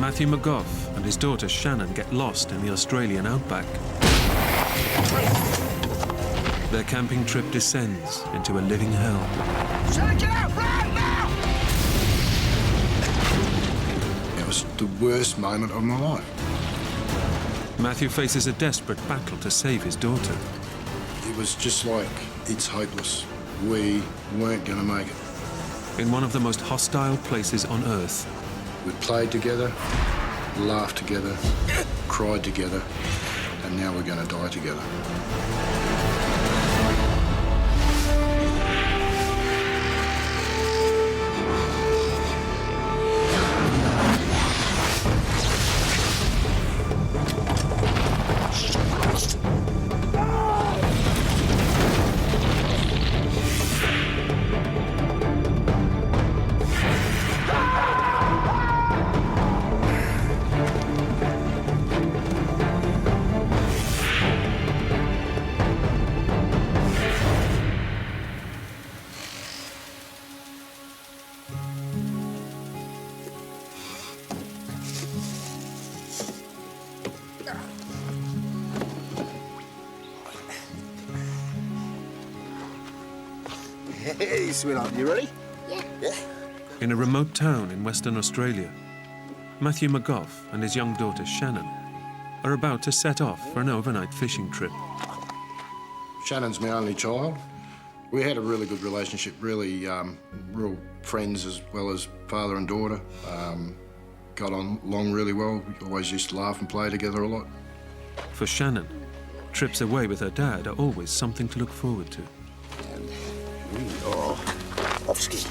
Matthew McGoff and his daughter Shannon get lost in the Australian outback. Their camping trip descends into a living hell. Shannon, get out! Run now! It was the worst moment of my life. Matthew faces a desperate battle to save his daughter. It was just like, it's hopeless. We weren't going to make it. In one of the most hostile places on Earth, We played together, laughed together, cried together, and now we're going to die together. Hey, sweetheart, you ready? Yeah. in a remote town in Western Australia, Matthew McGoff and his young daughter Shannon are about to set off for an overnight fishing trip. Shannon's my only child. We had a really good relationship, really real friends as well as father and daughter. Got on along really well. We always used to laugh and play together a lot. For Shannon, trips away with her dad are always something to look forward to. And we are off ski.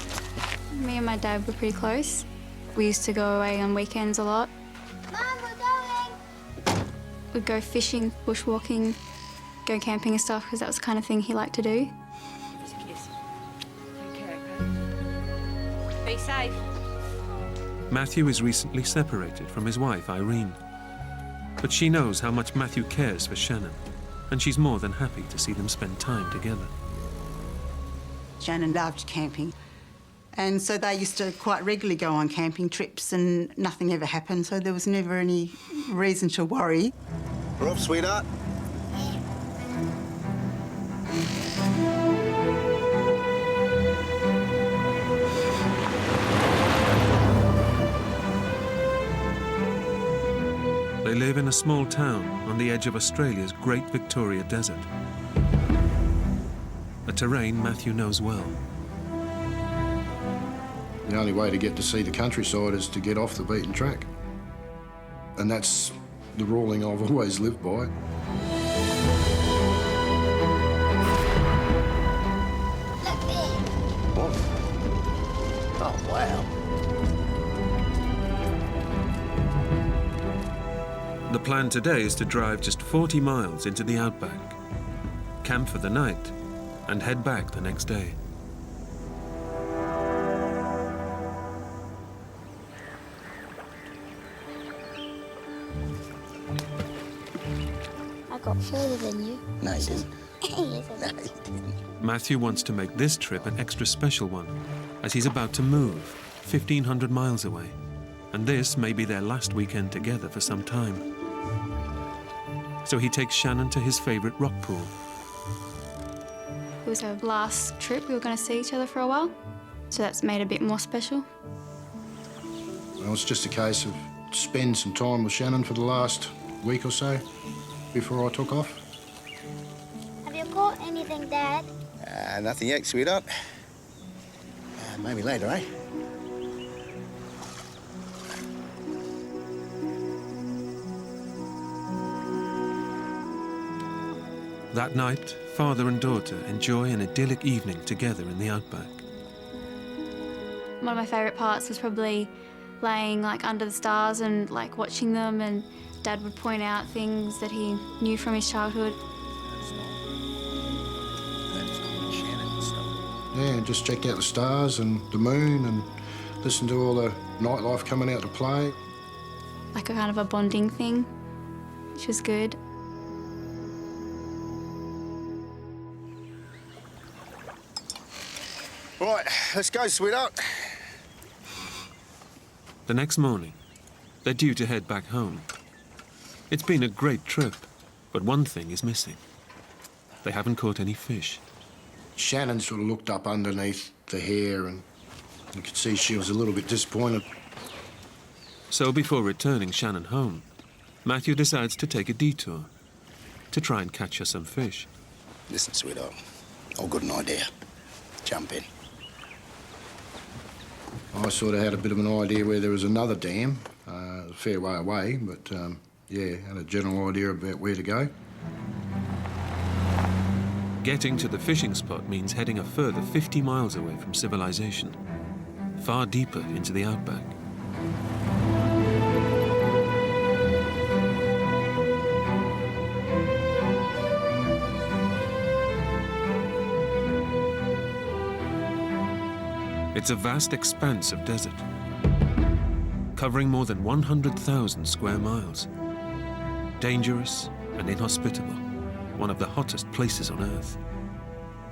Me and my dad were pretty close. We used to go away on weekends a lot. Mum, we're going! We'd go fishing, bushwalking, go camping and stuff, because that was the kind of thing he liked to do. Just a kiss. Okay, okay. Be safe. Matthew is recently separated from his wife, Irene. But she knows how much Matthew cares for Shannon, and she's more than happy to see them spend time together. Shannon loved camping, and so they used to quite regularly go on camping trips and nothing ever happened, so there was never any reason to worry. We're off, sweetheart. They live in a small town on the edge of Australia's Great Victoria Desert, a terrain Matthew knows well. The only way to get to see the countryside is to get off the beaten track. And that's the ruling I've always lived by. Look there! What? Oh, wow. The plan today is to drive just 40 miles into the Outback, camp for the night, and head back the next day. I got further than you. No, you didn't. Yes, No, you didn't. Matthew wants to make this trip an extra special one, as he's about to move 1,500 miles away. And this may be their last weekend together for some time. So he takes Shannon to his favourite rock pool. It was our last trip. We were going to see each other for a while, so that's made it a bit more special. Well, it's just a case of spend some time with Shannon for the last week or so before I took off. Have you caught anything, Dad? Nothing yet, sweetheart. Maybe later, eh? That night, father and daughter enjoy an idyllic evening together in the Outback. One of my favourite parts was probably laying under the stars and watching them, and Dad would point out things that he knew from his childhood. Yeah, and just check out the stars and the moon and listen to all the nightlife coming out to play. Like a kind of a bonding thing, which was good. Right, let's go, sweetheart. The next morning, They're due to head back home. It's been a great trip, but one thing is missing. They haven't caught any fish. Shannon sort of looked up underneath the hair and you could see she was a little bit disappointed. So before returning Shannon home, Matthew decides to take a detour to try and catch her some fish. Listen, sweetheart, I've got an idea. Jump in. I sort of had a bit of an idea where there was another dam, a fair way away, but yeah, had a general idea about where to go. Getting to the fishing spot means heading a further 50 miles away from civilization, far deeper into the outback. It's a vast expanse of desert, covering more than 100,000 square miles. Dangerous and inhospitable, one of the hottest places on Earth.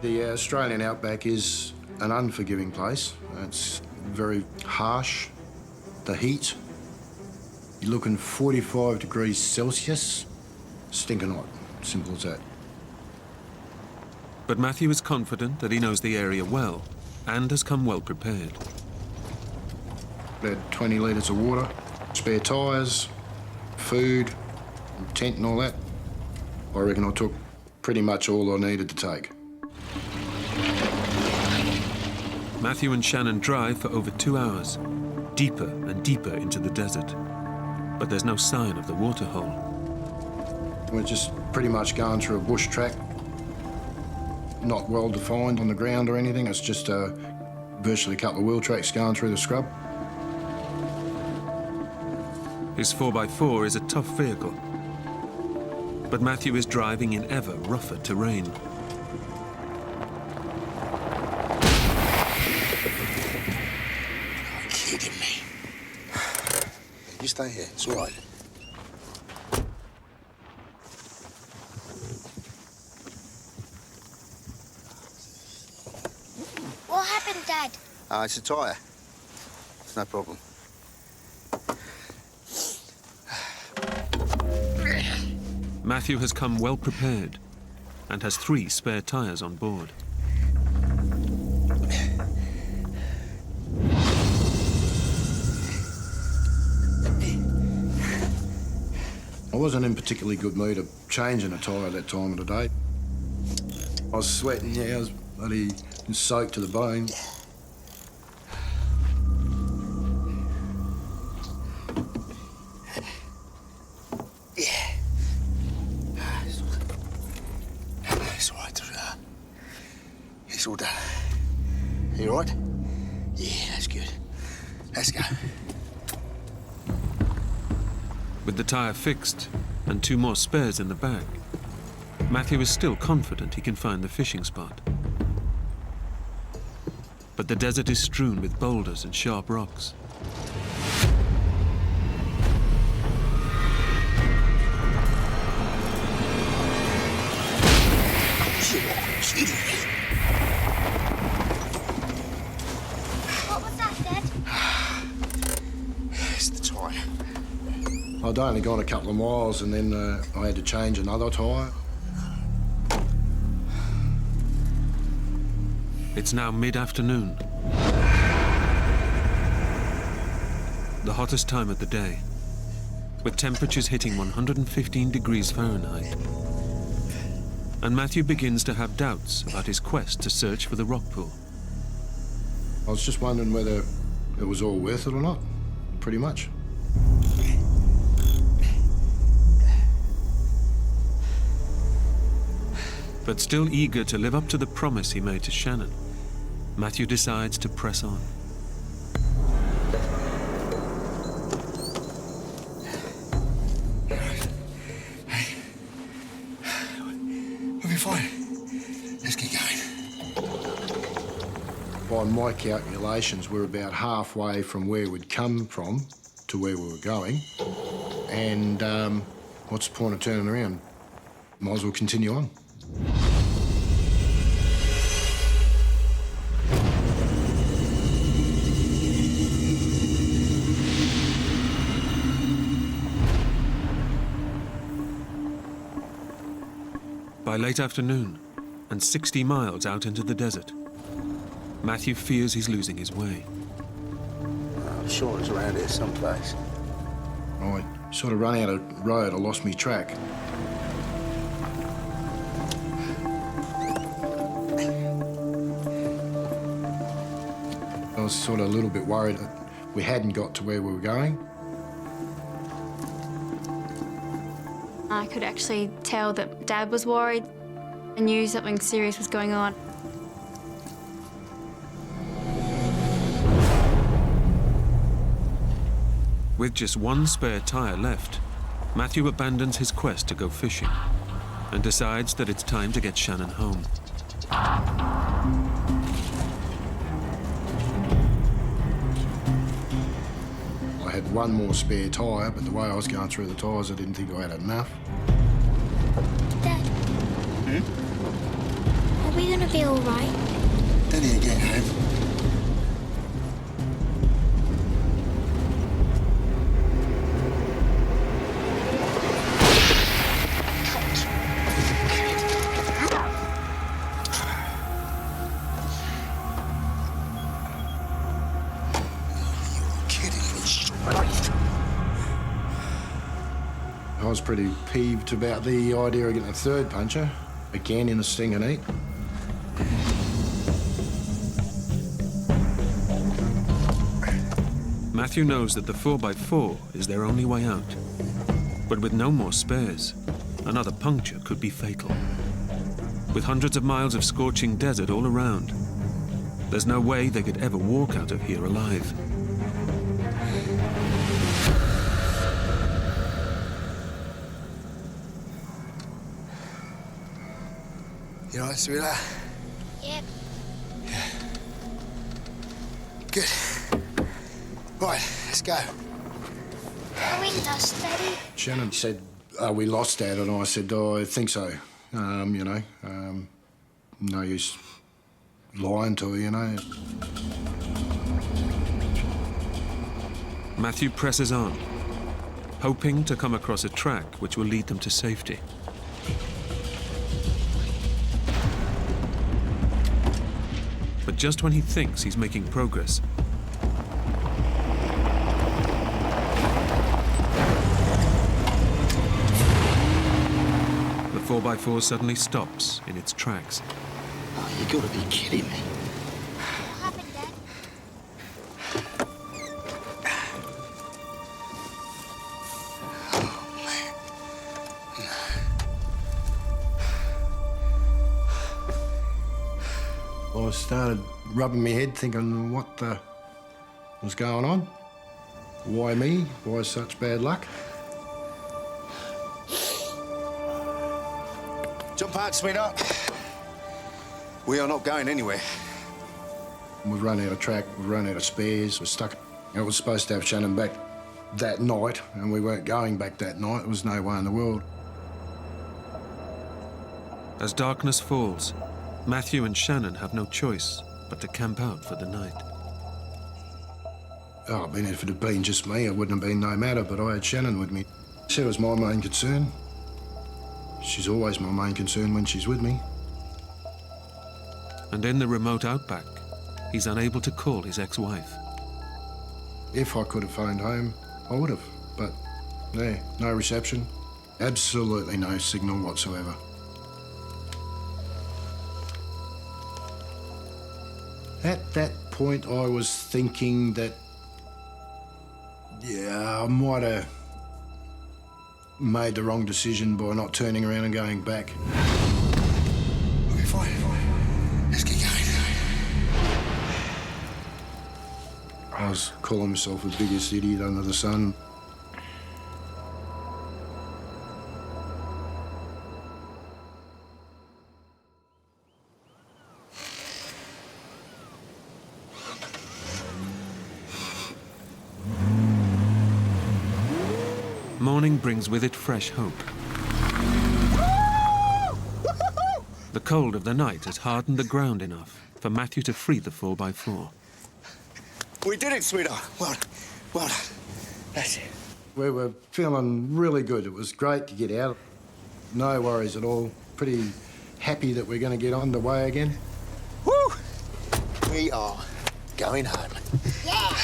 The Australian outback is an unforgiving place. It's very harsh. The heat, you're looking 45 degrees Celsius, stinking hot, simple as that. But Matthew is confident that he knows the area well and has come well prepared. About 20 litres of water, spare tyres, food, tent and all that. I reckon I took pretty much all I needed to take. Matthew and Shannon drive for over 2 hours, deeper and deeper into the desert. But there's no sign of the waterhole. We're just pretty much going through a bush track, not well defined on the ground or anything. It's just virtually a couple of wheel tracks going through the scrub. His 4x4 is a tough vehicle, but Matthew is driving in ever rougher terrain. You're kidding me. You stay here, it's all right. What happened, Dad? It's a tyre. It's no problem. Matthew has come well prepared and has 3 spare tyres on board. I wasn't in particularly good mood of changing a tyre at that time of the day. I was sweating, yeah, I was bloody soaked to the bone. It's all right, it's all done. You all right? Yeah, that's good. Let's go. With the tyre fixed and 2 more spares in the bag, Matthew is still confident he can find the fishing spot. But the desert is strewn with boulders and sharp rocks. What was that, Dad? It's the tyre. I'd only gone a couple of miles and then I had to change another tyre. It's now mid-afternoon. The hottest time of the day, with temperatures hitting 115 degrees Fahrenheit. And Matthew begins to have doubts about his quest to search for the rock pool. I was just wondering whether it was all worth it or not, pretty much. But still eager to live up to the promise he made to Shannon, Matthew decides to press on. We'll be fine. Let's get going. By my calculations, we're about halfway from where we'd come from to where we were going. And what's the point of turning around? Might as well continue on. By late afternoon, and 60 miles out into the desert, Matthew fears he's losing his way. I'm sure it's around here someplace. I sort of run out of road. I lost me track. I was sort of a little bit worried that we hadn't got to where we were going. I could actually tell that Dad was worried. I knew something serious was going on. With just one spare tyre left, Matthew abandons his quest to go fishing and decides that it's time to get Shannon home. I had one more spare tyre, but the way I was going through the tyres, I didn't think I had enough. Dad. Are we gonna be all right? Daddy again, home. I was pretty peeved about the idea of getting a third puncher, again in a stinging heat. Matthew knows that the 4x4 is their only way out. But with no more spares, another puncture could be fatal. With hundreds of miles of scorching desert all around, there's no way they could ever walk out of here alive. You all right, sweetheart? Yep. Good. Right, let's go. Are we lost, Daddy? Shannon said, we lost Dad, and I said, I think so. No use lying to her, you know. Matthew presses on, hoping to come across a track which will lead them to safety. But just when he thinks he's making progress, the 4x4 suddenly stops in its tracks. Oh, you gotta be kidding me. What happened, Dad? I started rubbing my head, thinking, what the was going on? Why me? Why such bad luck? Jump out, sweetheart. We are not going anywhere. We've run out of track, we've run out of spares, we're stuck. I was supposed to have Shannon back that night, and we weren't going back that night. There was no way in the world. As darkness falls, Matthew and Shannon have no choice but to camp out for the night. Oh, I mean, if it had been just me, it wouldn't have been no matter, but I had Shannon with me. She was my main concern. She's always my main concern when she's with me. And in the remote outback, he's unable to call his ex-wife. If I could have phoned home, I would have, but yeah, no reception. Absolutely no signal whatsoever. At that point, I was thinking that, yeah, I might have made the wrong decision by not turning around and going back. Okay, fine. Let's get going. I was calling myself the biggest idiot under the sun. Morning brings with it fresh hope. The cold of the night has hardened the ground enough for Matthew to free the 4x4. We did it, sweetheart. Well done. Well done. That's it. We were feeling really good. It was great to get out. No worries at all. pretty happy that we're going to get underway again. Woo! We are going home. Yeah.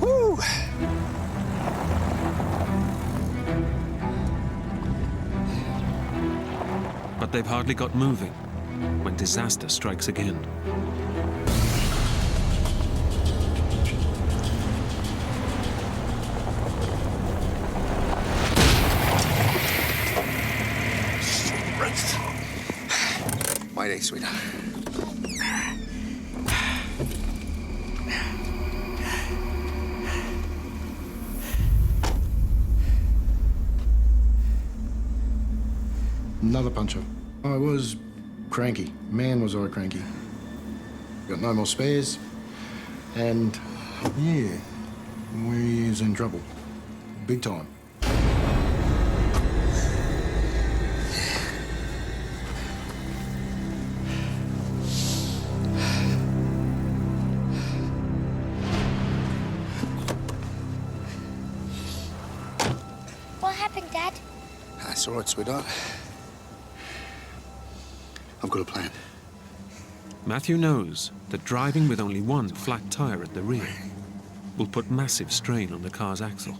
Woo! But they've hardly got moving when disaster strikes again. Mayday, sweetheart. Another puncher. I was cranky. Man, was I cranky. Got no more spares. And, yeah, we is in trouble. Big time. What happened, Dad? That's all right, sweetheart. I've got a plan. Matthew knows that driving with only one flat tire at the rear will put massive strain on the car's axle.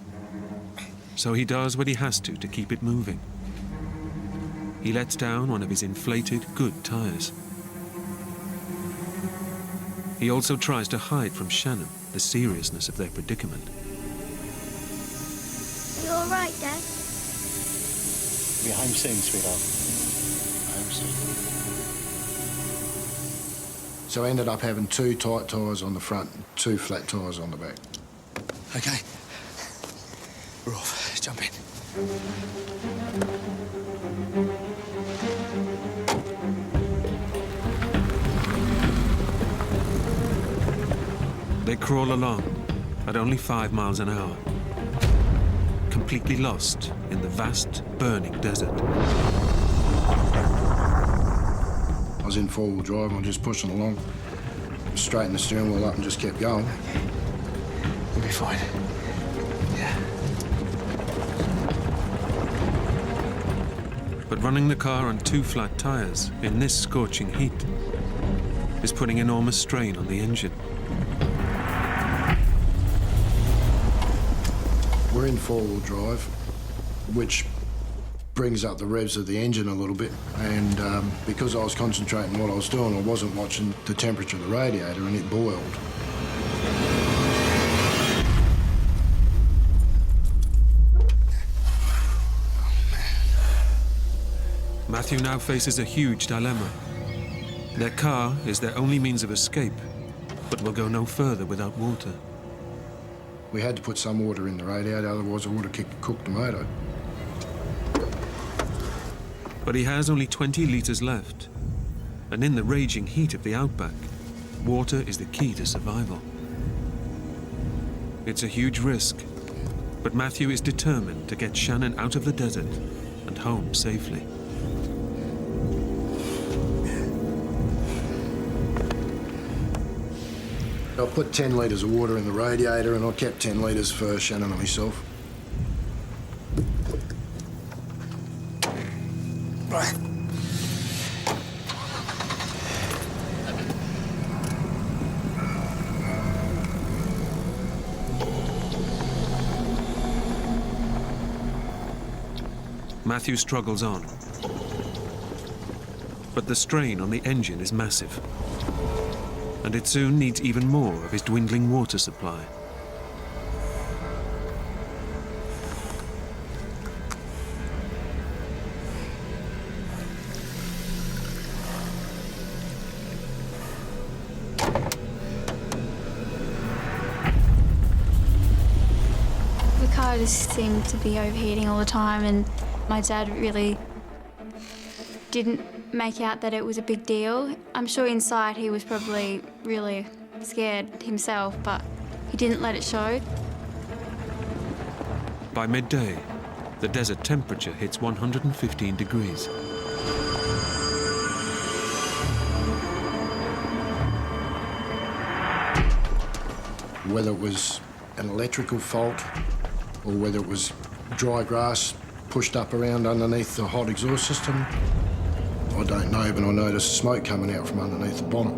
So he does what he has to keep it moving. He lets down one of his inflated, good tires. He also tries to hide from Shannon the seriousness of their predicament. You all right, Dad? We're home soon, sweetheart. Home soon. So I ended up having 2 tight tyres on the front and 2 flat tyres on the back. Okay. We're off. Let's jump in. They crawl along at only 5 miles an hour, completely lost in the vast, burning desert. I was in 4-wheel drive and I was just pushing along. Straightened the steering wheel up and just kept going. We'll be fine. Yeah. But running the car on 2 flat tires in this scorching heat is putting enormous strain on the engine. We're in 4-wheel drive, which brings up the revs of the engine a little bit. And because I was concentrating on what I was doing, I wasn't watching the temperature of the radiator, and it boiled. Matthew now faces a huge dilemma. Their car is their only means of escape, but will go no further without water. We had to put some water in the radiator, otherwise I would have cooked the motor. But he has only 20 litres left, and in the raging heat of the Outback, water is the key to survival. It's a huge risk, but Matthew is determined to get Shannon out of the desert and home safely. I put 10 litres of water in the radiator, and I kept 10 litres for Shannon and myself. Right. Matthew struggles on, but the strain on the engine is massive, and it soon needs even more of his dwindling water supply. The car just seemed to be overheating all the time, and my dad really didn't make out that it was a big deal. I'm sure inside he was probably really scared himself, but he didn't let it show. By midday, the desert temperature hits 115 degrees. Whether it was an electrical fault or whether it was dry grass pushed up around underneath the hot exhaust system. I don't know, but I noticed smoke coming out from underneath the bonnet.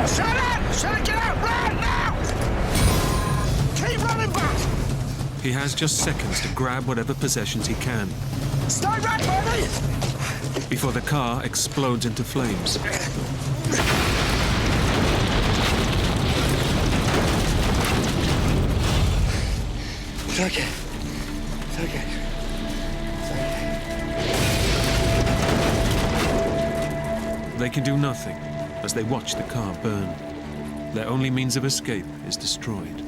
Shannon! Shannon, get out! Run now! Keep running back! He has just seconds to grab whatever possessions he can Stay back, buddy! before the car explodes into flames. It's okay. It's okay. It's okay. They can do nothing as they watch the car burn. Their only means of escape is destroyed.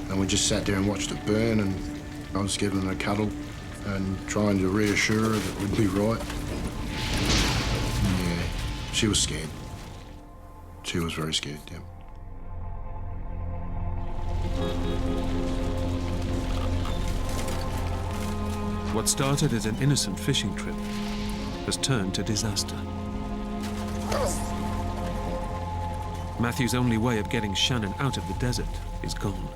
And we just sat there and watched it burn, and I was giving her a cuddle and trying to reassure her that we'd be right. Yeah, she was scared. She was very scared, yeah. What started as an innocent fishing trip has turned to disaster. Matthew's only way of getting Shannon out of the desert is gone.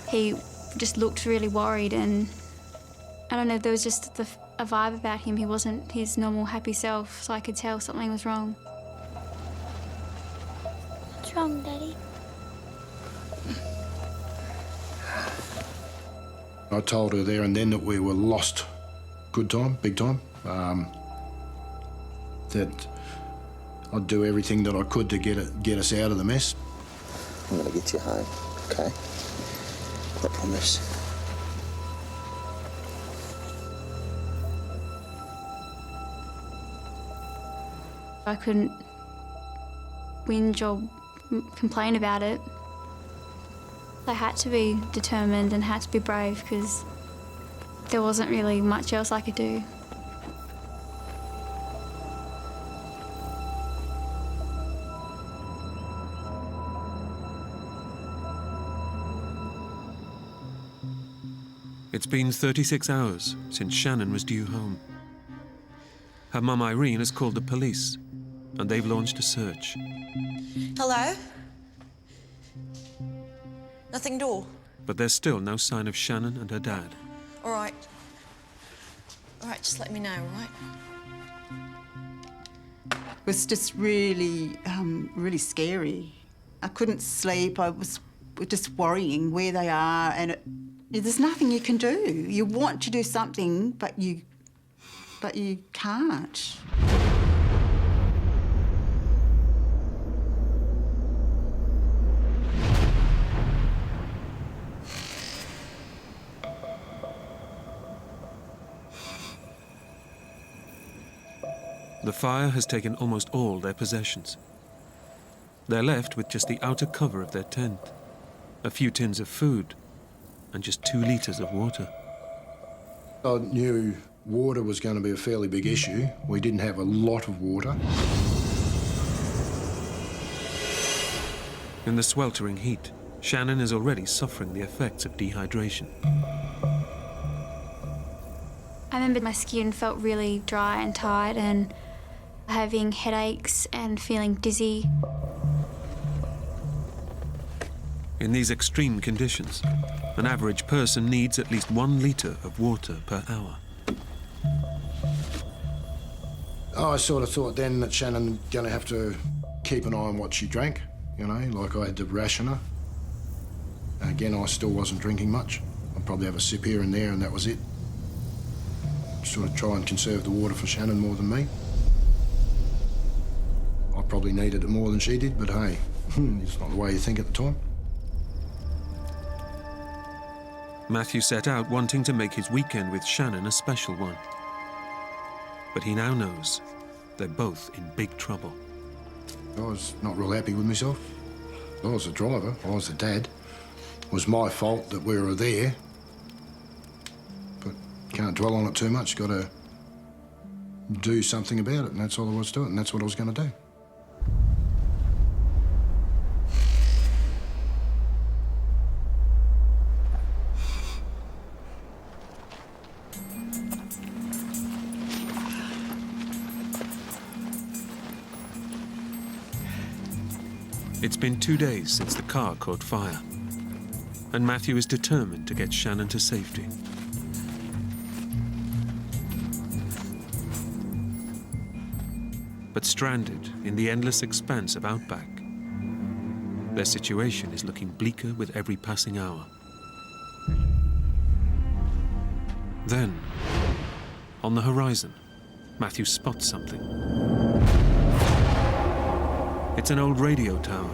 He just looked really worried, and I don't know, there was just a vibe about him. He wasn't his normal happy self, so I could tell something was wrong. What's wrong, Daddy? I told her there and then that we were lost. Good time, big time. That I'd do everything that I could to get us out of the mess. I'm gonna get you home, okay? I promise. I couldn't whinge or complain about it. I had to be determined and had to be brave because there wasn't really much else I could do. It's been 36 hours since Shannon was due home. Her mum Irene has called the police, and they've launched a search. Hello? Nothing at all? But there's still no sign of Shannon and her dad. All right. All right, just let me know, all right? It was just really, really scary. I couldn't sleep. I was just worrying where they are, and there's nothing you can do. You want to do something, but you can't. The fire has taken almost all their possessions. They're left with just the outer cover of their tent, a few tins of food, and just 2 litres of water. I knew water was going to be a fairly big issue. We didn't have a lot of water. In the sweltering heat, Shannon is already suffering the effects of dehydration. I remember my skin felt really dry and tired and having headaches and feeling dizzy. In these extreme conditions, an average person needs at least 1 litre of water per hour. Oh, I sort of thought then that Shannon going to have to keep an eye on what she drank, you know, like I had to ration her. And again, I still wasn't drinking much. I'd probably have a sip here and there, and that was it. Sort of try and conserve the water for Shannon more than me. I probably needed it more than she did, but hey, it's not the way you think at the time. Matthew set out wanting to make his weekend with Shannon a special one. But he now knows they're both in big trouble. I was not real happy with myself. I was the driver, I was the dad. It was my fault that we were there. But can't dwell on it too much, got to do something about it, and that's all I was doing, and that's what I was going to do. It's been 2 days since the car caught fire, and Matthew is determined to get Shannon to safety. But stranded in the endless expanse of Outback, their situation is looking bleaker with every passing hour. Then, on the horizon, Matthew spots something. It's an old radio tower,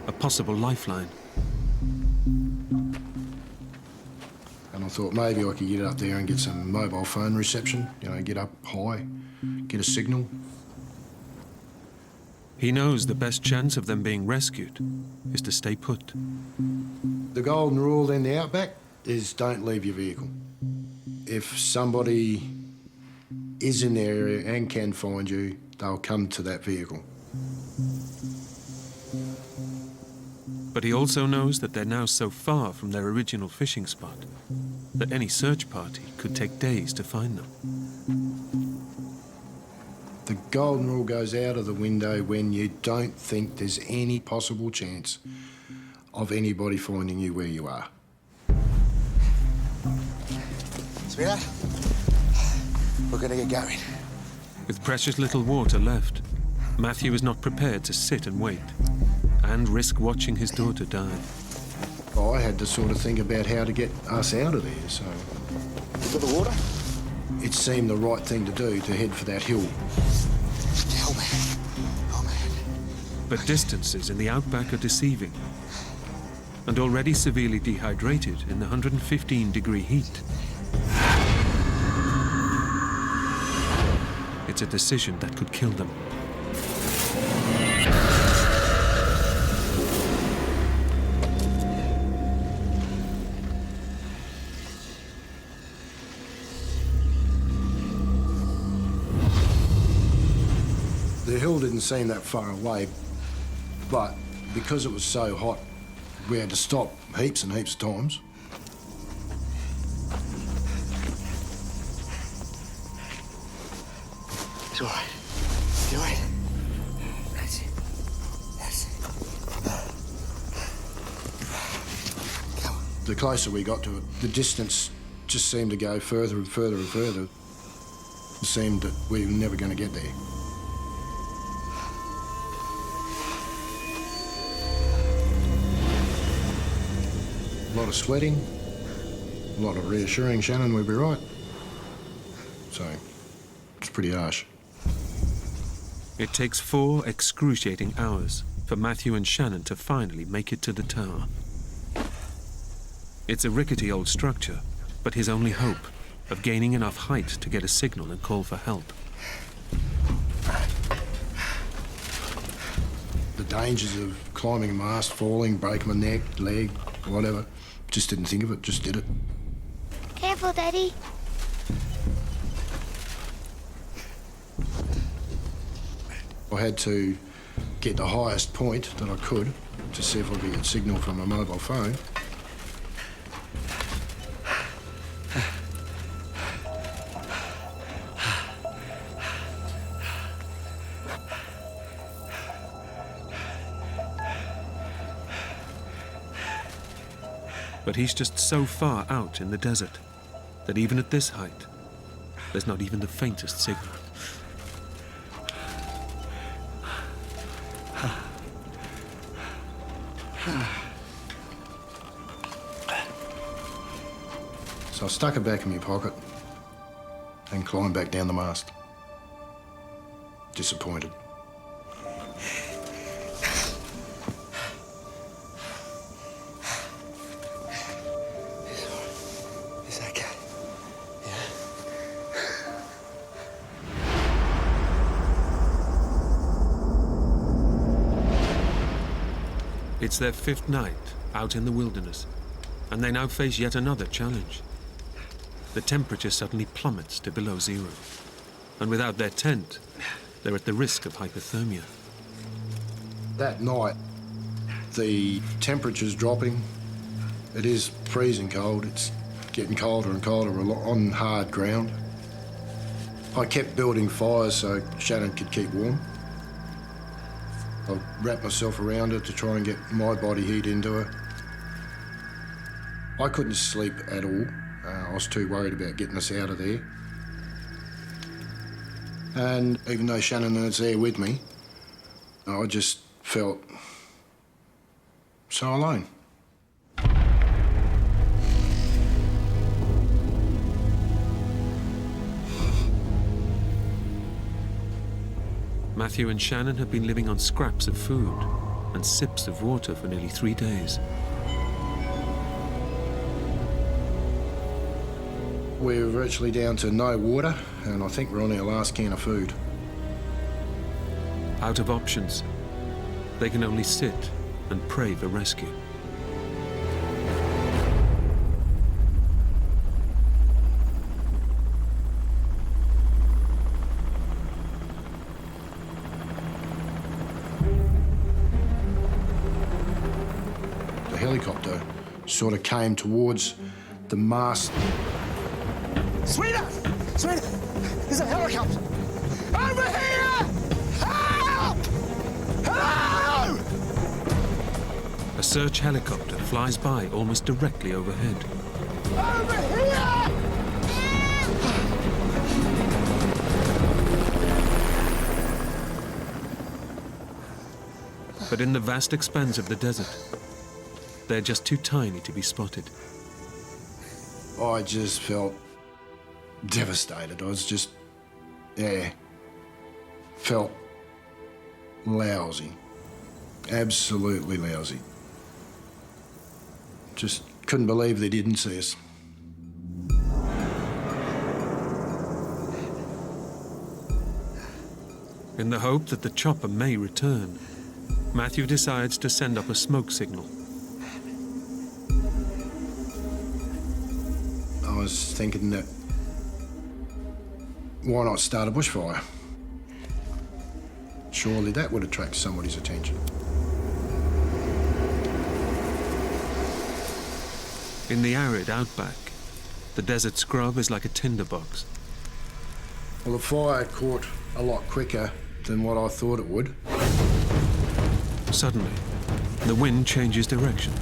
a possible lifeline. And I thought maybe I could get up there and get some mobile phone reception, you know, get up high, get a signal. He knows the best chance of them being rescued is to stay put. The golden rule in the Outback is don't leave your vehicle. If somebody is in the area and can find you, they'll come to that vehicle. But he also knows that they're now so far from their original fishing spot that any search party could take days to find them. The golden rule goes out of the window when you don't think there's any possible chance of anybody finding you where you are. Sweetheart, we're gonna get going. With precious little water left, Matthew is not prepared to sit and wait and risk watching his daughter die. I had to sort of think about how to get us out of there, so To the water? it seemed the right thing to do to head for that hill. Oh, man. Oh, man. But distances in the Outback are deceiving. And already severely dehydrated in the 115-degree heat, it's a decision that could kill them. The hill didn't seem that far away, but because it was so hot, we had to stop heaps and heaps of times. It's all right. It's all right. That's it. That's it. Come on. The closer we got to it, the distance just seemed to go further and further and further. It seemed that we were never going to get there. A lot of sweating, a lot of reassuring Shannon we'd be right. So, it's pretty harsh. It takes 4 excruciating hours for Matthew and Shannon to finally make it to the tower. It's a rickety old structure, but his only hope of gaining enough height to get a signal and call for help. The dangers of climbing a mast, falling, breaking my neck, leg, whatever. Just didn't think of it, just did it. Careful, Daddy. I had to get the highest point that I could to see if I could get signal from a mobile phone. But he's just so far out in the desert that even at this height, there's not even the faintest signal. So I stuck it back in my pocket and climbed back down the mast. Disappointed. It's okay. Yeah. It's their 5th night out in the wilderness, and they now face yet another challenge. The temperature suddenly plummets to below 0, and without their tent, they're at the risk of hypothermia. That night, the temperature's dropping. It is freezing cold. It's getting colder and colder on hard ground. I kept building fires so Shannon could keep warm. I wrapped myself around her to try and get my body heat into her. I couldn't sleep at all. I was too worried about getting us out of there. And even though Shannon was there with me, I just felt so alone. Matthew and Shannon have been living on scraps of food and sips of water for nearly 3 days. We're virtually down to no water, and I think we're on our last can of food. Out of options, they can only sit and pray for rescue. The helicopter sort of came towards the mast. Sweetheart! Sweetheart! There's a helicopter! Over here! Help! Hello! A search helicopter flies by almost directly overhead. Over here! But in the vast expanse of the desert, they're just too tiny to be spotted. I just felt devastated. I was just, felt lousy. Absolutely lousy. Just couldn't believe they didn't see us. In the hope that the chopper may return, Matthew decides to send up a smoke signal. I was thinking that why not start a bushfire? Surely that would attract somebody's attention. In the arid outback, the desert scrub is like a tinderbox. Well, the fire caught a lot quicker than what I thought it would. Suddenly, the wind changes direction,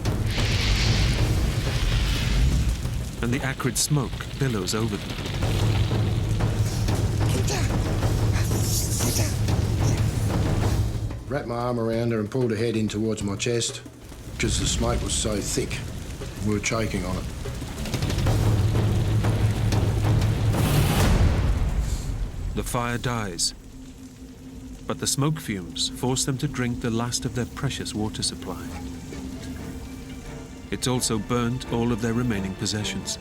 and the acrid smoke billows over them. Wrapped my arm around her and pulled her head in towards my chest because the smoke was so thick, we were choking on it. The fire dies, but the smoke fumes force them to drink the last of their precious water supply. It's also burnt all of their remaining possessions.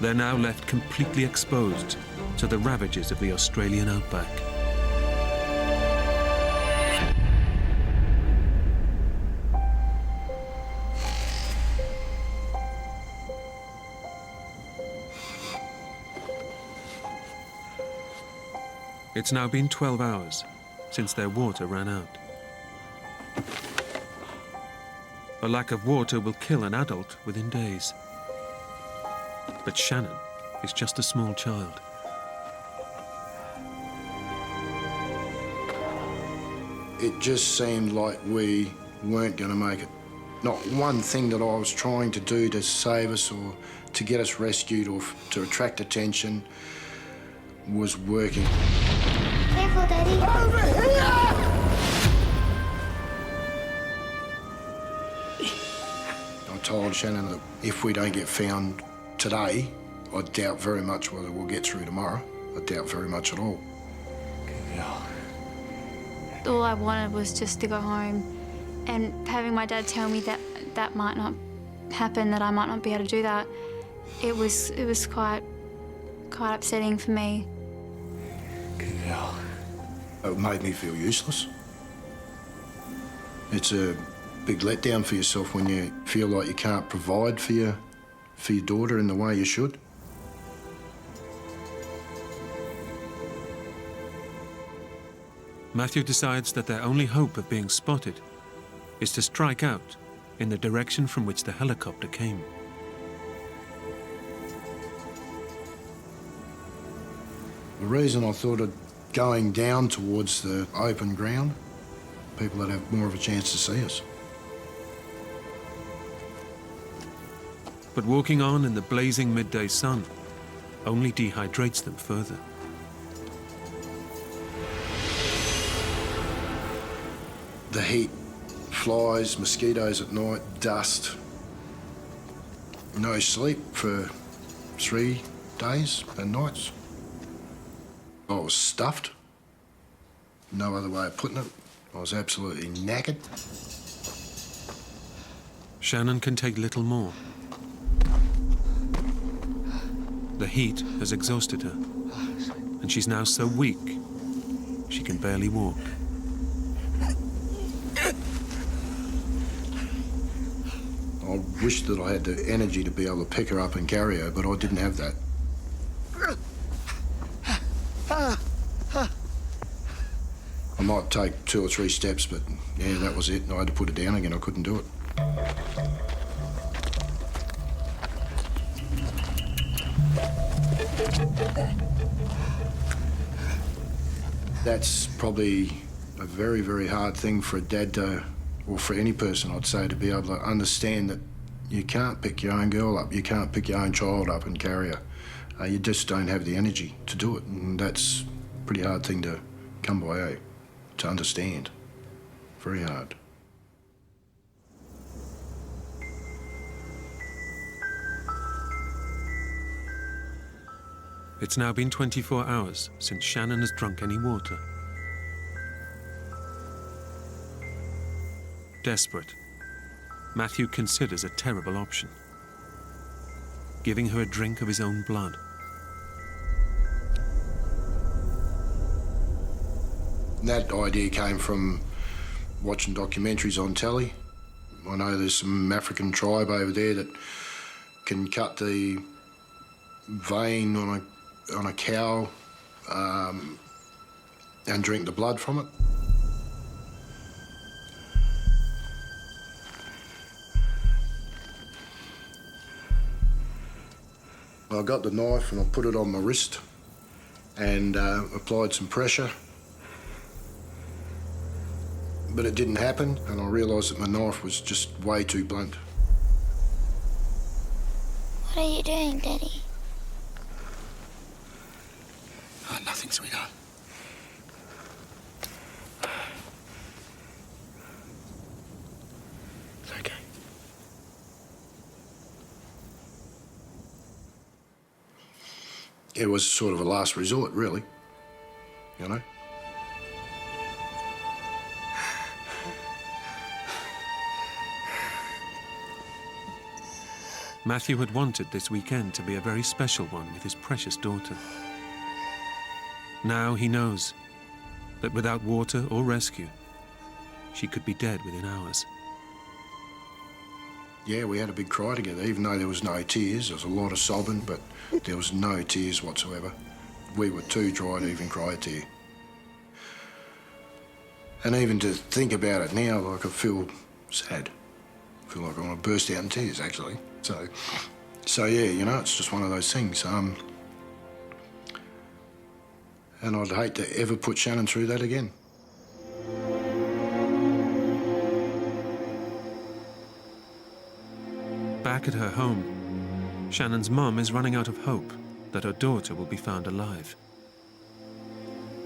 They're now left completely exposed to the ravages of the Australian outback. It's now been 12 hours since their water ran out. A lack of water will kill an adult within days. But Shannon is just a small child. It just seemed like we weren't going to make it. Not one thing that I was trying to do to save us or to get us rescued or to attract attention was working. Careful, Daddy. Over here! I told Shannon that if we don't get found today, I doubt very much whether we'll get through tomorrow. I doubt very much at all. All I wanted was just to go home, and having my dad tell me that that might not happen, that I might not be able to do that, it was quite upsetting for me. It made me feel useless. It's a big letdown for yourself when you feel like you can't provide for your daughter in the way you should. Matthew decides that their only hope of being spotted is to strike out in the direction from which the helicopter came. The reason I thought of going down towards the open ground, people that have more of a chance to see us. But walking on in the blazing midday sun only dehydrates them further. The heat, flies, mosquitoes at night, dust. No sleep for 3 days and nights. I was stuffed. No other way of putting it. I was absolutely knackered. Shannon can take little more. The heat has exhausted her, and she's now so weak she can barely walk. I wished that I had the energy to be able to pick her up and carry her, but I didn't have that. I might take 2 or 3 steps, but yeah, that was it. I had to put it down again. I couldn't do it. That's probably a very, very hard thing for a dad to, or for any person, I'd say, to be able to understand that you can't pick your own girl up, you can't pick your own child up and carry her. You just don't have the energy to do it, and that's a pretty hard thing to come by, to understand. Very hard. It's now been 24 hours since Shannon has drunk any water. Desperate, Matthew considers a terrible option: giving her a drink of his own blood. That idea came from watching documentaries on telly. I know there's some African tribe over there that can cut the vein on a cow and drink the blood from it. I got the knife and I put it on my wrist and applied some pressure. But it didn't happen, and I realised that my knife was just way too blunt. What are you doing, Daddy? Oh, nothing, sweetheart. It's okay. It was sort of a last resort, really, you know? Matthew had wanted this weekend to be a very special one with his precious daughter. Now he knows that without water or rescue, she could be dead within hours. Yeah, we had a big cry together, even though there was no tears. There was a lot of sobbing, but there was no tears whatsoever. We were too dry to even cry a tear. And even to think about it now, like, I feel sad. I feel like I want to burst out in tears, actually. So yeah, you know, it's just one of those things. And I'd hate to ever put Shannon through that again. Back at her home, Shannon's mum is running out of hope that her daughter will be found alive.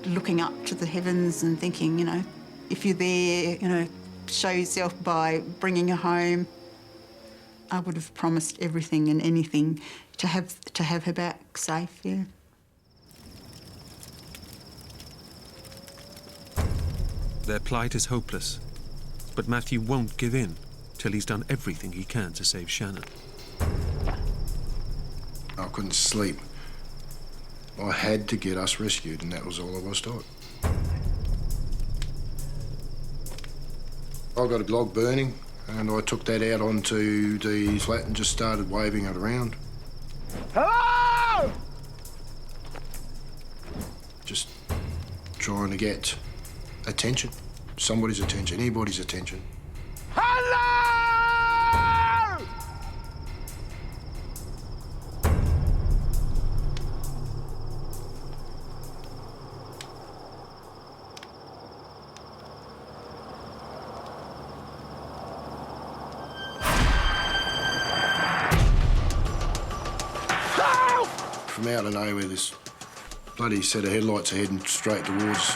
Looking up to the heavens and thinking, you know, if you're there, you know, show yourself by bringing her home. I would have promised everything and anything to have her back safe, yeah. Their plight is hopeless, but Matthew won't give in till he's done everything he can to save Shannon. I couldn't sleep. I had to get us rescued, and that was all I was taught. I got a log burning, and I took that out onto the flat and just started waving it around. Hello! Just trying to get attention. Somebody's attention, anybody's attention. Hello! from out of nowhere, this bloody set of headlights are heading straight towards us.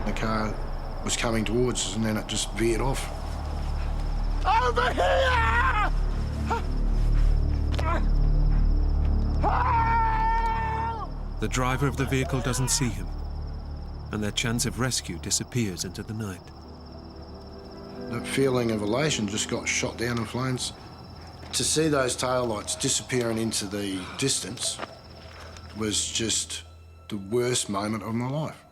The car was coming towards us and then it just veered off. Over here! The driver of the vehicle doesn't see him, and their chance of rescue disappears into the night. The feeling of elation just got shot down in flames. To see those taillights disappearing into the distance was just the worst moment of my life.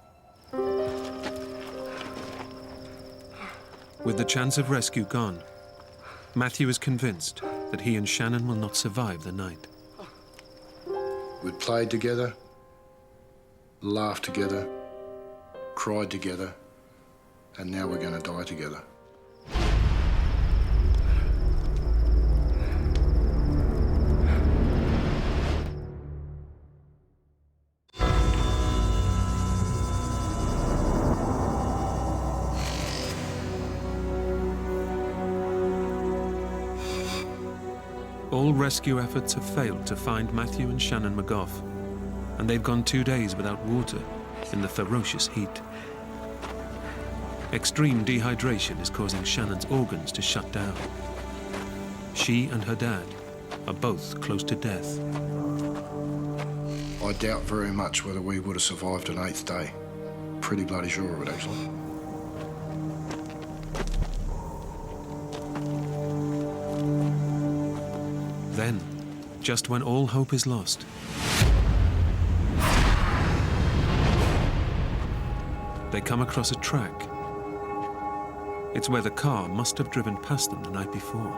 With the chance of rescue gone, Matthew is convinced that he and Shannon will not survive the night. We'd played together, laughed together, cried together, and now we're going to die together. All rescue efforts have failed to find Matthew and Shannon McGoff, and they've gone 2 days without water in the ferocious heat. Extreme dehydration is causing Shannon's organs to shut down. She and her dad are both close to death. I doubt very much whether we would have survived an 8th day. Pretty bloody sure of it, actually. Then, just when all hope is lost, they come across a track. It's where the car must have driven past them the night before.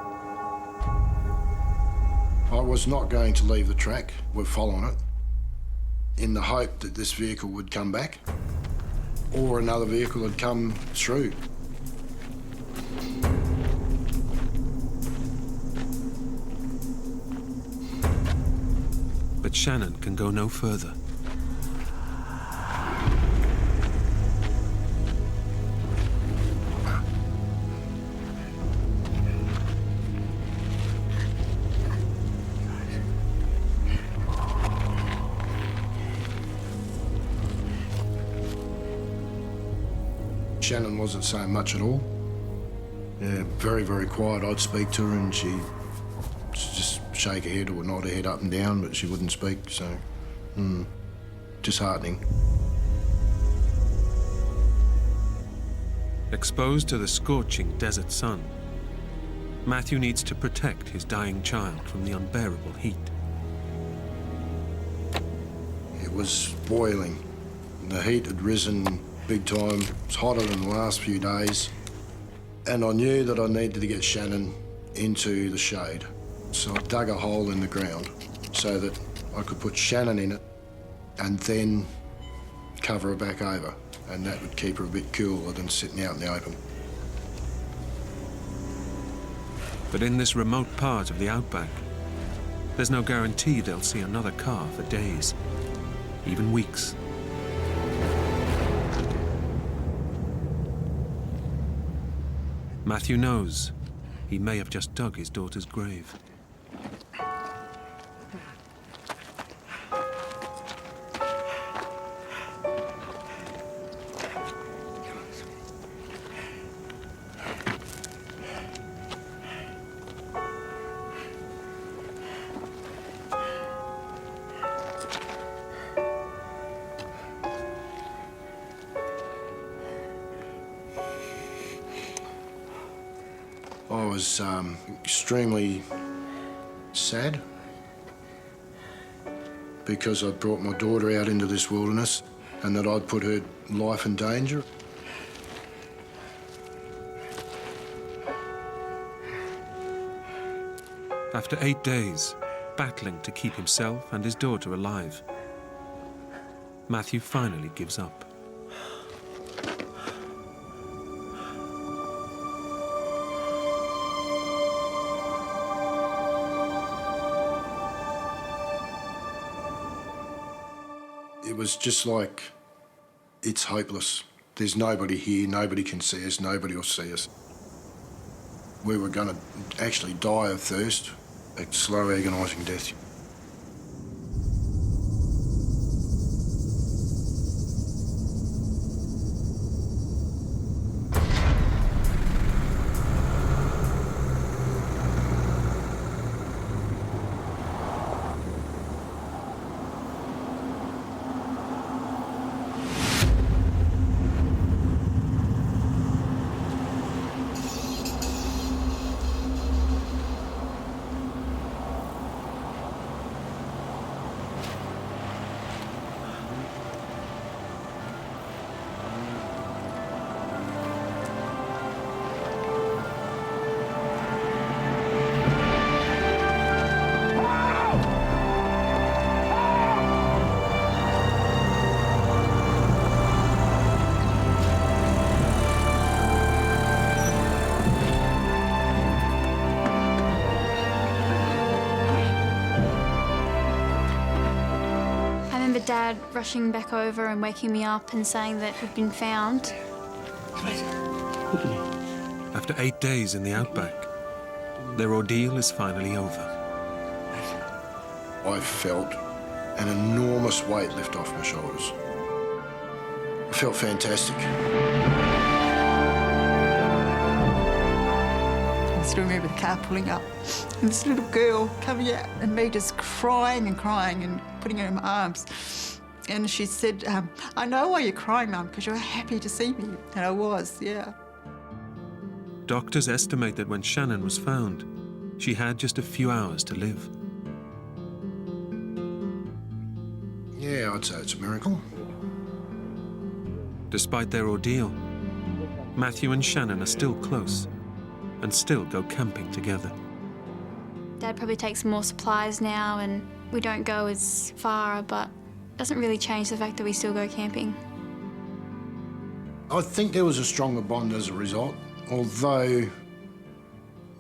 I was not going to leave the track. We're following it in the hope that this vehicle would come back or another vehicle had come through. But Shannon can go no further. Shannon wasn't saying much at all. Yeah, very, very quiet. I'd speak to her and she'd just shake her head or nod her head up and down, but she wouldn't speak, so disheartening. Exposed to the scorching desert sun, Matthew needs to protect his dying child from the unbearable heat. It was boiling. The heat had risen big time. It was hotter than the last few days. And I knew that I needed to get Shannon into the shade. So I dug a hole in the ground so that I could put Shannon in it and then cover her back over. And that would keep her a bit cooler than sitting out in the open. But in this remote part of the Outback, there's no guarantee they'll see another car for days, even weeks. Matthew knows he may have just dug his daughter's grave. I was extremely sad because I'd brought my daughter out into this wilderness and that I'd put her life in danger. After 8 days, battling to keep himself and his daughter alive, Matthew finally gives up. It was just like it's hopeless. There's nobody here, nobody can see us, nobody will see us. We were going to actually die of thirst, a slow, agonising death. Dad rushing back over and waking me up and saying that we'd been found. After 8 days in the Outback, their ordeal is finally over. I felt an enormous weight lift off my shoulders. I felt fantastic. I still remember the car pulling up and this little girl coming out and me just crying and crying and putting her in my arms. And she said, I know why you're crying, Mum, because you're happy to see me. And I was, yeah. Doctors estimate that when Shannon was found, she had just a few hours to live. Yeah, I'd say it's a miracle. Despite their ordeal, Matthew and Shannon are still close and still go camping together. Dad probably takes more supplies now and we don't go as far, but it doesn't really change the fact that we still go camping. I think there was a stronger bond as a result, although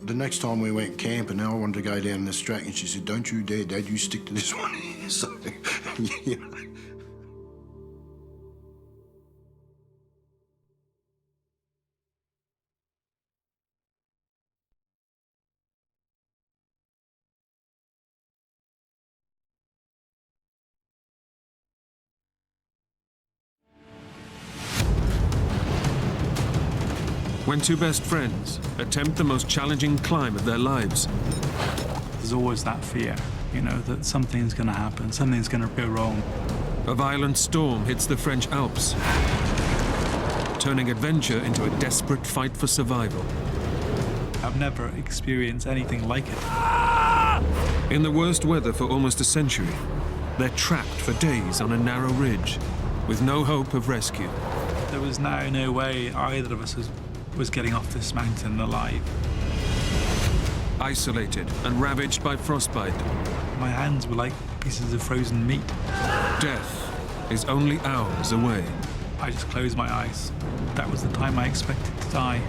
the next time we went camping, I wanted to go down this track and she said, don't you dare, Dad, you stick to this one. So, you know. When two best friends attempt the most challenging climb of their lives, there's always that fear, you know, that something's going to happen, something's going to go wrong. A violent storm hits the French Alps, turning adventure into a desperate fight for survival. I've never experienced anything like it. In the worst weather for almost a century, they're trapped for days on a narrow ridge, with no hope of rescue. There was now no way either of us was getting off this mountain alive. Isolated and ravaged by frostbite, my hands were like pieces of frozen meat. Death is only hours away. I just closed my eyes. That was the time I expected to die.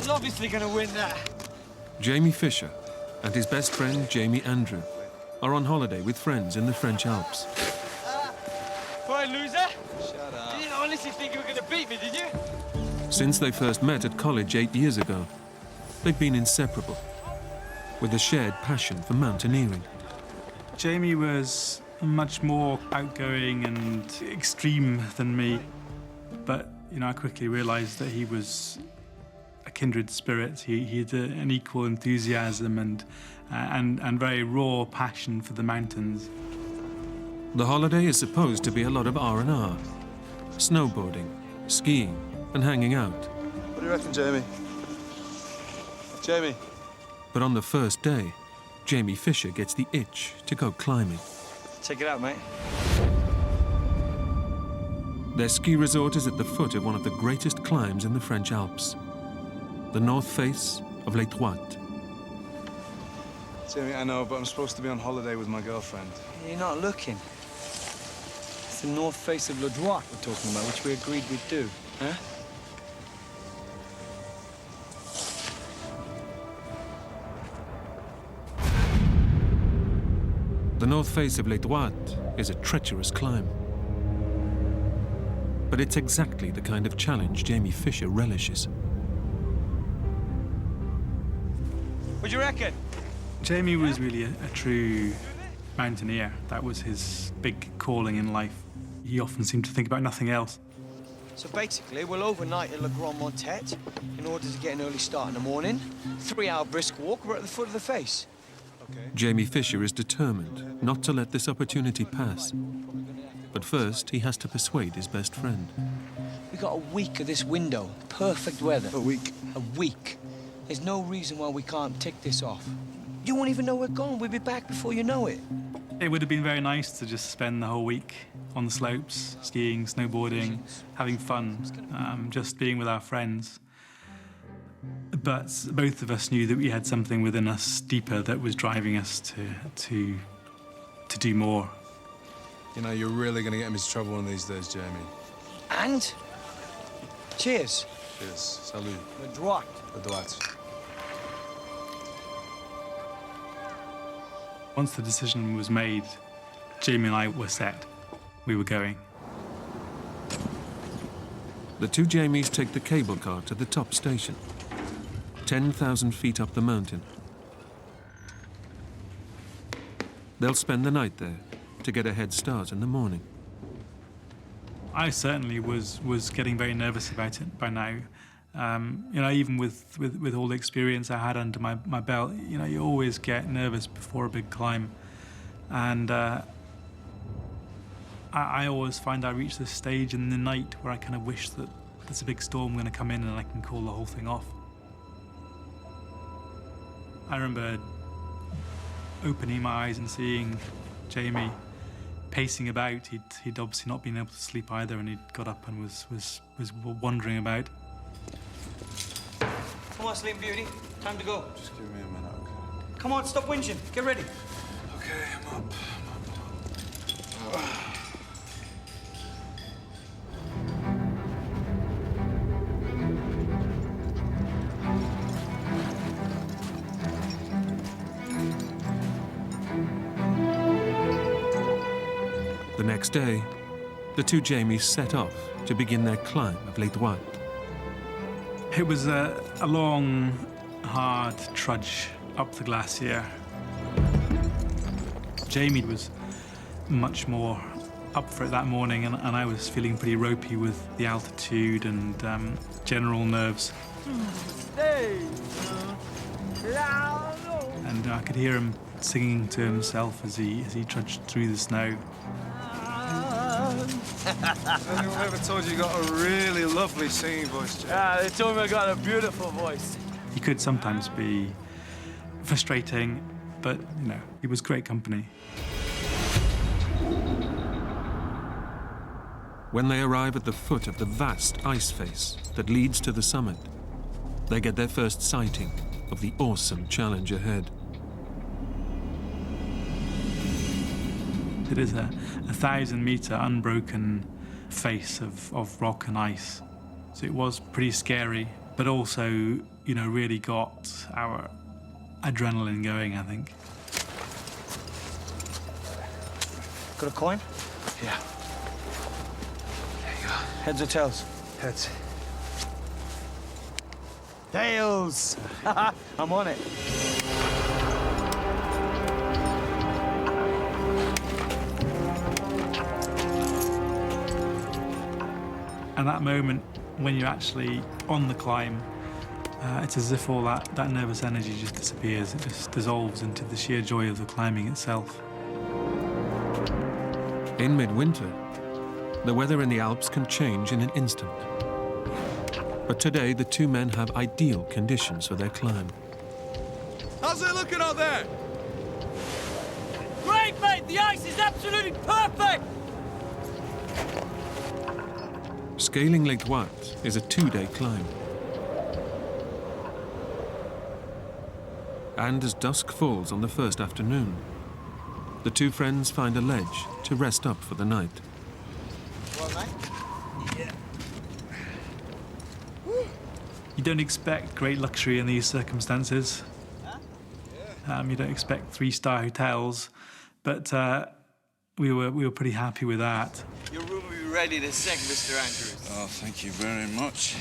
Obviously going to win that. Jamie Fisher and his best friend Jamie Andrew are on holiday with friends in the French Alps. Right, loser. Shut up. You didn't honestly think you were going to beat me, did you? Since they first met at college 8 years ago, they've been inseparable, with a shared passion for mountaineering. Jamie was much more outgoing and extreme than me, but, you know, I quickly realised that he was a kindred spirit. He had an equal enthusiasm and very raw passion for the mountains. The holiday is supposed to be a lot of R&R. Snowboarding, skiing, and hanging out. What do you reckon, Jamie? Jamie? But on the first day, Jamie Fisher gets the itch to go climbing. Check it out, mate. Their ski resort is at the foot of one of the greatest climbs in the French Alps, the north face of Les Trois. Jamie, I know, but I'm supposed to be on holiday with my girlfriend. You're not looking. It's the north face of Le Droit we're talking about, which we agreed we'd do, huh? The north face of Les Trois is a treacherous climb. But it's exactly the kind of challenge Jamie Fisher relishes. What do you reckon? Jamie was really a true mountaineer. That was his big calling in life. He often seemed to think about nothing else. So basically, we'll overnight at Le Grand Montet in order to get an early start in the morning. 3-hour brisk walk, we're at the foot of the face. Okay. Jamie Fisher is determined not to let this opportunity pass. But first, he has to persuade his best friend. We got a week of this window. Perfect weather. A week. A week. There's no reason why we can't tick this off. You won't even know we're gone. We'll be back before you know it. It would have been very nice to just spend the whole week on the slopes, skiing, snowboarding, having fun, just being with our friends. But both of us knew that we had something within us deeper that was driving us to do more. You know, you're really going to get me into trouble one of these days, Jamie. And? Cheers. Cheers. Salut. Le droit. Le droit. Once the decision was made, Jamie and I were set. We were going. The two Jamies take the cable car to the top station, 10,000 feet up the mountain. They'll spend the night there to get a head start in the morning. I certainly was getting very nervous about it by now. You know, even with all the experience I had under my belt, you know, you always get nervous before a big climb. And I always find I reach this stage in the night where I kind of wish that there's a big storm going to come in and I can call the whole thing off. I remember opening my eyes and seeing Jamie pacing about. He'd obviously not been able to sleep either, and he'd got up and was wandering about. Come on, Sleeping Beauty. Time to go. Just give me a minute, okay? Come on, stop whinging. Get ready. Okay, I'm up. The next day, the two Jamies set off to begin their climb of Les Trois. It was a long, hard trudge up the glacier. Jamie was much more up for it that morning, and I was feeling pretty ropey with the altitude and general nerves. And I could hear him singing to himself as he trudged through the snow. Anyone ever told you you got a really lovely singing voice, Jamie? Yeah, they told me I got a beautiful voice. He could sometimes be frustrating, but, you know, he was great company. When they arrive at the foot of the vast ice face that leads to the summit, they get their first sighting of the awesome challenge ahead. It is a 1,000-meter unbroken face of rock and ice. So it was pretty scary, but also, you know, really got our adrenaline going, I think. Got a coin? Yeah. There you go. Heads or tails? Heads. Tails! I'm on it. And that moment when you're actually on the climb, It's as if all that nervous energy just disappears. It just dissolves into the sheer joy of the climbing itself. In midwinter, the weather in the Alps can change in an instant. But today, the two men have ideal conditions for their climb. How's it looking out there? Great, mate! The ice is absolutely perfect! Scaling Lake Duat is a 2-day climb. And as dusk falls on the first afternoon, the two friends find a ledge to rest up for the night. You don't expect great luxury in these circumstances. You don't expect 3-star hotels, but we were pretty happy with that. Your room will be ready in a sec, Mr. Andrews. Oh, thank you very much.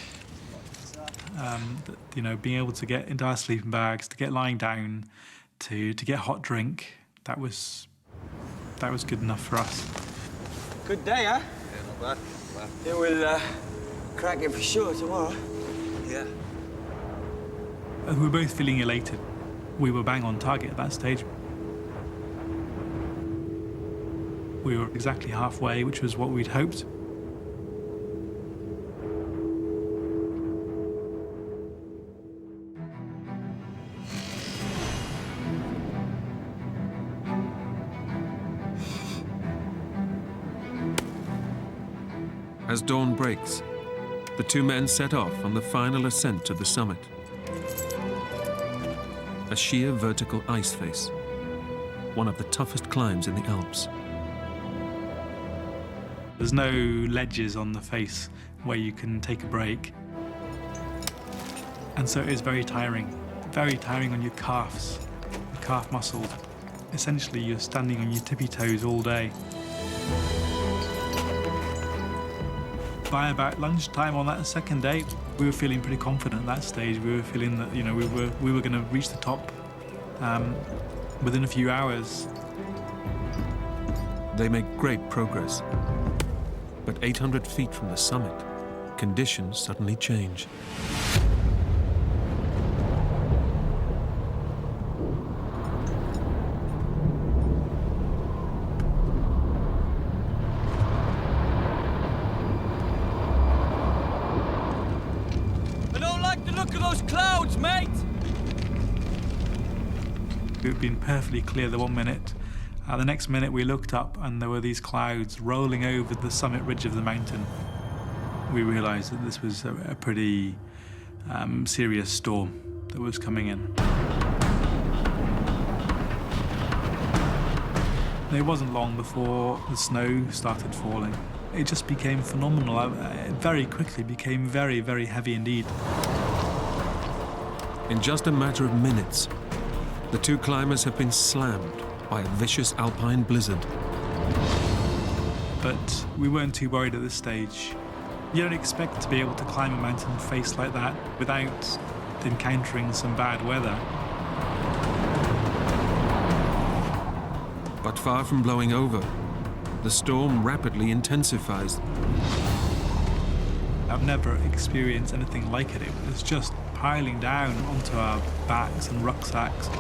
You know, being able to get into our sleeping bags, to get lying down, to get hot drink, that was good enough for us. Good day, huh? Yeah, not bad. Yeah, we'll crack it for sure tomorrow. Yeah. And we were both feeling elated. We were bang on target at that stage. We were exactly halfway, which was what we'd hoped. As dawn breaks, the two men set off on the final ascent to the summit. A sheer vertical ice face, one of the toughest climbs in the Alps. There's no ledges on the face where you can take a break. And so it is very tiring on your calves, your calf muscles. Essentially, you're standing on your tippy toes all day. By about lunchtime on that second day, we were feeling pretty confident at that stage. We were feeling that, you know, we were going to reach the top within a few hours. They make great progress. But 800 feet from the summit, conditions suddenly change. I don't like the look of those clouds, mate! We'd been perfectly clear the 1 minute. The next minute we looked up and there were these clouds rolling over the summit ridge of the mountain. We realised that this was a pretty serious storm that was coming in. It wasn't long before the snow started falling. It just became phenomenal. It very quickly became very, very heavy indeed. In just a matter of minutes, the two climbers have been slammed by a vicious Alpine blizzard. But we weren't too worried at this stage. You don't expect to be able to climb a mountain face like that without encountering some bad weather. But far from blowing over, the storm rapidly intensifies. I've never experienced anything like it. It was just piling down onto our backs and rucksacks.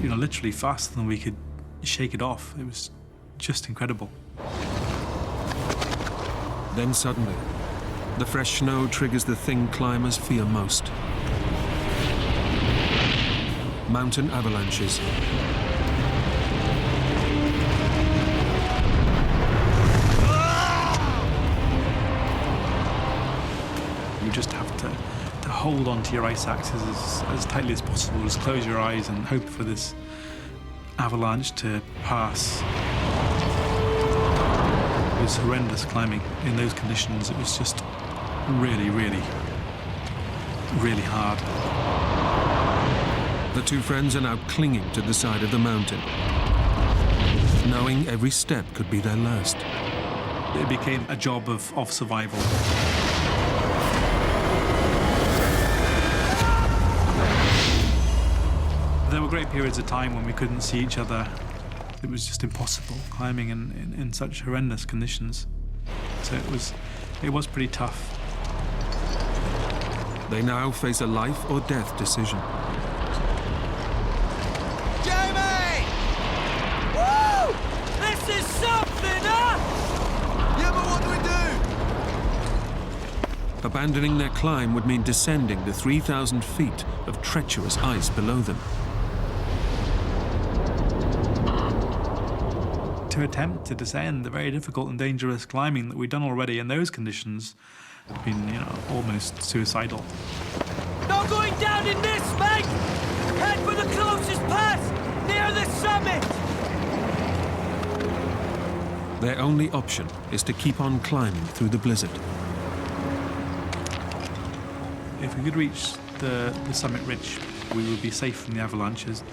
You know, literally faster than we could shake it off. It was just incredible. Then suddenly, the fresh snow triggers the thing climbers fear most. Mountain avalanches. You just have to hold onto your ice axes as tightly as possible. Just close your eyes and hope for this avalanche to pass. It was horrendous climbing in those conditions. It was just really, really, really hard. The two friends are now clinging to the side of the mountain, knowing every step could be their last. It became a job of survival. There were great periods of time when we couldn't see each other. It was just impossible climbing in such horrendous conditions. So it was pretty tough. They now face a life or death decision. Jamie! Woo! This is something, huh? Yeah, but what do we do? Abandoning their climb would mean descending the 3,000 feet of treacherous ice below them. To attempt to descend the very difficult and dangerous climbing that we'd done already in those conditions had been, almost suicidal. No going down in this, mate! Head for the closest pass, near the summit! Their only option is to keep on climbing through the blizzard. If we could reach the summit ridge, we would be safe from the avalanches.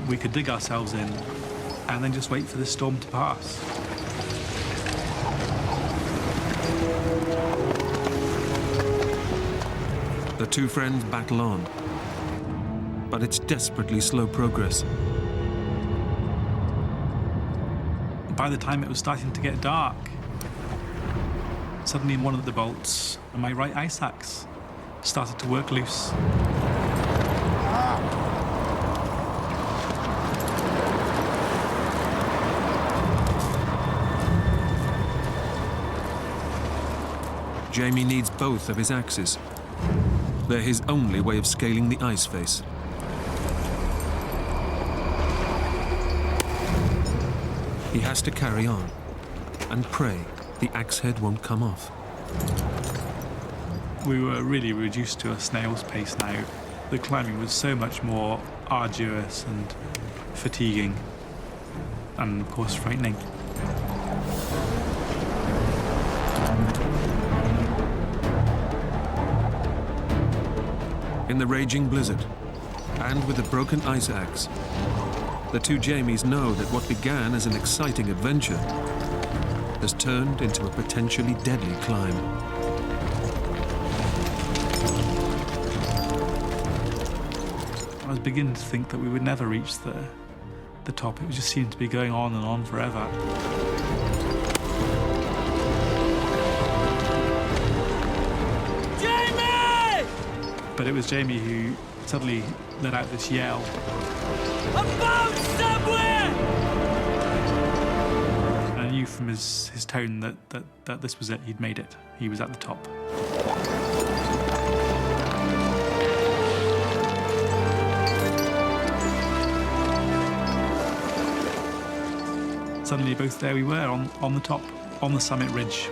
We could dig ourselves in and then just wait for the storm to pass. The two friends battle on, but it's desperately slow progress. By the time it was starting to get dark, suddenly one of the bolts on my right ice axe started to work loose. Jamie needs both of his axes. They're his only way of scaling the ice face. He has to carry on and pray the axe head won't come off. We were really reduced to a snail's pace now. The climbing was so much more arduous and fatiguing, and of course frightening. In the raging blizzard, and with a broken ice axe, the two Jamies know that what began as an exciting adventure has turned into a potentially deadly climb. I was beginning to think that we would never reach the top. It just seemed to be going on and on forever. Jamie! But it was Jamie who suddenly let out this yell. I'm bound somewhere! And I knew from his tone that this was it. He'd made it. He was at the top. Suddenly, both there we were, on the top, on the summit ridge.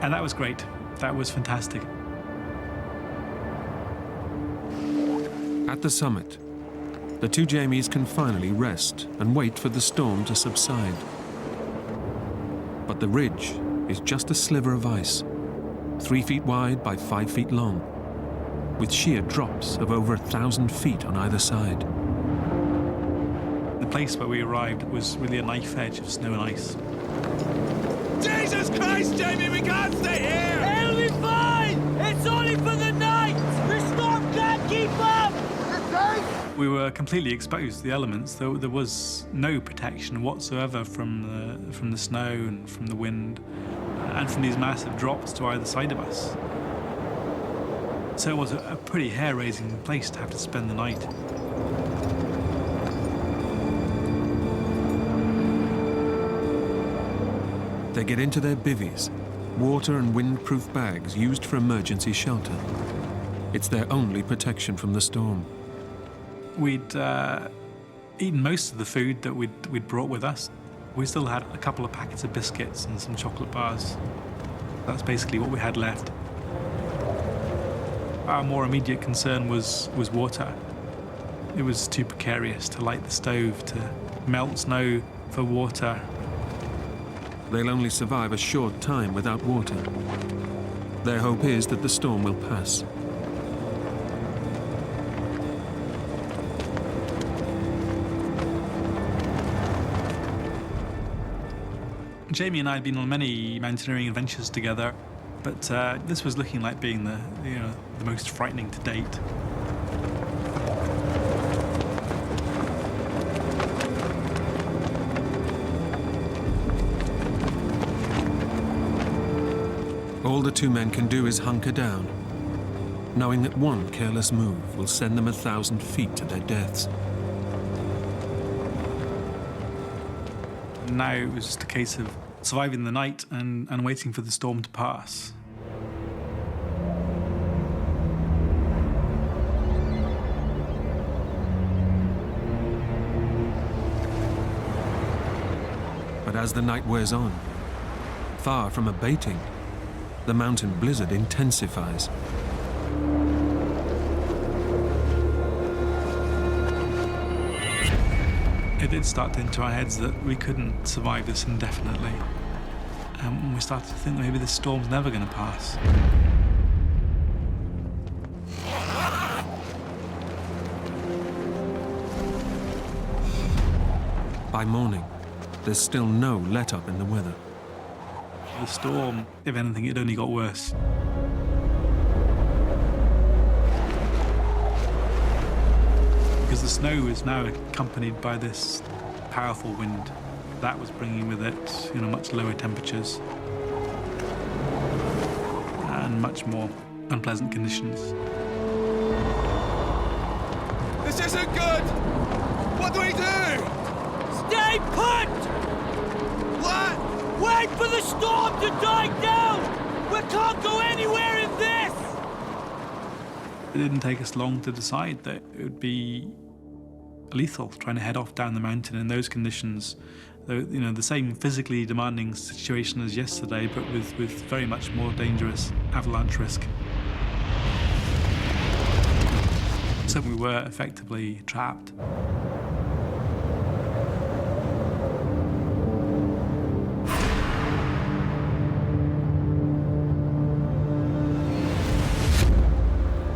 And that was great. That was fantastic. At the summit, the two Jamies can finally rest and wait for the storm to subside. But the ridge is just a sliver of ice, 3 feet wide by 5 feet long, with sheer drops of over 1,000 feet on either side. The place where we arrived was really a knife edge of snow and ice. Jesus Christ, Jamie, we can't stay here! It'll be fine! It's only for the night! The storm can't keep up! We were completely exposed to the elements. There was no protection whatsoever from the snow and from the wind and from these massive drops to either side of us. So it was a pretty hair-raising place to have to spend the night. They get into their bivvies, water and windproof bags used for emergency shelter. It's their only protection from the storm. We'd eaten most of the food that we'd brought with us. We still had a couple of packets of biscuits and some chocolate bars. That's basically what we had left. Our more immediate concern was water. It was too precarious to light the stove, to melt snow for water. They'll only survive a short time without water. Their hope is that the storm will pass. Jamie and I had been on many mountaineering adventures together, but this was looking like being the most frightening to date. All the two men can do is hunker down, knowing that one careless move will send them 1,000 feet to their deaths. Now it was just a case of surviving the night and waiting for the storm to pass. But as the night wears on, far from abating, the mountain blizzard intensifies. It did start to enter our heads that we couldn't survive this indefinitely. And we started to think that maybe this storm's never going to pass. By morning, there's still no let-up in the weather. The storm, if anything, it only got worse. Because the snow is now accompanied by this powerful wind that was bringing with it, much lower temperatures and much more unpleasant conditions. This isn't good! What do we do? Stay put! What? Wait for the storm to die down! We can't go anywhere in this! It didn't take us long to decide that it would be lethal trying to head off down the mountain in those conditions. The same physically demanding situation as yesterday, but with very much more dangerous avalanche risk. So we were effectively trapped.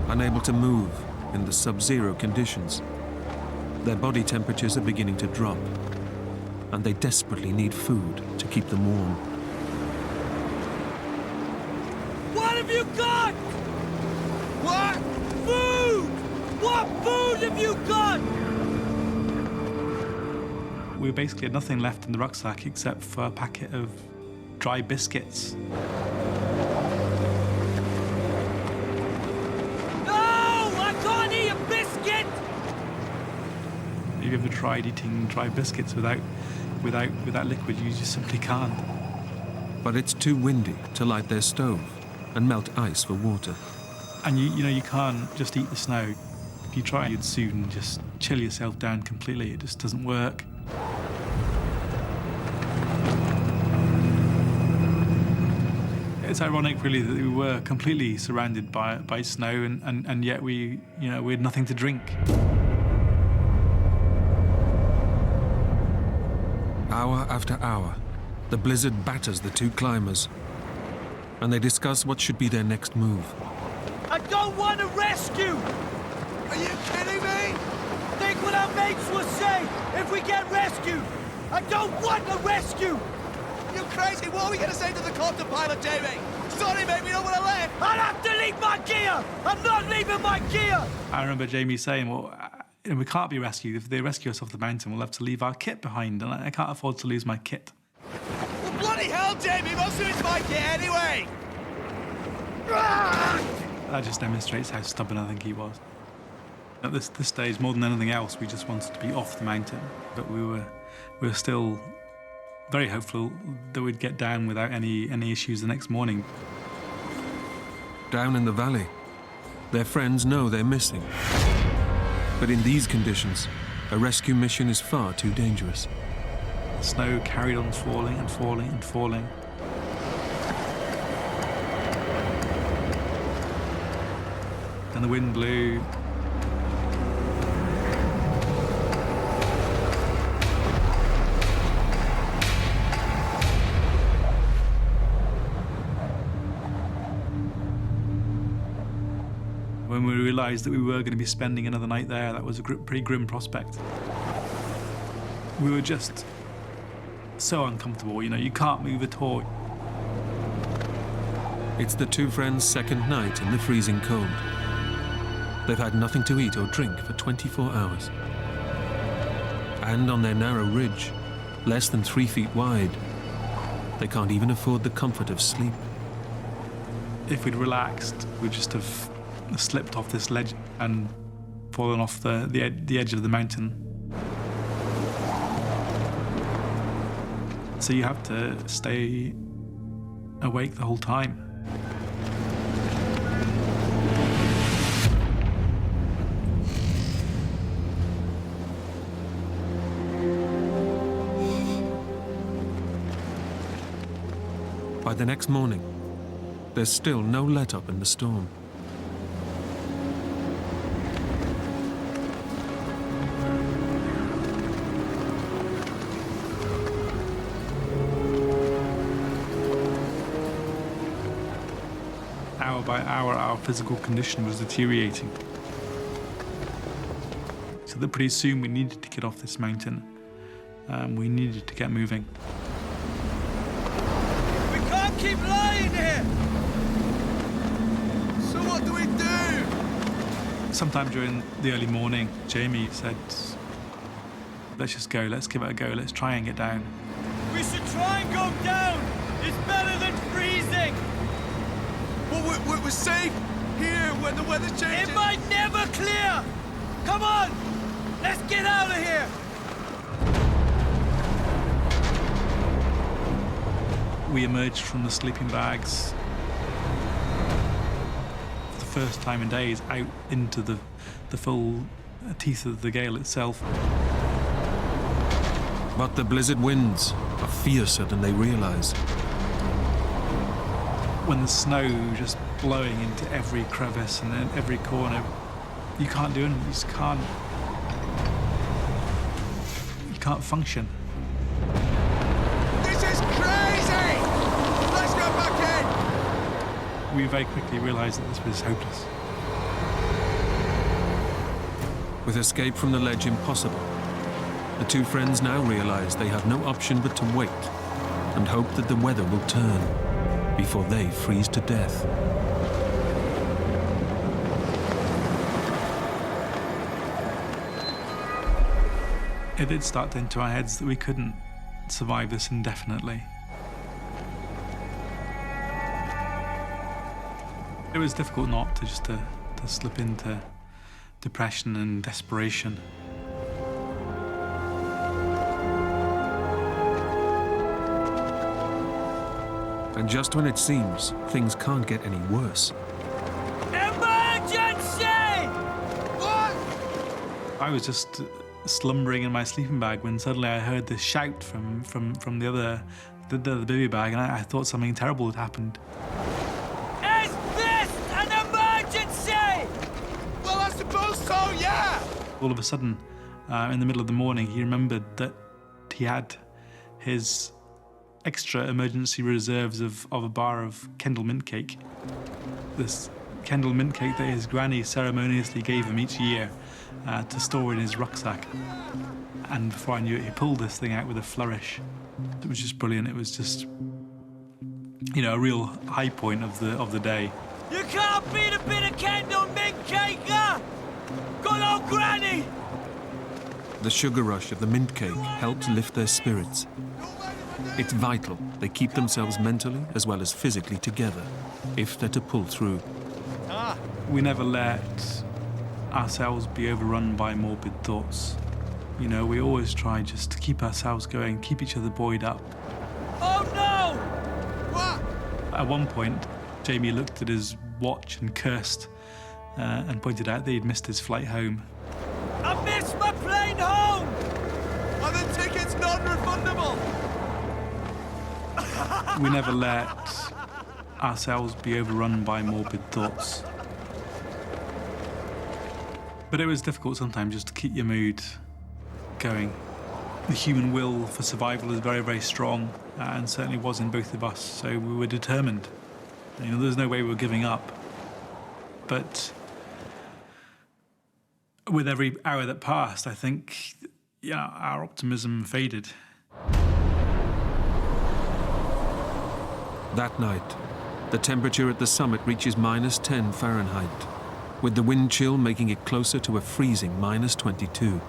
Unable to move in the sub-zero conditions, their body temperatures are beginning to drop, and they desperately need food to keep them warm. What have you got? What? Food! What food have you got? We basically had nothing left in the rucksack except for a packet of dry biscuits. Have you ever tried eating dry biscuits without liquid? You just simply can't. But it's too windy to light their stove and melt ice for water. And you can't just eat the snow. If you try, you'd soon just chill yourself down completely. It just doesn't work. It's ironic, really, that we were completely surrounded by snow, and yet we had nothing to drink. Hour after hour, the blizzard batters the two climbers, and they discuss what should be their next move. I don't want to rescue! Are you kidding me? Think what our mates will say if we get rescued! I don't want a rescue! You crazy? What are we going to say to the copter pilot, Jamie? Sorry, mate, we don't want to land! I'll have to leave my gear! I'm not leaving my gear! I remember Jamie saying, well, we can't be rescued. If they rescue us off the mountain, we'll have to leave our kit behind, and I can't afford to lose my kit. Well, bloody hell, Jamie! Most of it's my kit anyway! That just demonstrates how stubborn I think he was. At this stage, more than anything else, we just wanted to be off the mountain, but we were still very hopeful that we'd get down without any issues the next morning. Down in the valley, their friends know they're missing. But in these conditions, a rescue mission is far too dangerous. The snow carried on falling and falling and falling. And the wind blew. When we realised that we were going to be spending another night there, that was a pretty grim prospect. We were just so uncomfortable, you can't move at all. It's the two friends' second night in the freezing cold. They've had nothing to eat or drink for 24 hours. And on their narrow ridge, less than 3 feet wide, they can't even afford the comfort of sleep. if we'd relaxed, we'd just have slipped off this ledge and fallen off the edge of the mountain. So you have to stay awake the whole time. By the next morning, there's still no let-up in the storm. Hour by hour, our physical condition was deteriorating. So that pretty soon we needed to get off this mountain. We needed to get moving. We can't keep lying here! So what do we do? Sometime during the early morning, Jamie said, let's just go, let's give it a go, let's try and get down. We should try and go down! It's better than freezing! Well, we're safe here when the weather changes. It might never clear! Come on! Let's get out of here! We emerged from the sleeping bags for the first time in days out into the full teeth of the gale itself. But the blizzard winds are fiercer than they realize. When the snow just blowing into every crevice and in every corner, you can't do anything, you just can't. You can't function. This is crazy! Let's go back in! We very quickly realized that this was hopeless. With escape from the ledge impossible, the two friends now realize they have no option but to wait and hope that the weather will turn before they freeze to death. It did start into our heads that we couldn't survive this indefinitely. It was difficult not to just to slip into depression and desperation. And just when it seems things can't get any worse, Emergency! What? I was just slumbering in my sleeping bag when suddenly I heard this shout from the other baby bag, and I thought something terrible had happened. Is this an emergency? Well, I suppose so, yeah! All of a sudden, in the middle of the morning, he remembered that he had his extra emergency reserves of a bar of Kendal mint cake. This Kendal mint cake that his granny ceremoniously gave him each year to store in his rucksack. And before I knew it, he pulled this thing out with a flourish. It was just brilliant. It was just, you know, a real high point of the day. You can't beat a bit of Kendal mint cake, huh? Good old granny! the sugar rush of the mint cake helps lift their spirits. It's vital they keep themselves mentally as well as physically together if they're to pull through. We never let ourselves be overrun by morbid thoughts. You know, we always try just to keep ourselves going, keep each other buoyed up. Oh no! What? At one point, Jamie looked at his watch and cursed and pointed out that he'd missed his flight home. I missed my plane home! Are the tickets non-refundable? We never let ourselves be overrun by morbid thoughts. But it was difficult sometimes just to keep your mood going. The human will for survival is very, very strong, and certainly was in both of us, so we were determined. You know, there's no way we were giving up. But with every hour that passed, I think, yeah, our optimism faded. That night, the temperature at the summit reaches -10 Fahrenheit, with the wind chill making it closer to a freezing -22.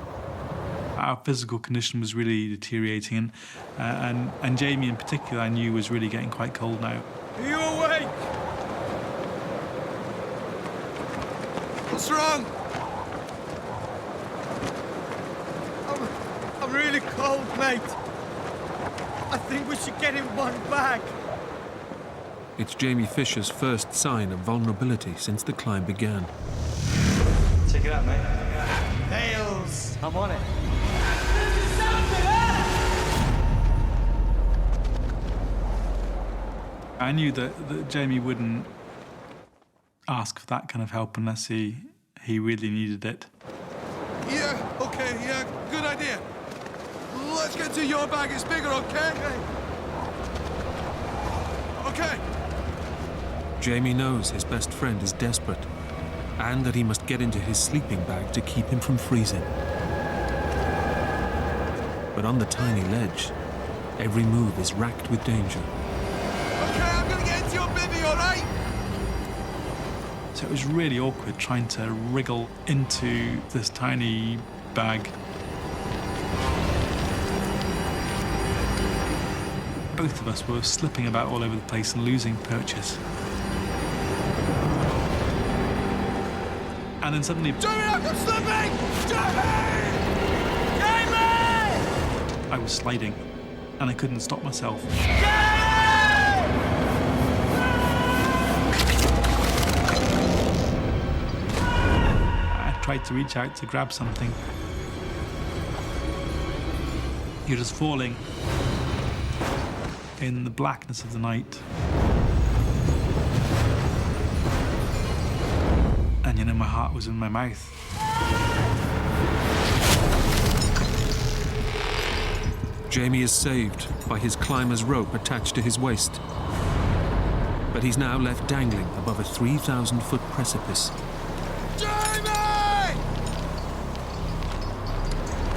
Our physical condition was really deteriorating, and Jamie in particular I knew was really getting quite cold now. Are you awake? What's wrong? I'm really cold, mate. I think we should get in one bag. It's Jamie Fisher's first sign of vulnerability since the climb began. Check it out, mate. Nails. I'm on it. I knew that Jamie wouldn't ask for that kind of help unless he really needed it. Yeah, okay, yeah, good idea. Let's get to your bag, it's bigger, okay? Okay. Jamie knows his best friend is desperate and that he must get into his sleeping bag to keep him from freezing. But on the tiny ledge, every move is racked with danger. Okay, I'm gonna get into your bivvy, all right? So it was really awkward trying to wriggle into this tiny bag. Both of us were slipping about all over the place and losing perches. And then suddenly... Jamie, I'm slipping! Jamie! Jamie! I was sliding, and I couldn't stop myself. I tried to reach out to grab something. You're just falling in the blackness of the night. And you know, my heart was in my mouth. Jamie is saved by his climber's rope attached to his waist. But he's now left dangling above a 3,000-foot precipice. Jamie!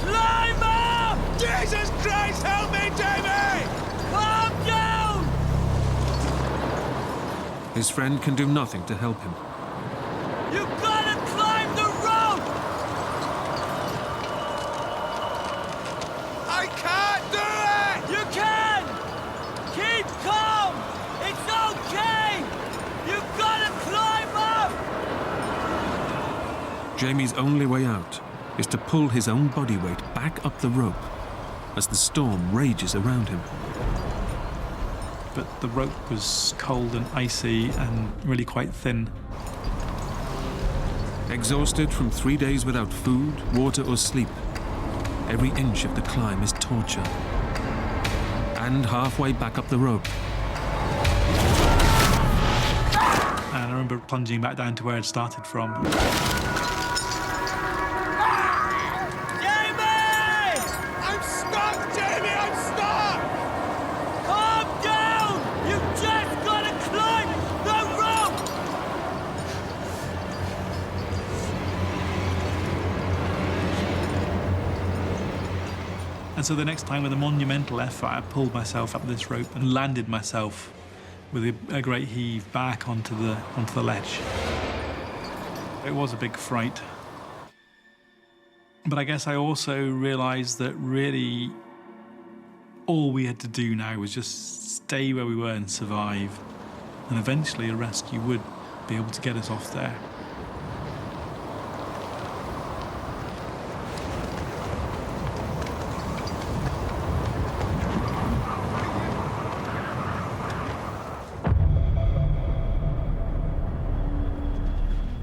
Climb up! Jesus Christ, help me, Jamie! Calm down! His friend can do nothing to help him. You gotta climb the rope! I can't do it! You can! Keep calm! It's okay! You gotta climb up! Jamie's only way out is to pull his own body weight back up the rope as the storm rages around him. But the rope was cold and icy and really quite thin. Exhausted from 3 days without food, water or sleep, every inch of the climb is torture. And halfway back up the rope, And I remember plunging back down to where I'd started from. Jamie! I'm stuck, Jamie, I'm stuck! Calm down! You just gotta climb the rope! And so the next time, with a monumental effort, I pulled myself up this rope and landed myself with a great heave back onto the ledge. It was a big fright. But I guess I also realised that really all we had to do now was just stay where we were and survive. And eventually a rescue would be able to get us off there.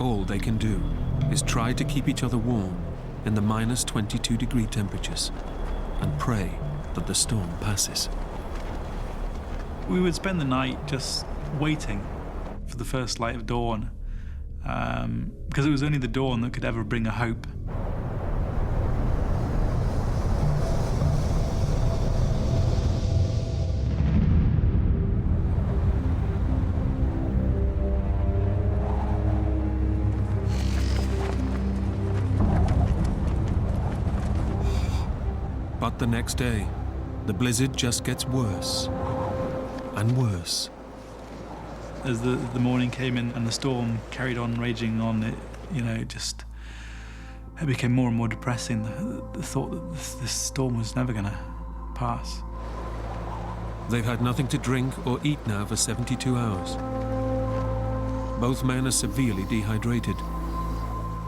all they can do is try to keep each other warm in the minus 22-degree temperatures and pray that the storm passes. We would spend the night just waiting for the first light of dawn, because it was only the dawn that could ever bring a hope. But the next day, the blizzard just gets worse and worse. As the morning came in and the storm carried on raging on, it became more and more depressing. The thought that this storm was never going to pass. They've had nothing to drink or eat now for 72 hours. Both men are severely dehydrated.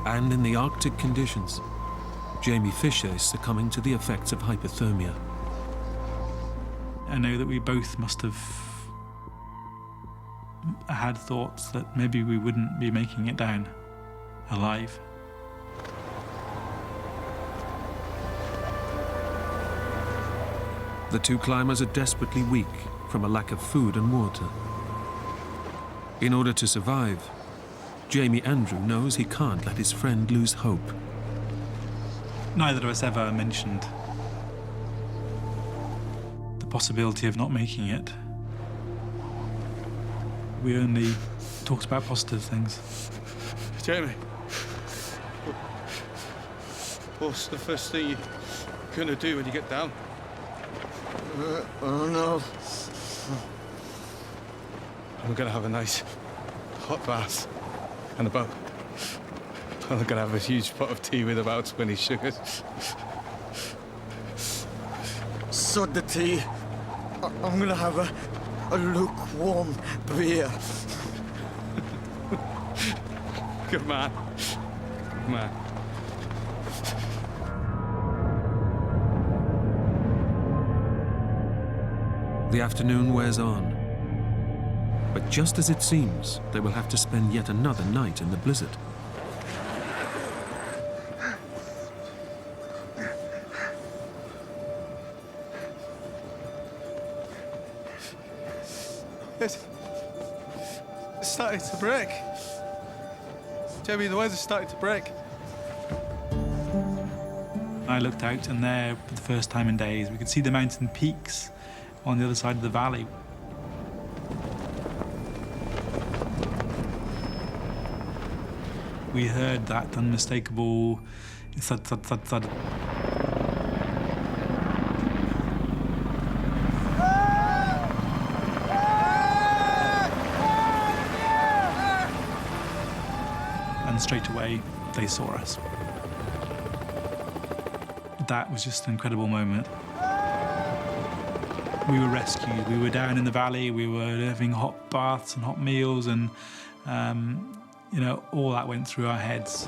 And in the Arctic conditions, Jamie Fisher is succumbing to the effects of hypothermia. I know that we both must have had thoughts that maybe we wouldn't be making it down alive. The two climbers are desperately weak from a lack of food and water. In order to survive, Jamie Andrew knows he can't let his friend lose hope. Neither of us ever mentioned the possibility of not making it. We only talked about positive things. Jamie, what's the first thing you're gonna do when you get down? Oh no. I'm gonna have a nice hot bath and a boat. I'm gonna have a huge pot of tea with about 20 sugars. Sod the tea. I'm gonna have a lukewarm beer. Good man. Good man. The afternoon wears on. But just as it seems, they will have to spend yet another night in the blizzard. It's starting to break. Jamie, the weather's starting to break. I looked out, and there, for the first time in days, we could see the mountain peaks on the other side of the valley. We heard that unmistakable thud, thud, thud, thud. And straight away, they saw us. That was just an incredible moment. We were rescued. We were down in the valley. We were having hot baths and hot meals, and you know, all that went through our heads.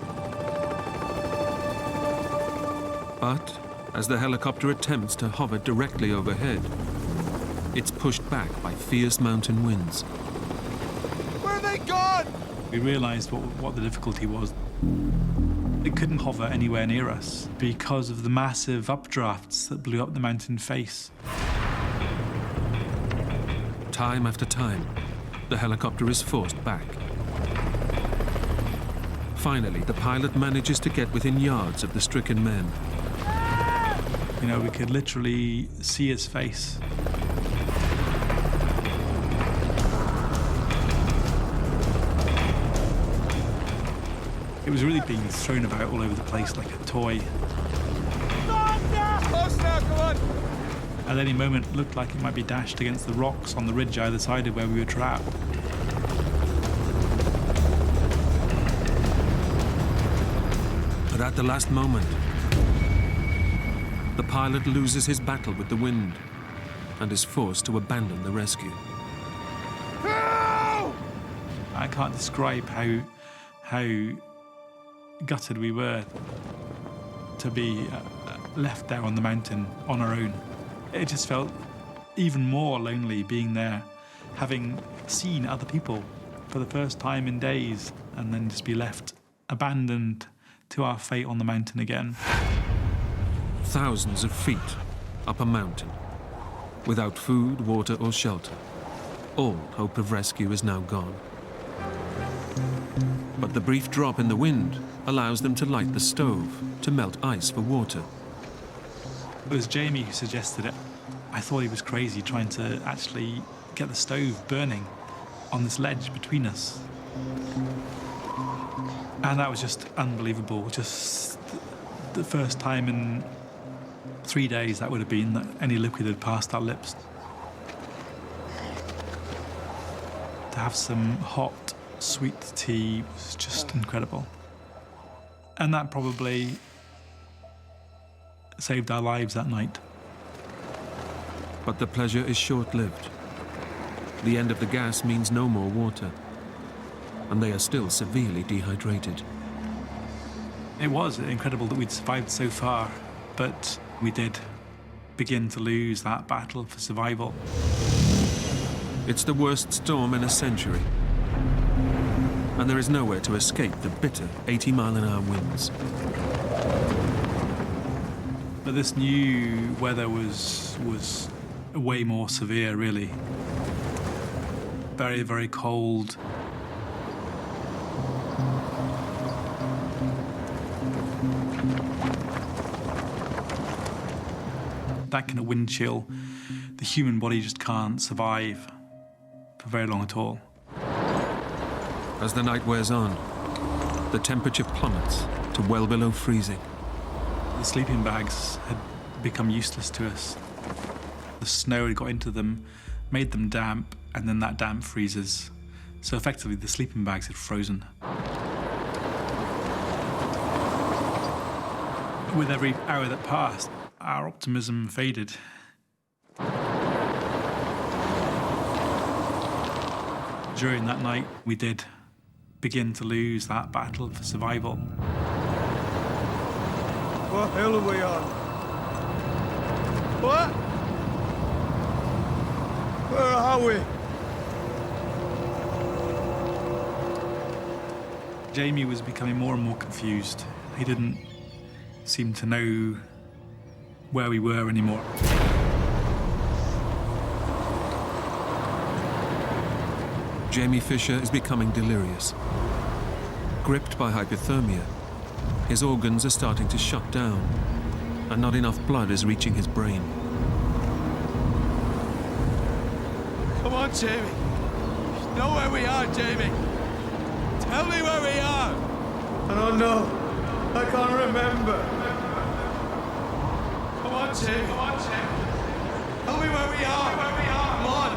But as the helicopter attempts to hover directly overhead, it's pushed back by fierce mountain winds. Where are they gone? We realised what the difficulty was. It couldn't hover anywhere near us because of the massive updrafts that blew up the mountain face. Time after time, the helicopter is forced back. Finally, the pilot manages to get within yards of the stricken men. You know, we could literally see his face. It was really being thrown about all over the place like a toy. Close now, come on! At any moment, it looked like it might be dashed against the rocks on the ridge either side of where we were trapped. But at the last moment, the pilot loses his battle with the wind and is forced to abandon the rescue. I can't describe how gutted we were to be left there on the mountain on our own. It just felt even more lonely being there, having seen other people for the first time in days, and then just be left abandoned to our fate on the mountain again. Thousands of feet up a mountain, without food, water, or shelter. All hope of rescue is now gone. But the brief drop in the wind allows them to light the stove to melt ice for water. It was Jamie who suggested it. I thought he was crazy trying to actually get the stove burning on this ledge between us. And that was just unbelievable. Just the first time in 3 days that would have been that any liquid had passed our lips. To have some hot, sweet tea was just incredible. And that probably saved our lives that night. But the pleasure is short-lived. The end of the gas means no more water, and they are still severely dehydrated. It was incredible that we'd survived so far, but we did begin to lose that battle for survival. It's the worst storm in a century, and there is nowhere to escape the bitter 80-mile-an-hour winds. But this new weather was way more severe, really. Very, very cold. That kind of wind chill, the human body just can't survive for very long at all. As the night wears on, the temperature plummets to well below freezing. The sleeping bags had become useless to us. The snow had got into them, made them damp, and then that damp freezes. So effectively, the sleeping bags had frozen. With every hour that passed, our optimism faded. During that night, we did begin to lose that battle for survival. What hill are we on? What? Where are we? Jamie was becoming more and more confused. He didn't seem to know where we were anymore. Jamie Fisher is becoming delirious. Gripped by hypothermia, his organs are starting to shut down, and not enough blood is reaching his brain. Come on, Jamie. You know where we are, Jamie. Tell me where we are. I don't know. I can't remember. Come on, Jamie. Come on, Jamie. Tell me where we are. Come on.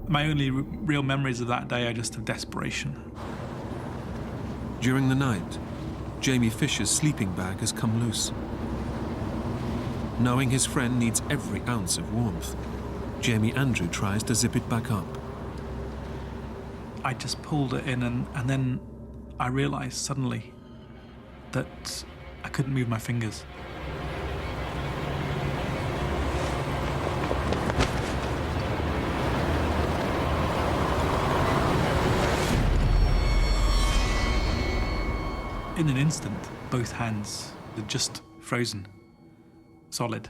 My only real memories of that day are just of desperation. During the night, Jamie Fisher's sleeping bag has come loose. Knowing his friend needs every ounce of warmth, Jamie Andrew tries to zip it back up. I just pulled it in, and then I realized suddenly that I couldn't move my fingers. In an instant, both hands had just frozen, solid.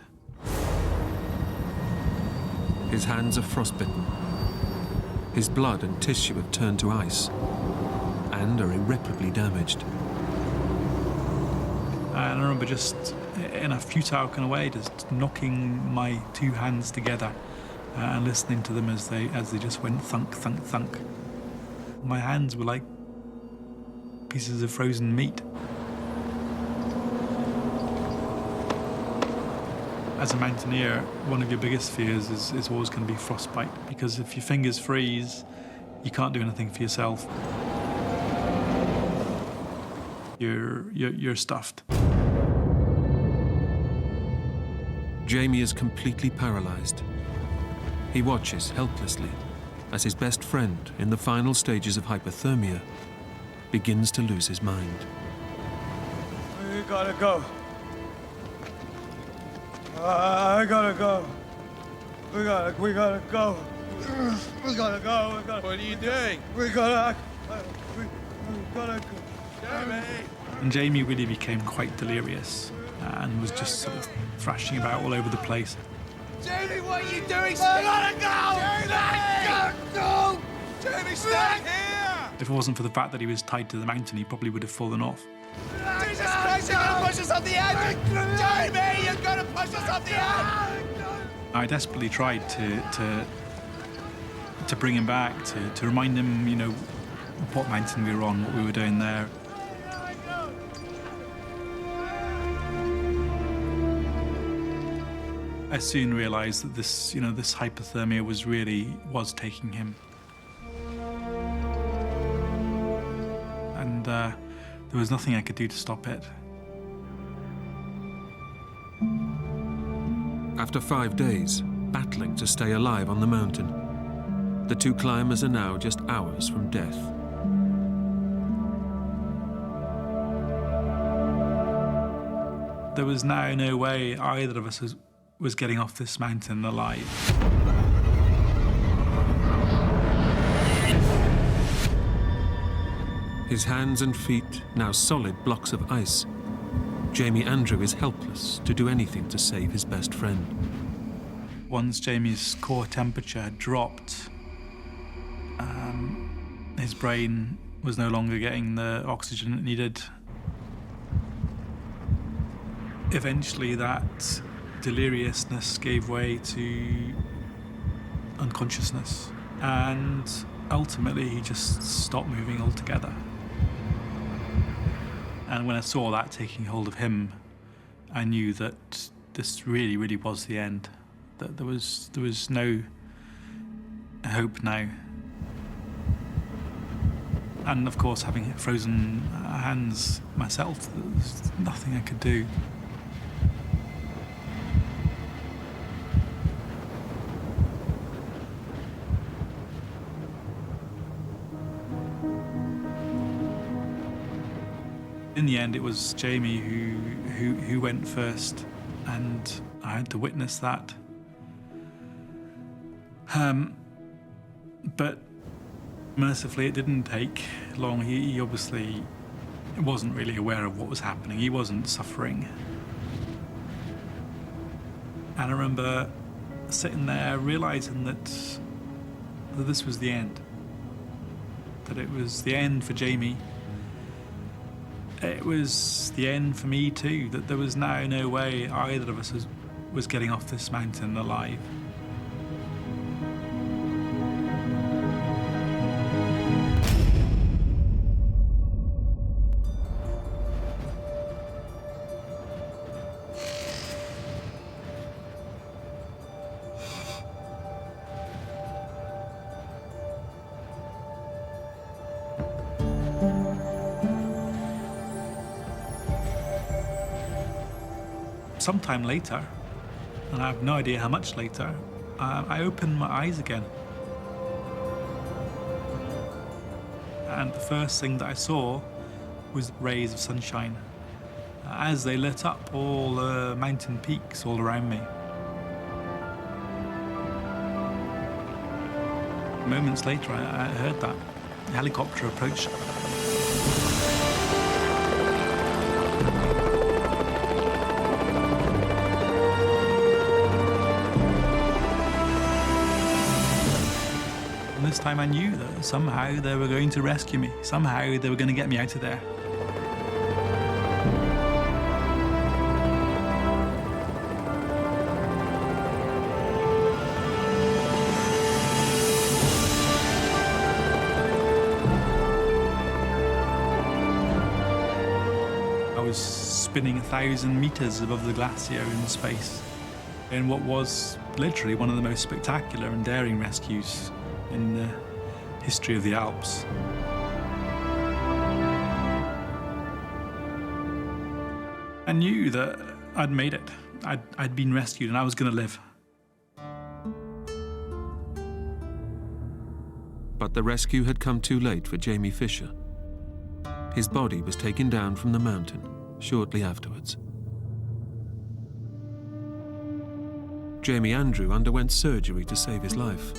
His hands are frostbitten. His blood and tissue have turned to ice and are irreparably damaged. And I remember just, in a futile kind of way, just knocking my two hands together and listening to them as they just went thunk, thunk, thunk. My hands were like pieces of frozen meat. As a mountaineer, one of your biggest fears is always going to be frostbite, because if your fingers freeze, you can't do anything for yourself. You're stuffed. Jamie is completely paralyzed. He watches helplessly as his best friend, in the final stages of hypothermia, begins to lose his mind. We gotta go. I gotta go. We gotta go. We gotta go. What are you doing? We gotta go. Jamie! And Jamie really became quite delirious and was just sort of thrashing about all over the place. Jamie, what are you doing? I gotta go! Jamie! Jamie, stay here! If it wasn't for the fact that he was tied to the mountain, he probably would have fallen off. Jesus Christ, you're gonna push us off the edge! Jamie, you're gonna push us off the edge! I desperately tried to bring him back, to remind him, you know, what mountain we were on, what we were doing there. I soon realised that this hypothermia was taking him. And there was nothing I could do to stop it. After 5 days, battling to stay alive on the mountain, the two climbers are now just hours from death. There was now no way either of us was getting off this mountain alive. His hands and feet now solid blocks of ice. Jamie Andrew is helpless to do anything to save his best friend. Once Jamie's core temperature had dropped, his brain was no longer getting the oxygen it needed. Eventually, that deliriousness gave way to unconsciousness, and ultimately he just stopped moving altogether. And when I saw that taking hold of him, I knew that this really, really was the end. That there was no hope now. And of course, having frozen hands myself, there was nothing I could do. In the end, it was Jamie who went first, and I had to witness that. But mercifully, it didn't take long. He obviously wasn't really aware of what was happening. He wasn't suffering. And I remember sitting there realising that this was the end. That it was the end for Jamie. It was the end for me too, that there was now no way either of us was getting off this mountain alive. Sometime later, and I have no idea how much later, I opened my eyes again. And the first thing that I saw was rays of sunshine as they lit up all the mountain peaks all around me. Moments later, I heard that helicopter approach. This time I knew that somehow they were going to rescue me. Somehow they were going to get me out of there. I was spinning 1,000 meters above the glacier in space in what was literally one of the most spectacular and daring rescues in the history of the Alps. I knew that I'd made it. I'd been rescued and I was going to live. But the rescue had come too late for Jamie Fisher. His body was taken down from the mountain shortly afterwards. Jamie Andrew underwent surgery to save his life.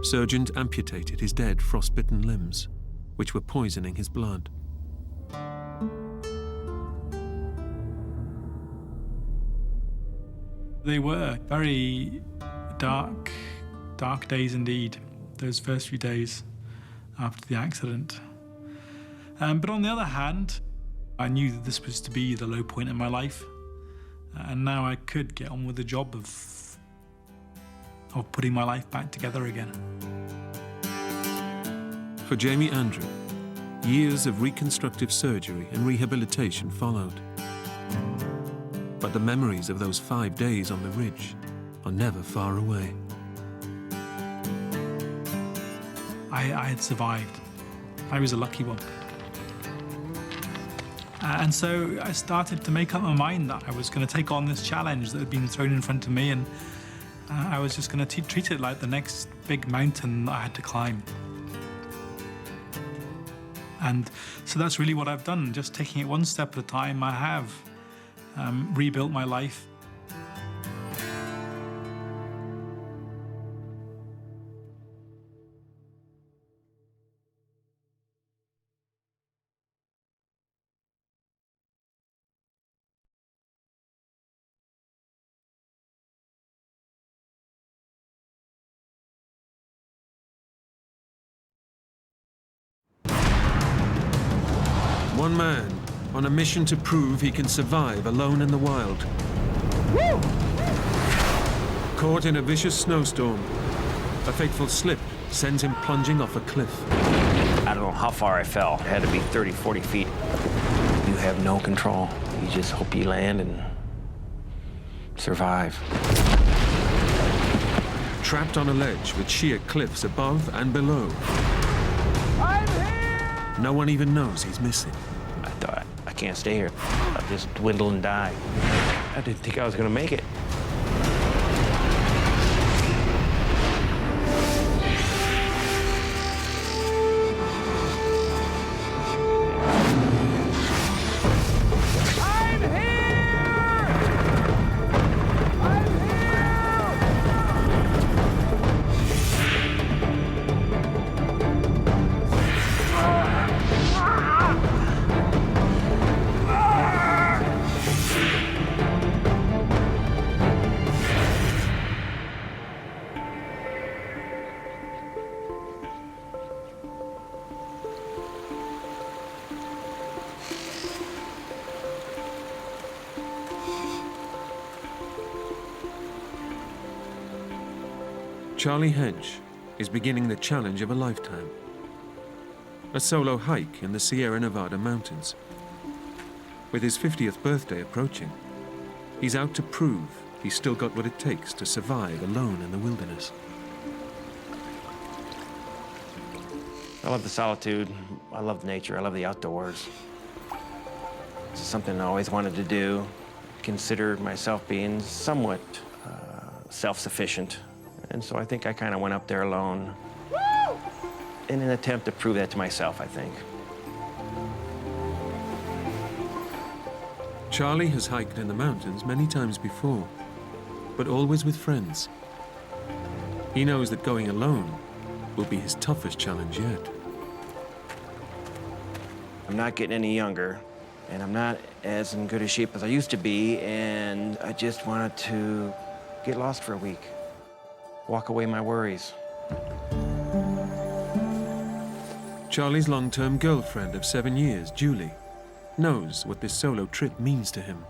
Surgeons amputated his dead, frostbitten limbs, which were poisoning his blood. They were very dark days indeed, those first few days after the accident. But on the other hand, I knew that this was to be the low point in my life, and now I could get on with the job of putting my life back together again. For Jamie Andrew, years of reconstructive surgery and rehabilitation followed. But the memories of those 5 days on the ridge are never far away. I had survived. I was a lucky one. And so I started to make up my mind that I was going to take on this challenge that had been thrown in front of me, and I was just going to treat it like the next big mountain that I had to climb. And so that's really what I've done, just taking it one step at a time. I have rebuilt my life. One man on a mission to prove he can survive alone in the wild. Woo! Caught in a vicious snowstorm, a fateful slip sends him plunging off a cliff. I don't know how far I fell. It had to be 30, 40 feet. You have no control. You just hope you land and survive. Trapped on a ledge with sheer cliffs above and below. I'm here! No one even knows he's missing. I thought, I can't stay here. I'll just dwindle and die. I didn't think I was gonna make it. Charlie Hedge is beginning the challenge of a lifetime. A solo hike in the Sierra Nevada mountains. With his 50th birthday approaching, he's out to prove he's still got what it takes to survive alone in the wilderness. I love the solitude. I love nature. I love the outdoors. It's something I always wanted to do. Consider myself being somewhat self-sufficient. And so I think I kind of went up there alone in an attempt to prove that to myself, I think. Charlie has hiked in the mountains many times before, but always with friends. He knows that going alone will be his toughest challenge yet. I'm not getting any younger, and I'm not as in good a shape as I used to be, and I just wanted to get lost for a week. Walk away my worries. Charlie's long-term girlfriend of 7 years, Julie, knows what this solo trip means to him.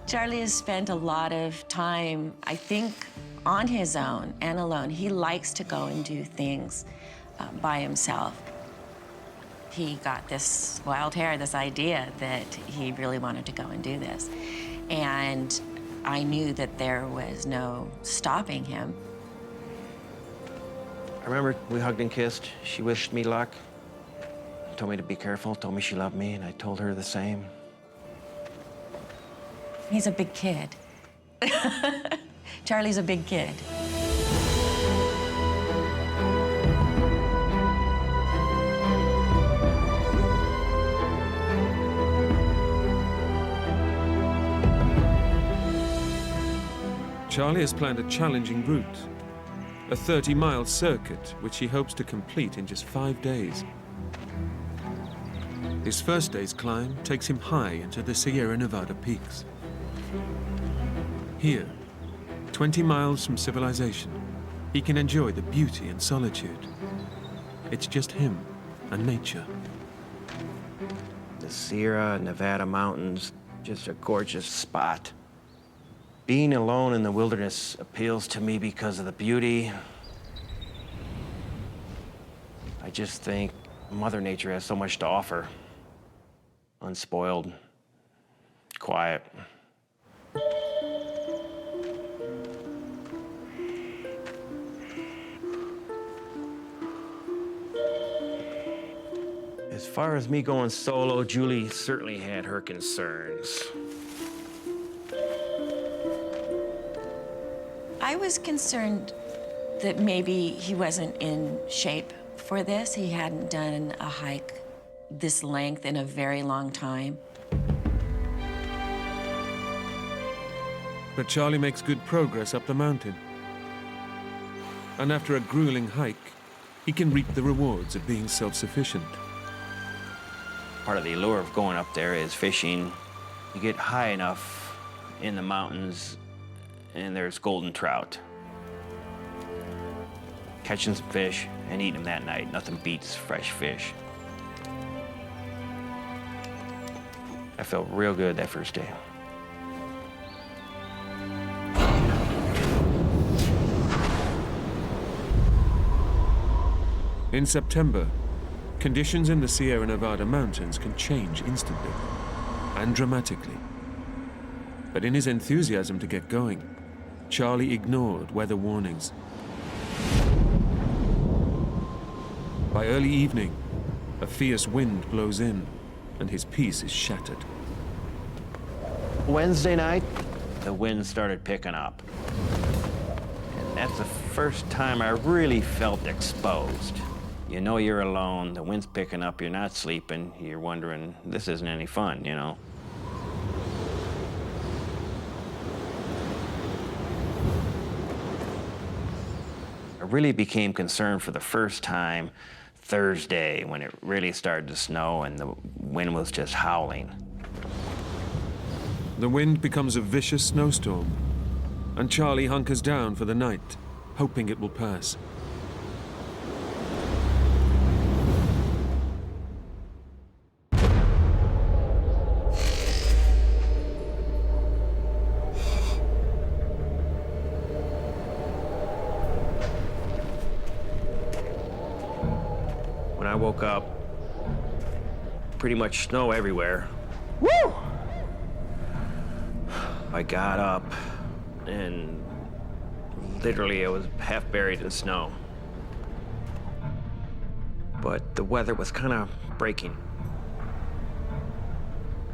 Charlie has spent a lot of time, I think, on his own and alone. He likes to go and do things by himself. He got this wild hair, this idea that he really wanted to go and do this. And I knew that there was no stopping him. I remember we hugged and kissed. She wished me luck, told me to be careful, told me she loved me, and I told her the same. He's a big kid. Charlie's a big kid. Charlie has planned a challenging route, a 30-mile circuit which he hopes to complete in just 5 days. His first day's climb takes him high into the Sierra Nevada peaks. Here, 20 miles from civilization, he can enjoy the beauty and solitude. It's just him and nature. The Sierra Nevada mountains, just a gorgeous spot. Being alone in the wilderness appeals to me because of the beauty. I just think Mother Nature has so much to offer. Unspoiled, quiet. As far as me going solo, Julie certainly had her concerns. I was concerned that maybe he wasn't in shape for this. He hadn't done a hike this length in a very long time. But Charlie makes good progress up the mountain. And after a grueling hike, he can reap the rewards of being self-sufficient. Part of the allure of going up there is fishing. You get high enough in the mountains and there's golden trout. Catching some fish and eating them that night. Nothing beats fresh fish. I felt real good that first day. In September, conditions in the Sierra Nevada mountains can change instantly and dramatically. But in his enthusiasm to get going, Charlie ignored weather warnings. By early evening, a fierce wind blows in, and his peace is shattered. Wednesday night, the wind started picking up. And that's the first time I really felt exposed. You know you're alone, the wind's picking up, you're not sleeping, you're wondering, this isn't any fun, you know? I really became concerned for the first time Thursday when it really started to snow and the wind was just howling. The wind becomes a vicious snowstorm, and Charlie hunkers down for the night, hoping it will pass. When I woke up, pretty much snow everywhere. Woo! I got up and literally I was half buried in snow. But the weather was kind of breaking.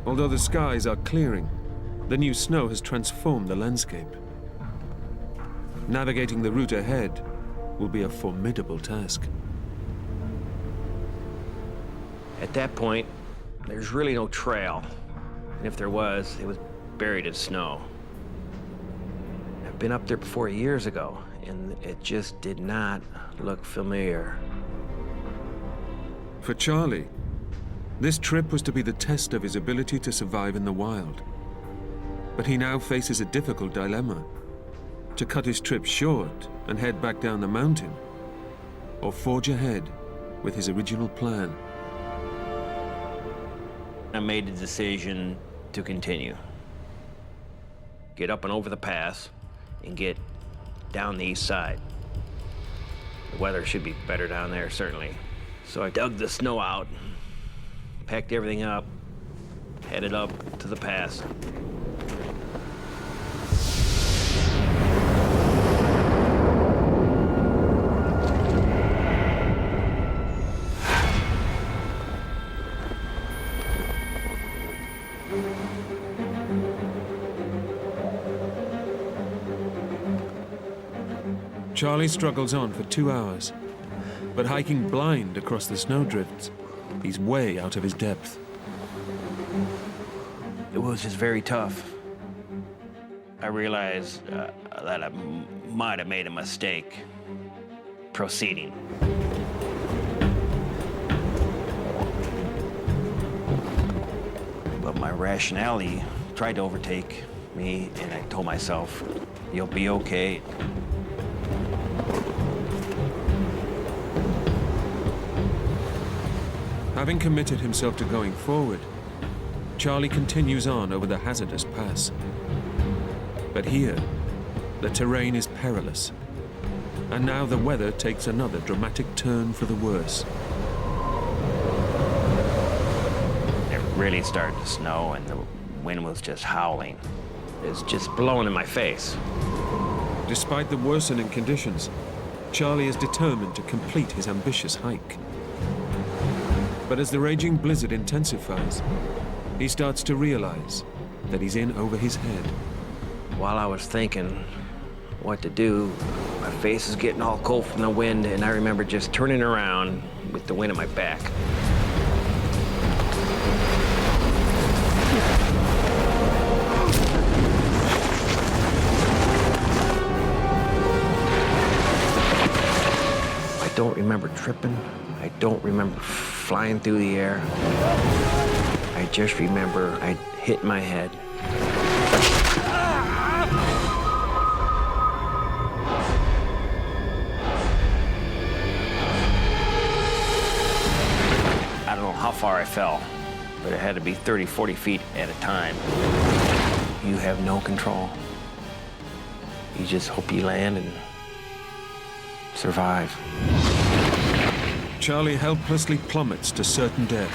Although the skies are clearing, the new snow has transformed the landscape. Navigating the route ahead will be a formidable task. At that point, there's really no trail. And if there was, it was buried in snow. I've been up there before years ago, and it just did not look familiar. For Charlie, this trip was to be the test of his ability to survive in the wild. But he now faces a difficult dilemma: to cut his trip short and head back down the mountain, or forge ahead with his original plan. I made the decision to continue. Get up and over the pass and get down the east side. The weather should be better down there, certainly. So I dug the snow out, packed everything up, headed up to the pass. Charlie struggles on for 2 hours, but hiking blind across the snowdrifts, he's way out of his depth. It was just very tough. I realized that I might have made a mistake proceeding. But my rationality tried to overtake me, and I told myself, you'll be okay. Having committed himself to going forward, Charlie continues on over the hazardous pass. But here, the terrain is perilous, and now the weather takes another dramatic turn for the worse. It really started to snow, and the wind was just howling. It was just blowing in my face. Despite the worsening conditions, Charlie is determined to complete his ambitious hike. But as the raging blizzard intensifies, he starts to realize that he's in over his head. While I was thinking what to do, my face is getting all cold from the wind, and I remember just turning around with the wind at my back. I don't remember tripping. I don't remember flying through the air. I just remember I hit my head. I don't know how far I fell, but it had to be 30, 40 feet at a time. You have no control. You just hope you land and survive. Charlie helplessly plummets to certain death.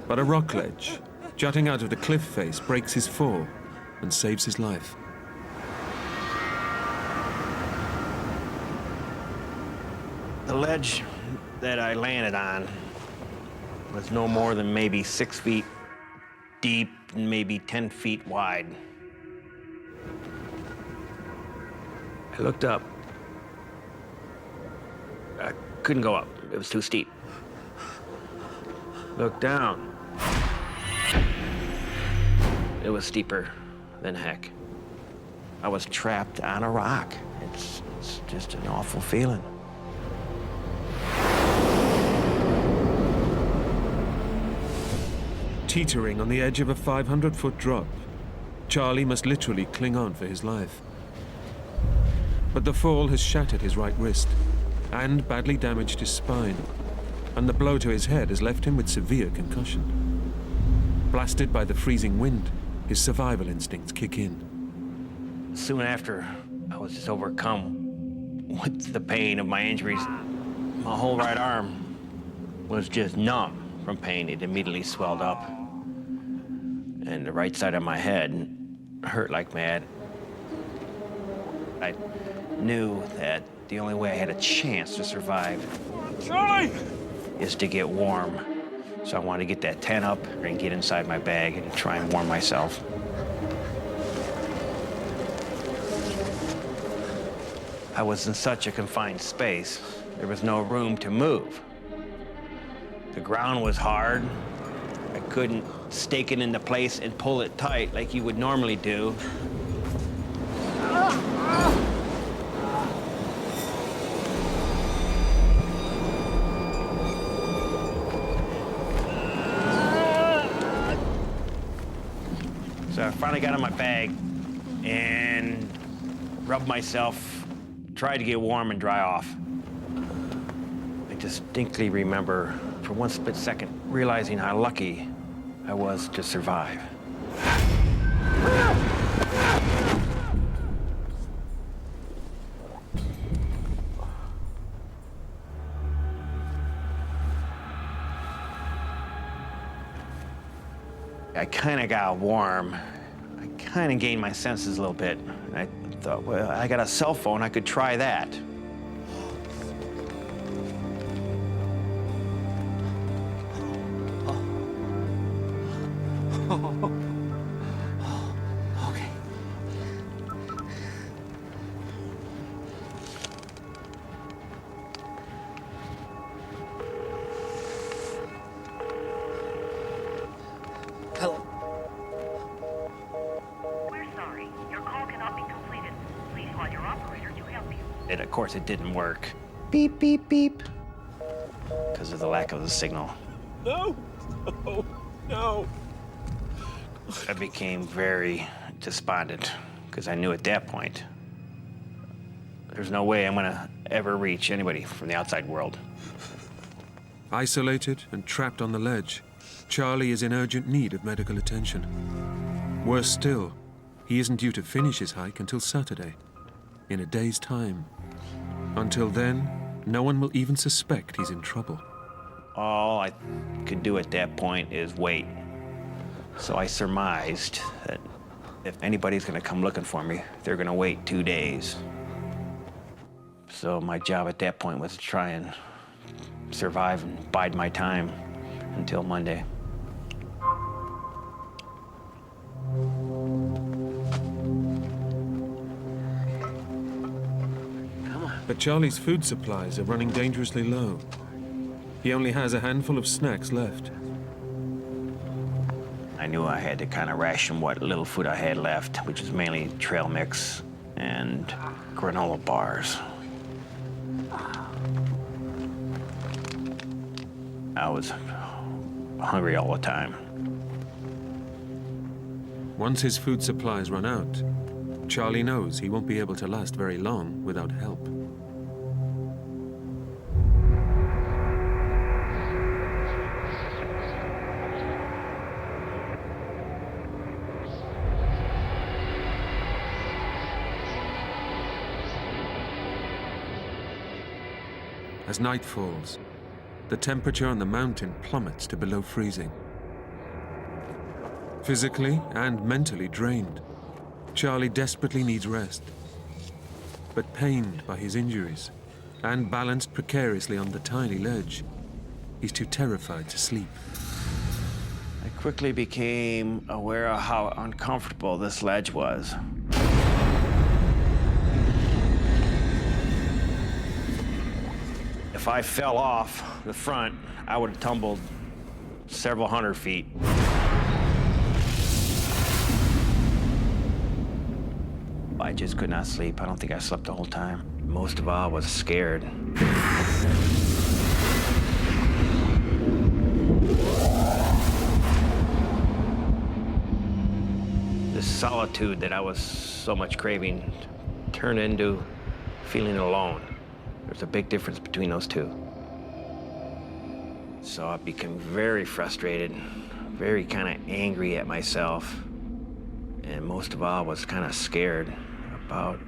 But a rock ledge, jutting out of the cliff face, breaks his fall and saves his life. The ledge that I landed on was no more than maybe 6 feet deep and maybe 10 feet wide. I looked up. I couldn't go up. It was too steep. Looked down. It was steeper than heck. I was trapped on a rock. It's just an awful feeling. Teetering on the edge of a 500-foot drop, Charlie must literally cling on for his life. But the fall has shattered his right wrist and badly damaged his spine, and the blow to his head has left him with severe concussion. Blasted by the freezing wind, his survival instincts kick in. Soon after, I was just overcome with the pain of my injuries. My whole right arm was just numb from pain. It immediately swelled up. And the right side of my head hurt like mad. I knew that the only way I had a chance to survive Charlie! is to get warm. So I wanted to get that tent up and get inside my bag and try and warm myself. I was in such a confined space, there was no room to move. The ground was hard. I couldn't stake it into place and pull it tight like you would normally do. So I finally got in my bag and rubbed myself, tried to get warm and dry off. I distinctly remember, for one split second, realizing how lucky I was to survive. I kind of got warm. I kind of gained my senses a little bit. And I thought, well, I got a cell phone, I could try that. Okay. Hello. We're sorry. Your call cannot be completed. Please call your operator to help you. And of course, it didn't work. Beep, beep, beep. Because of the lack of the signal. No. No. No. I became very despondent because I knew at that point there's no way I'm gonna ever reach anybody from the outside world. Isolated and trapped on the ledge, Charlie is in urgent need of medical attention. Worse still, he isn't due to finish his hike until Saturday, in a day's time. Until then, no one will even suspect he's in trouble. All I could do at that point is wait. So I surmised that if anybody's gonna come looking for me, they're gonna wait 2 days. So my job at that point was to try and survive and bide my time until Monday. But Charlie's food supplies are running dangerously low. He only has a handful of snacks left. I knew I had to kind of ration what little food I had left, which is mainly trail mix and granola bars. I was hungry all the time. Once his food supplies run out, Charlie knows he won't be able to last very long without help. As night falls, the temperature on the mountain plummets to below freezing. Physically and mentally drained, Charlie desperately needs rest. But pained by his injuries and balanced precariously on the tiny ledge, he's too terrified to sleep. I quickly became aware of how uncomfortable this ledge was. If I fell off the front, I would have tumbled several hundred feet. I just could not sleep. I don't think I slept the whole time. Most of all, I was scared. This solitude that I was so much craving turned into feeling alone. There's a big difference between those two. So I became very frustrated, very kind of angry at myself. And most of all, I was kind of scared about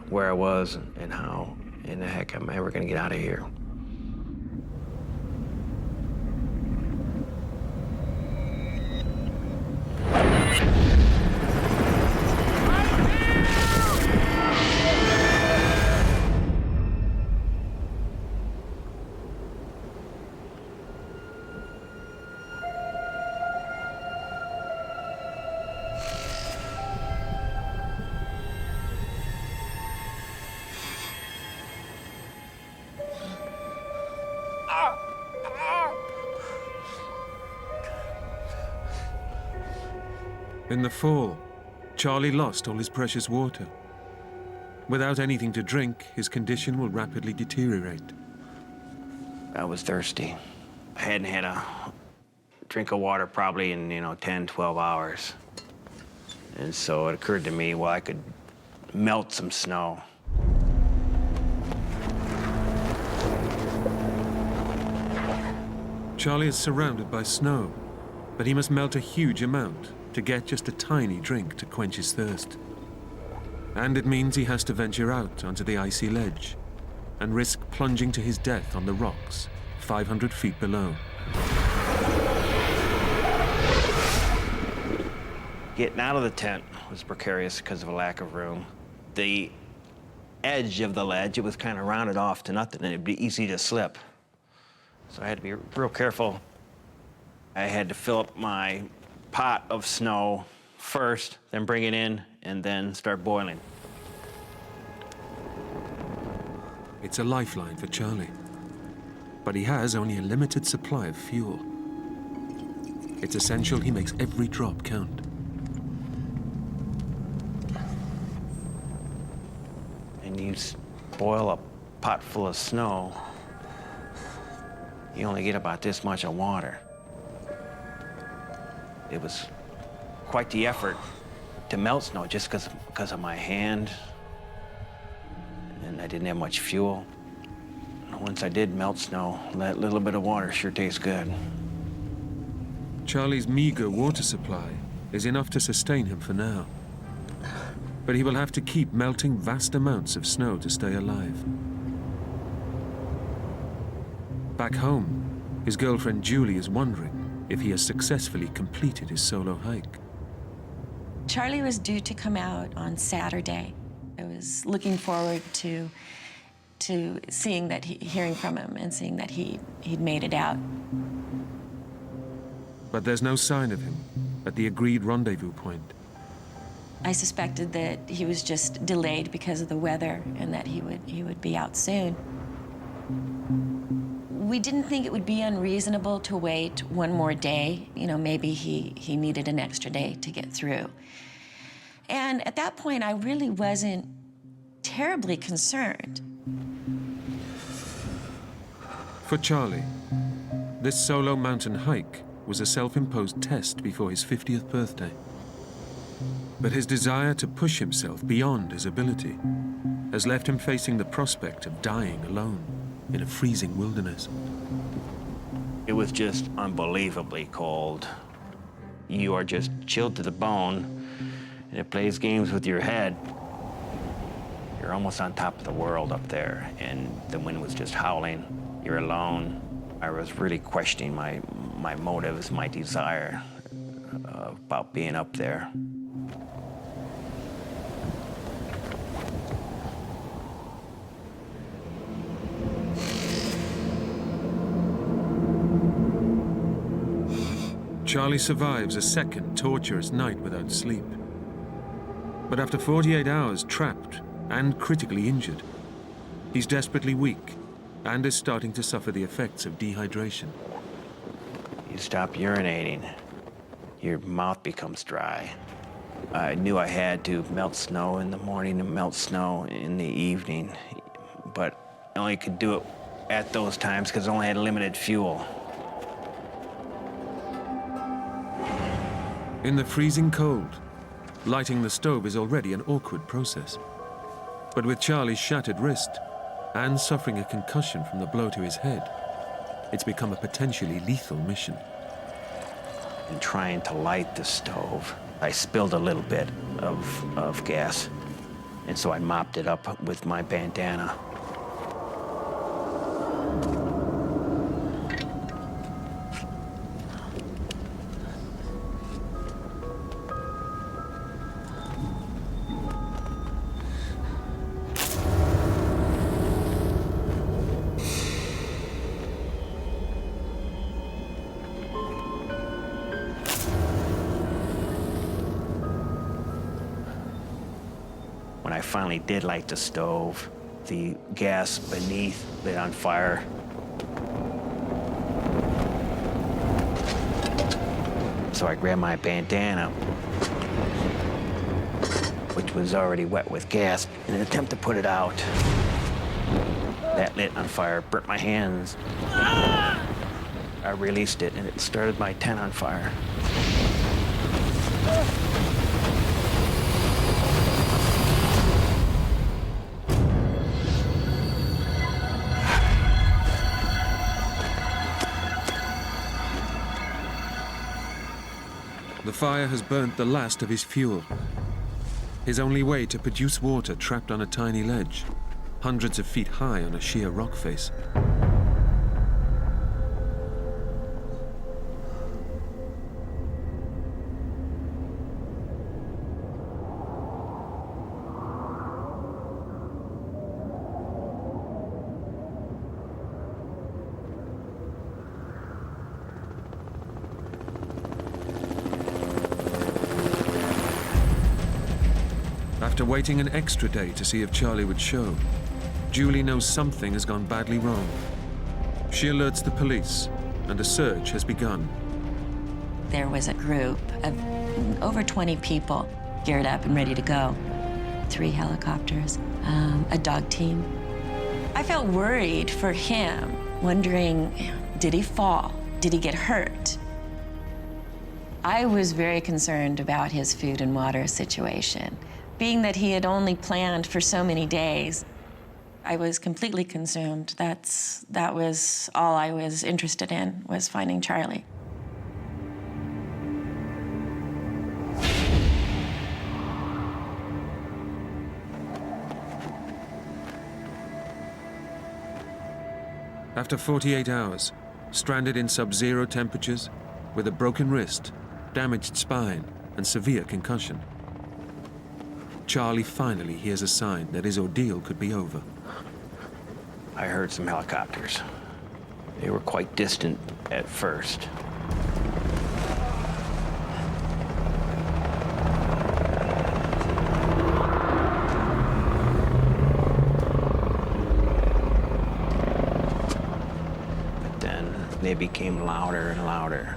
where I was and how in the heck am I ever gonna get out of here. In the fall, Charlie lost all his precious water. Without anything to drink, his condition will rapidly deteriorate. I was thirsty. I hadn't had a drink of water probably in, 10, 12 hours. And so it occurred to me, well, I could melt some snow. Charlie is surrounded by snow, but he must melt a huge amount to get just a tiny drink to quench his thirst. And it means he has to venture out onto the icy ledge and risk plunging to his death on the rocks 500 feet below. Getting out of the tent was precarious because of a lack of room. The edge of the ledge, it was kind of rounded off to nothing, and it'd be easy to slip. So I had to be real careful. I had to fill up my pot of snow first, then bring it in, and then start boiling. It's a lifeline for Charlie, but he has only a limited supply of fuel. It's essential he makes every drop count. And you boil a pot full of snow, you only get about this much of water. It was quite the effort to melt snow just because of my hand, and I didn't have much fuel. Once I did melt snow, that little bit of water sure tastes good. Charlie's meager water supply is enough to sustain him for now. But he will have to keep melting vast amounts of snow to stay alive. Back home, His girlfriend Julie is wondering if he has successfully completed his solo hike. Charlie was due to come out on Saturday. I was looking forward to seeing that, hearing from him and seeing that he'd made it out. But there's no sign of him at the agreed rendezvous point. I suspected that he was just delayed because of the weather and that he would be out soon. We didn't think it would be unreasonable to wait one more day. You know, maybe he needed an extra day to get through. And at that point, I really wasn't terribly concerned. For Charlie, this solo mountain hike was a self-imposed test before his 50th birthday. But his desire to push himself beyond his ability has left him facing the prospect of dying alone in a freezing wilderness. It was just unbelievably cold. You are just chilled to the bone, and it plays games with your head. You're almost on top of the world up there, and the wind was just howling. You're alone. I was really questioning my motives, my desire about being up there. Charlie survives a second torturous night without sleep. But after 48 hours trapped and critically injured, he's desperately weak and is starting to suffer the effects of dehydration. You stop urinating, your mouth becomes dry. I knew I had to melt snow in the morning and melt snow in the evening, but I only could do it at those times because I only had limited fuel. In the freezing cold, lighting the stove is already an awkward process. But with Charlie's shattered wrist and suffering a concussion from the blow to his head, it's become a potentially lethal mission. In trying to light the stove, I spilled a little bit of gas, and so I mopped it up with my bandana. When I finally did light the stove, the gas beneath lit on fire. So I grabbed my bandana, which was already wet with gas, in an attempt to put it out. That lit on fire, burnt my hands. I released it, and it started my tent on fire. The fire has burnt the last of his fuel. His only way to produce water trapped on a tiny ledge, hundreds of feet high on a sheer rock face. After waiting an extra day to see if Charlie would show, Julie knows something has gone badly wrong. She alerts the police, and a search has begun. There was a group of over 20 people geared up and ready to go. 3 helicopters, a dog team. I felt worried for him, wondering, did he fall? Did he get hurt? I was very concerned about his food and water situation. Being that he had only planned for so many days, I was completely consumed. That was all I was interested in, was finding Charlie. After 48 hours, stranded in sub-zero temperatures, with a broken wrist, damaged spine, and severe concussion. Charlie finally hears a sign that his ordeal could be over. I heard some helicopters. They were quite distant at first. But then they became louder and louder.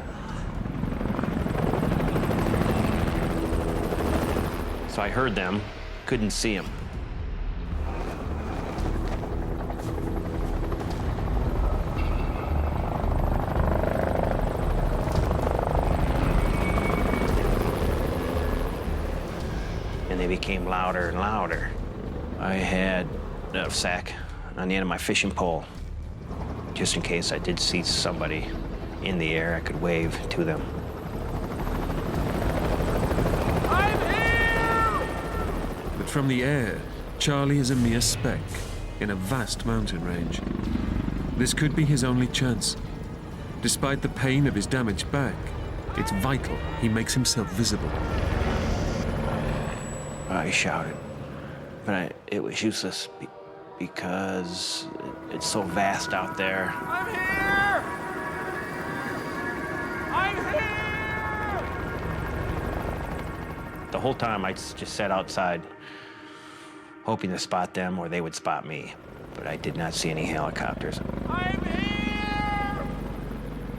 So I heard them, couldn't see them. And they became louder and louder. I had a sack on the end of my fishing pole, just in case I did see somebody in the air, I could wave to them. But from the air, Charlie is a mere speck in a vast mountain range. This could be his only chance. Despite the pain of his damaged back, it's vital he makes himself visible. I shouted, but it was useless because it's so vast out there. I'm here! I'm here! The whole time I just sat outside, hoping to spot them or they would spot me, but I did not see any helicopters. I'm here!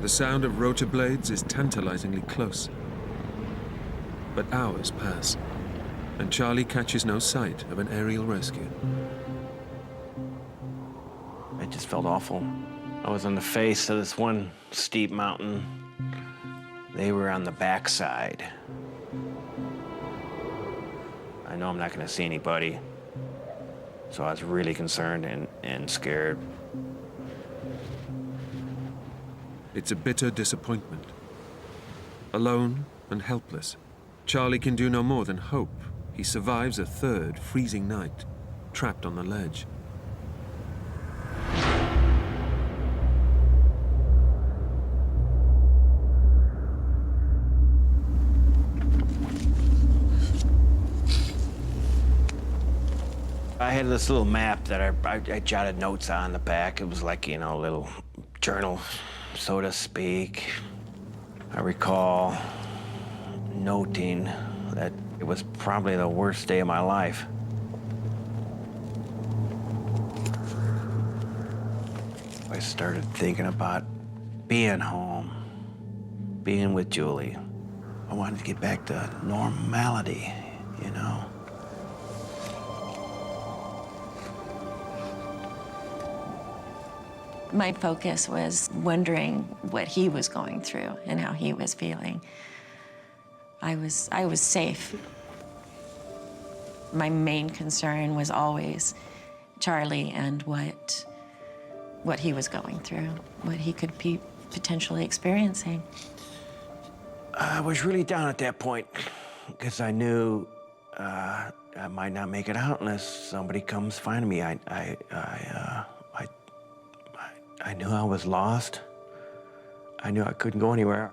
The sound of rotor blades is tantalizingly close. But hours pass, and Charlie catches no sight of an aerial rescue. It just felt awful. I was on the face of this one steep mountain. They were on the backside. I know I'm not gonna see anybody, so I was really concerned and scared. It's a bitter disappointment. Alone and helpless, Charlie can do no more than hope he survives a third freezing night, trapped on the ledge. I had this little map that I jotted notes on the back. It was like, you know, a little journal, so to speak. I recall noting that it was probably the worst day of my life. I started thinking about being home, being with Julie. I wanted to get back to normality, you know? My focus was wondering what he was going through and how he was feeling. I was safe. My main concern was always Charlie and what he was going through, what he could be potentially experiencing. I was really down at that point because I knew I might not make it out unless somebody comes find me. I knew I was lost. I knew I couldn't go anywhere.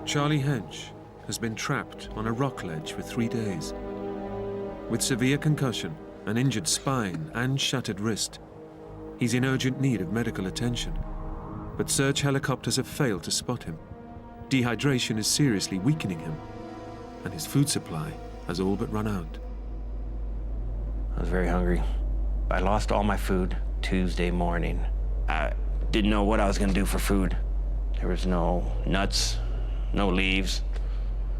Charlie Hedge has been trapped on a rock ledge for 3 days. With severe concussion, an injured spine and shattered wrist, he's in urgent need of medical attention. But search helicopters have failed to spot him. Dehydration is seriously weakening him, and his food supply has all but run out. I was very hungry. I lost all my food Tuesday morning. I didn't know what I was gonna do for food. There was no nuts, no leaves.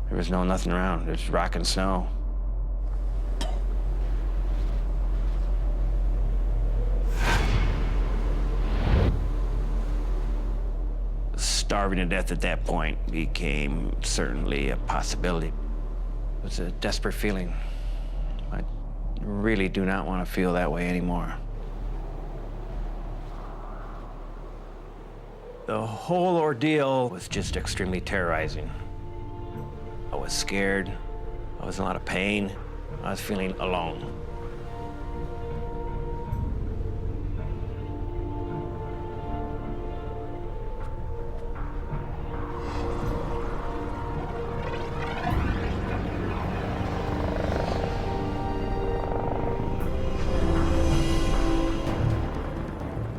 There was nothing around. There's rock and snow. starving to death at that point became certainly a possibility. It was a desperate feeling. I really do not want to feel that way anymore. The whole ordeal was just extremely terrorizing. I was scared. I was in a lot of pain. I was feeling alone.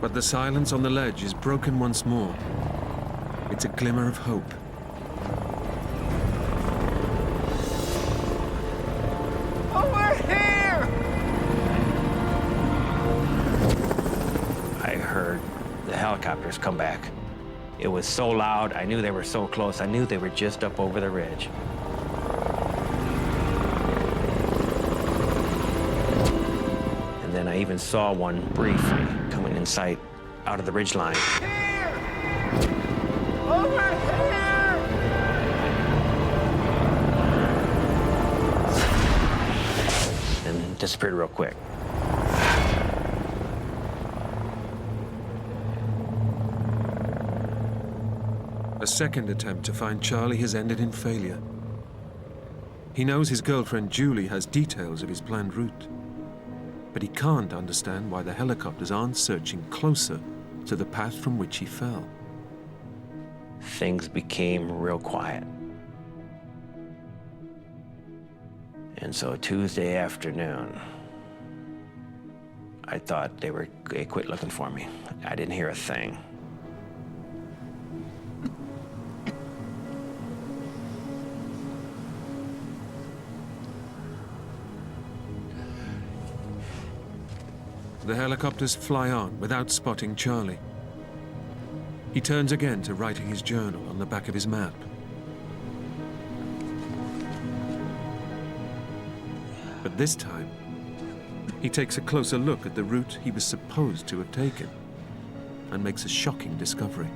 But the silence on the ledge is broken once more. It's a glimmer of hope. Over here! I heard the helicopters come back. It was so loud, I knew they were so close. I knew they were just up over the ridge. And then I even saw one briefly coming in sight out of the ridge line. Here! Over here! And disappeared real quick. A second attempt to find Charlie has ended in failure. He knows his girlfriend Julie has details of his planned route, but he can't understand why the helicopters aren't searching closer to the path from which he fell. Things became real quiet. And so Tuesday afternoon, I thought they quit looking for me. I didn't hear a thing. The helicopters fly on without spotting Charlie. He turns again to writing his journal on the back of his map. But this time, he takes a closer look at the route he was supposed to have taken and makes a shocking discovery.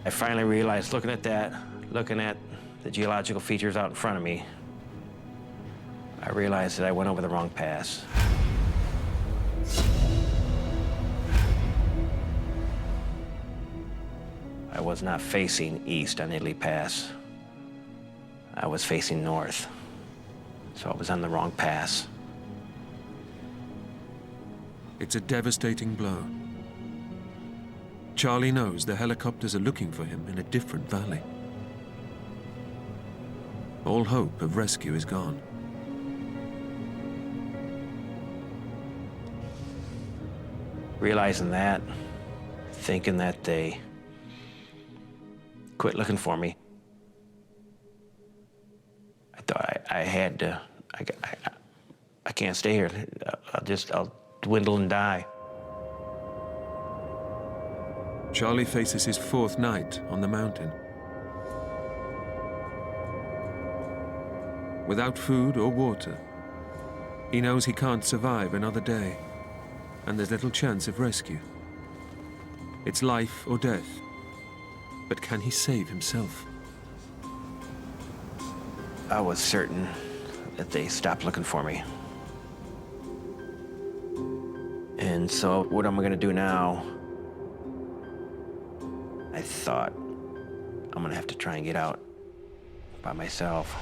I finally realized, looking at that, looking at the geological features out in front of me, I realized that I went over the wrong pass. I was not facing east on Italy Pass. I was facing north. So I was on the wrong pass. It's a devastating blow. Charlie knows the helicopters are looking for him in a different valley. All hope of rescue is gone. Realizing that, thinking that they quit looking for me, I thought I had to, I can't stay here. I'll dwindle and die. Charlie faces his fourth night on the mountain. Without food or water, he knows he can't survive another day, and there's little chance of rescue. It's life or death, but can he save himself? I was certain that they stopped looking for me. And so what am I gonna do now? I thought, I'm gonna have to try and get out by myself.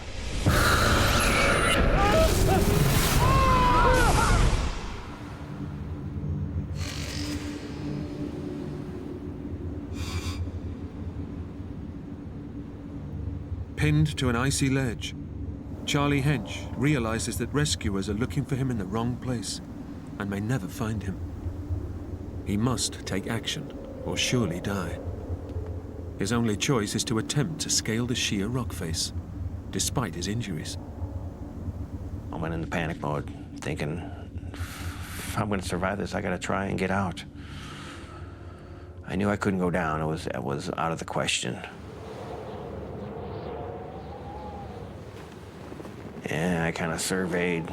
Pinned to an icy ledge, Charlie Hench realizes that rescuers are looking for him in the wrong place and may never find him. He must take action or surely die. His only choice is to attempt to scale the sheer rock face, despite his injuries. I went into panic mode, thinking, if I'm gonna survive this, I gotta try and get out. I knew I couldn't go down. It was out of the question. And I kind of surveyed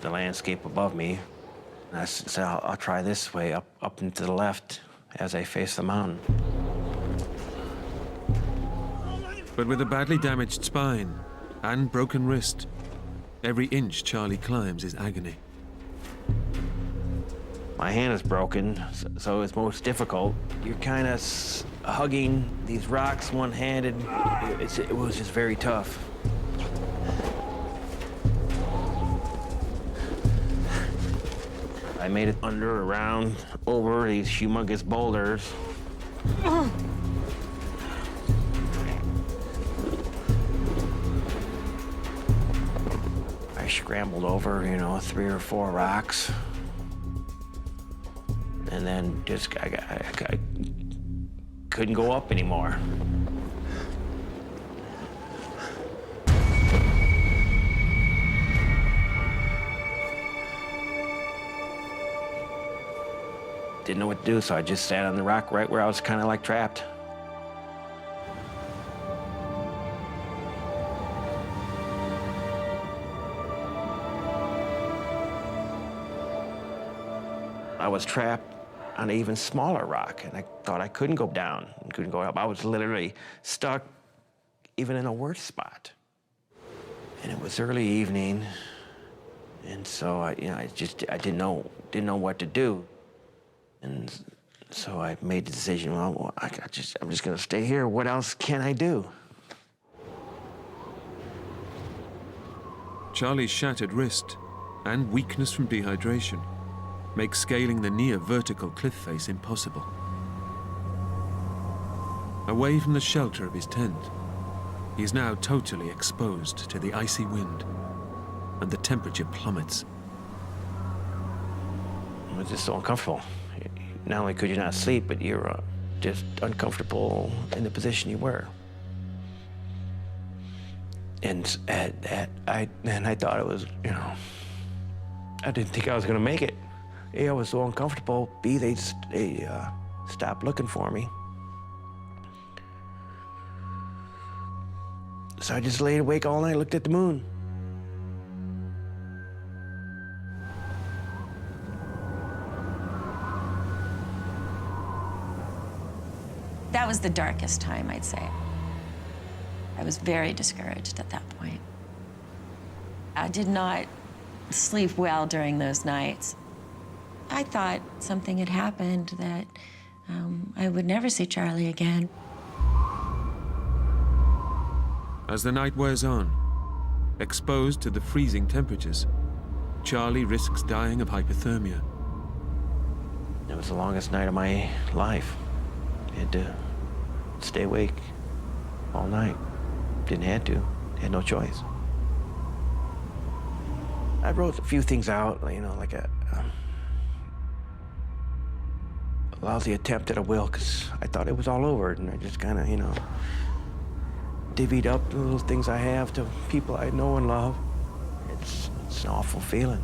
the landscape above me. And I said, I'll try this way, up and to the left. as I face the mountain. But with a badly damaged spine and broken wrist, every inch Charlie climbs is agony. My hand is broken, so it's most difficult. You're kind of hugging these rocks one-handed. It was just very tough. I made it under, around, over these humongous boulders. I scrambled over, 3 or 4 rocks. And then just, I couldn't go up anymore. Didn't know what to do, so I just sat on the rock right where I was kind of like trapped. I was trapped on an even smaller rock, and I thought I couldn't go down, couldn't go up. I was literally stuck even in a worse spot. And it was early evening, and so I didn't know what to do. And so I made the decision, well, I'm just gonna stay here. What else can I do? Charlie's shattered wrist and weakness from dehydration make scaling the near-vertical cliff face impossible. Away from the shelter of his tent, he is now totally exposed to the icy wind, and the temperature plummets. It was just so uncomfortable. Not only could you not sleep, but you're just uncomfortable in the position you were. And I thought it was, I didn't think I was gonna make it. A, I was so uncomfortable. B, they stopped looking for me. So I just laid awake all night, looked at the moon. That was the darkest time, I'd say. I was very discouraged at that point. I did not sleep well during those nights. I thought something had happened, that I would never see Charlie again. As the night wears on, exposed to the freezing temperatures, Charlie risks dying of hypothermia. It was the longest night of my life. I had to stay awake all night. Didn't have to, had no choice. I wrote a few things out, like a lousy attempt at a will, because I thought it was all over, and I just kind of, divvied up the little things I have to people I know and love. It's an awful feeling.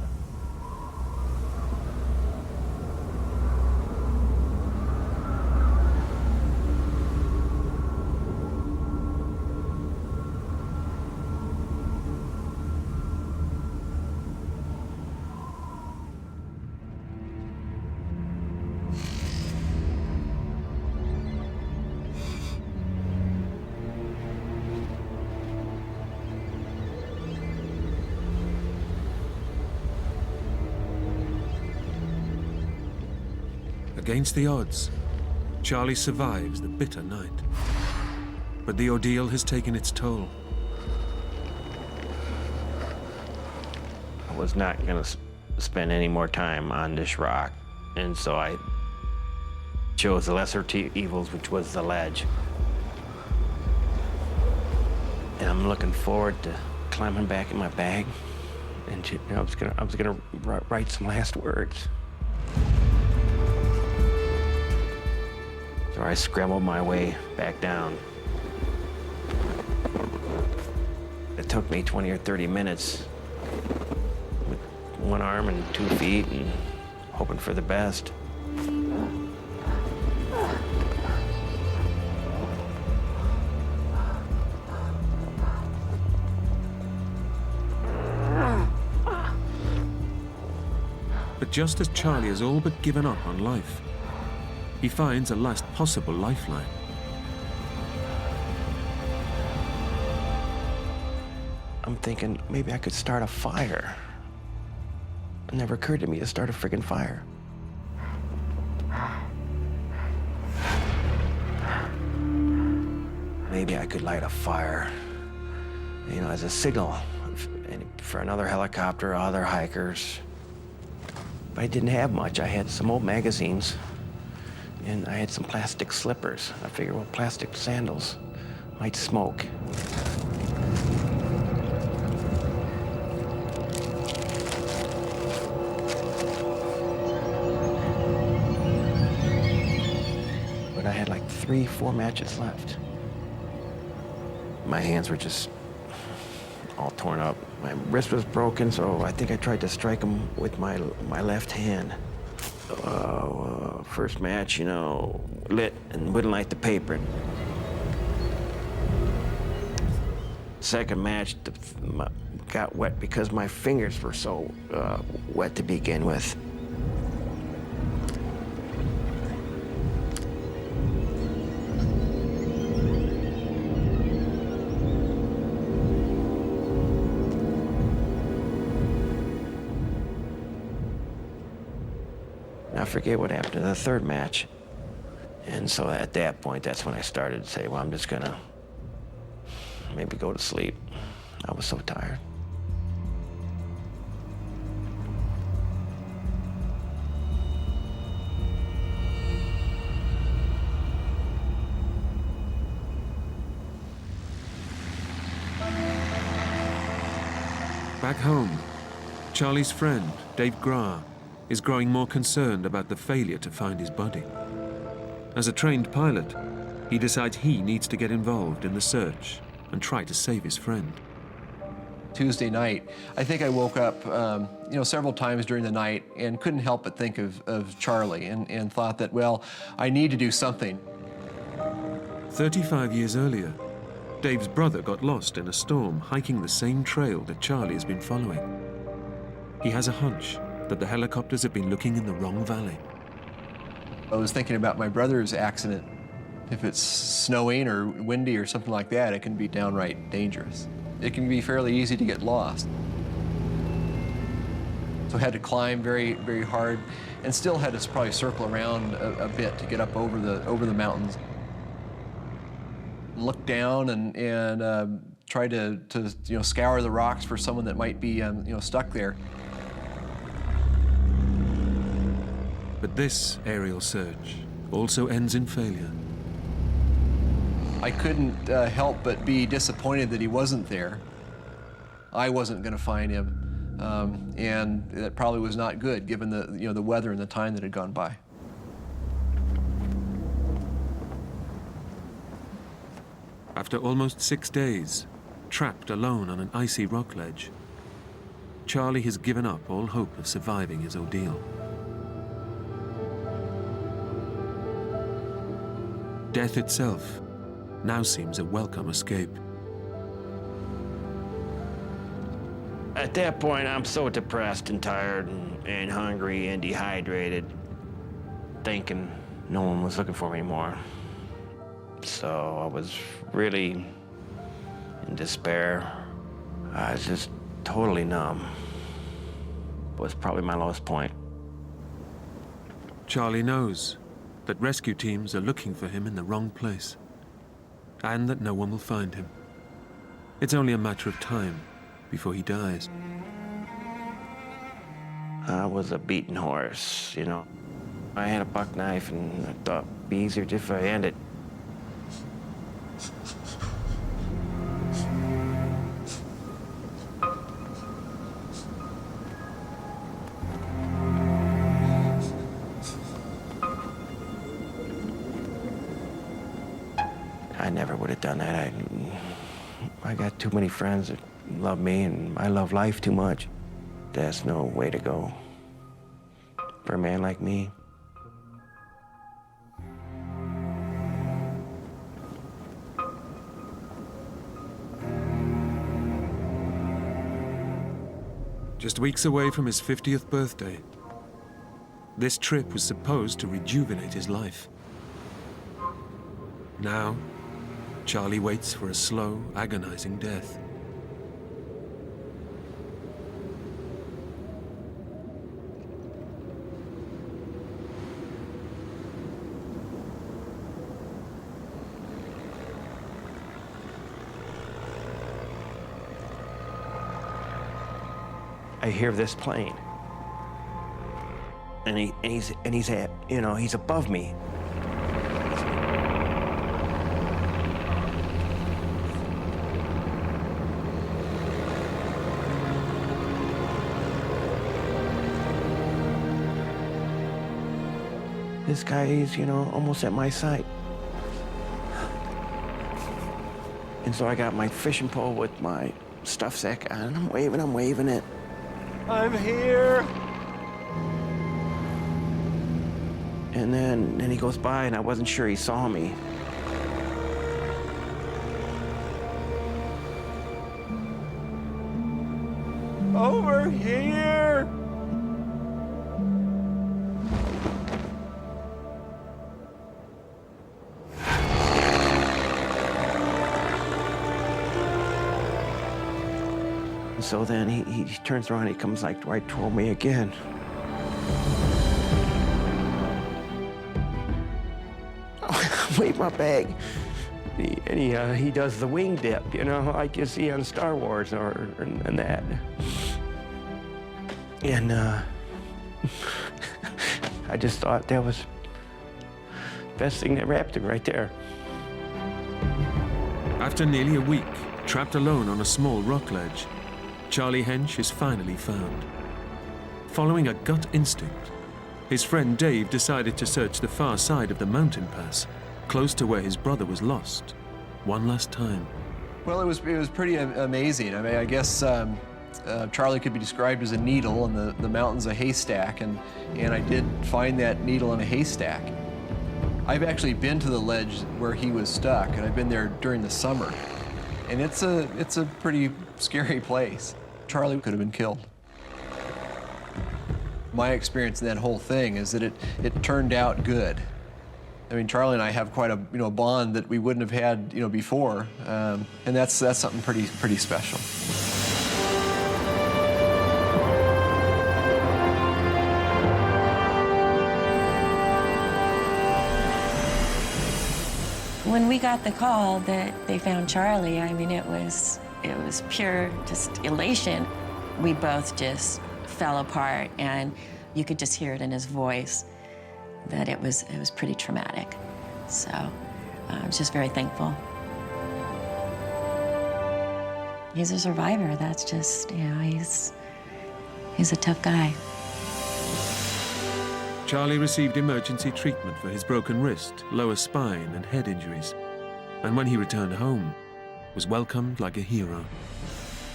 Against the odds, Charlie survives the bitter night. But the ordeal has taken its toll. I was not going to spend any more time on this rock, and so I chose the lesser evils, which was the ledge. And I'm looking forward to climbing back in my bag, and I was gonna write some last words. So I scrambled my way back down. It took me 20 or 30 minutes with one arm and 2 feet and hoping for the best. But just as Charlie has all but given up on life, he finds a last possible lifeline. I'm thinking maybe I could start a fire. It never occurred to me to start a friggin' fire. Maybe I could light a fire, you know, as a signal for another helicopter or other hikers. But I didn't have much. I had some old magazines, and I had some plastic slippers. I figured, well, plastic sandals might smoke. But I had like 3-4 matches left. My hands were just all torn up. My wrist was broken, so I think I tried to strike him with my left hand. First match, you know, lit and wouldn't light the paper. Second match got wet because my fingers were so wet to begin with. I forget what happened to the third match. And so at that point, that's when I started to say, well, I'm just gonna maybe go to sleep. I was so tired. Back home, Charlie's friend, Dave Gra, is growing more concerned about the failure to find his buddy. As a trained pilot, he decides he needs to get involved in the search and try to save his friend. Tuesday night, I think I woke up several times during the night and couldn't help but think of Charlie and thought that, well, I need to do something. 35 years earlier, Dave's brother got lost in a storm hiking the same trail that Charlie has been following. He has a hunch that the helicopters have been looking in the wrong valley. I was thinking about my brother's accident. If it's snowing or windy or something like that, it can be downright dangerous. It can be fairly easy to get lost. So I had to climb very, very hard and still had to probably circle around a bit to get up over the mountains. Look down and try to scour the rocks for someone that might be stuck there. But this aerial search also ends in failure. I couldn't help but be disappointed that he wasn't there. I wasn't going to find him, and that probably was not good given the weather and the time that had gone by. After almost 6 days, trapped alone on an icy rock ledge, Charlie has given up all hope of surviving his ordeal. Death itself now seems a welcome escape. At that point, I'm so depressed and tired and hungry and dehydrated, thinking no one was looking for me anymore. So I was really in despair. I was just totally numb. It was probably my lowest point. Charlie knows that rescue teams are looking for him in the wrong place, and that no one will find him. It's only a matter of time before he dies. I was a beaten horse, you know. I had a buck knife, and I thought it'd be easier if I ended. I never would have done that. I got too many friends that love me, and I love life too much. That's no way to go for a man like me. Just weeks away from his 50th birthday, this trip was supposed to rejuvenate his life. Now, Charlie waits for a slow, agonizing death. I hear this plane, and he's at, you know, he's above me. This guy is, you know, almost at my sight. And so I got my fishing pole with my stuff sack on, and I'm waving it. I'm here. And then he goes by, and I wasn't sure he saw me. Over here. So then he turns around, he comes like right toward me again. Wave my bag. And he does the wing dip, you know, like you see on Star Wars and that. And I just thought that was the best thing that Rafter right there. After nearly a week, trapped alone on a small rock ledge, Charlie Hench is finally found. Following a gut instinct, his friend Dave decided to search the far side of the mountain pass, close to where his brother was lost, one last time. Well, it was pretty amazing. I mean, I guess Charlie could be described as a needle and the mountain's a haystack, and I did find that needle in a haystack. I've actually been to the ledge where he was stuck, and I've been there during the summer. And it's a pretty scary place. Charlie could have been killed. My experience in that whole thing is that it turned out good. I mean, Charlie and I have quite a bond that we wouldn't have had before, and that's something pretty special. When we got the call that they found Charlie, I mean, it was pure just elation. We both just fell apart, and you could just hear it in his voice that it was pretty traumatic. So I was just very thankful. He's a survivor. That's just, he's a tough guy. Charlie received emergency treatment for his broken wrist, lower spine, and head injuries. And when he returned home, was welcomed like a hero.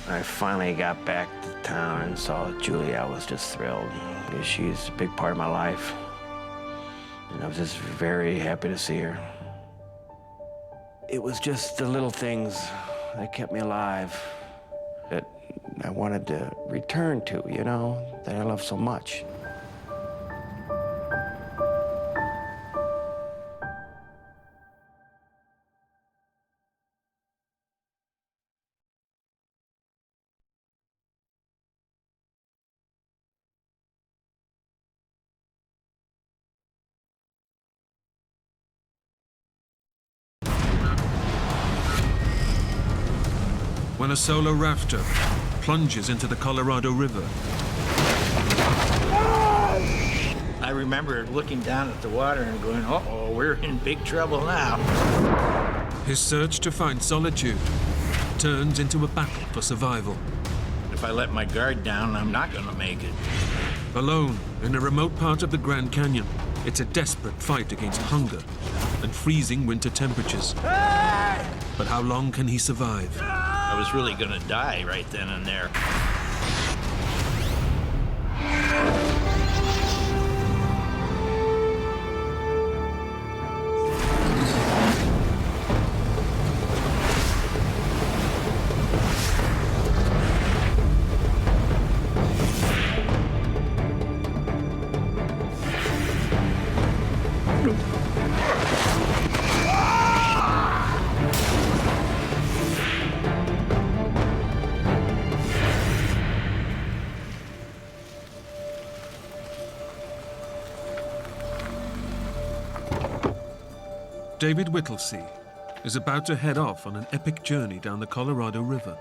I finally got back to town and saw Julie. I was just thrilled, because she's a big part of my life. And I was just very happy to see her. It was just the little things that kept me alive, that I wanted to return to, that I love so much. When a solo rafter plunges into the Colorado River. I remember looking down at the water and going, uh-oh, we're in big trouble now. His search to find solitude turns into a battle for survival. If I let my guard down, I'm not gonna make it. Alone in a remote part of the Grand Canyon, it's a desperate fight against hunger and freezing winter temperatures. But how long can he survive? I was really gonna die right then and there. David Whittlesey is about to head off on an epic journey down the Colorado River.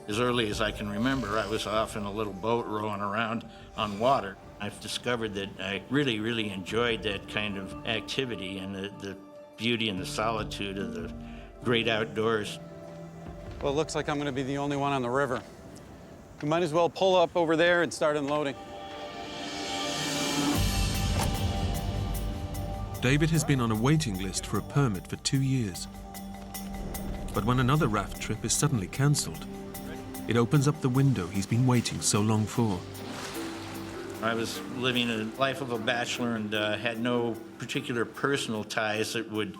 As early as I can remember, I was off in a little boat rowing around on water. I've discovered that I really, really enjoyed that kind of activity and the beauty and the solitude of the great outdoors. Well, it looks like I'm going to be the only one on the river. We might as well pull up over there and start unloading. David has been on a waiting list for a permit for 2 years. But when another raft trip is suddenly cancelled, it opens up the window he's been waiting so long for. I was living a life of a bachelor and had no particular personal ties that would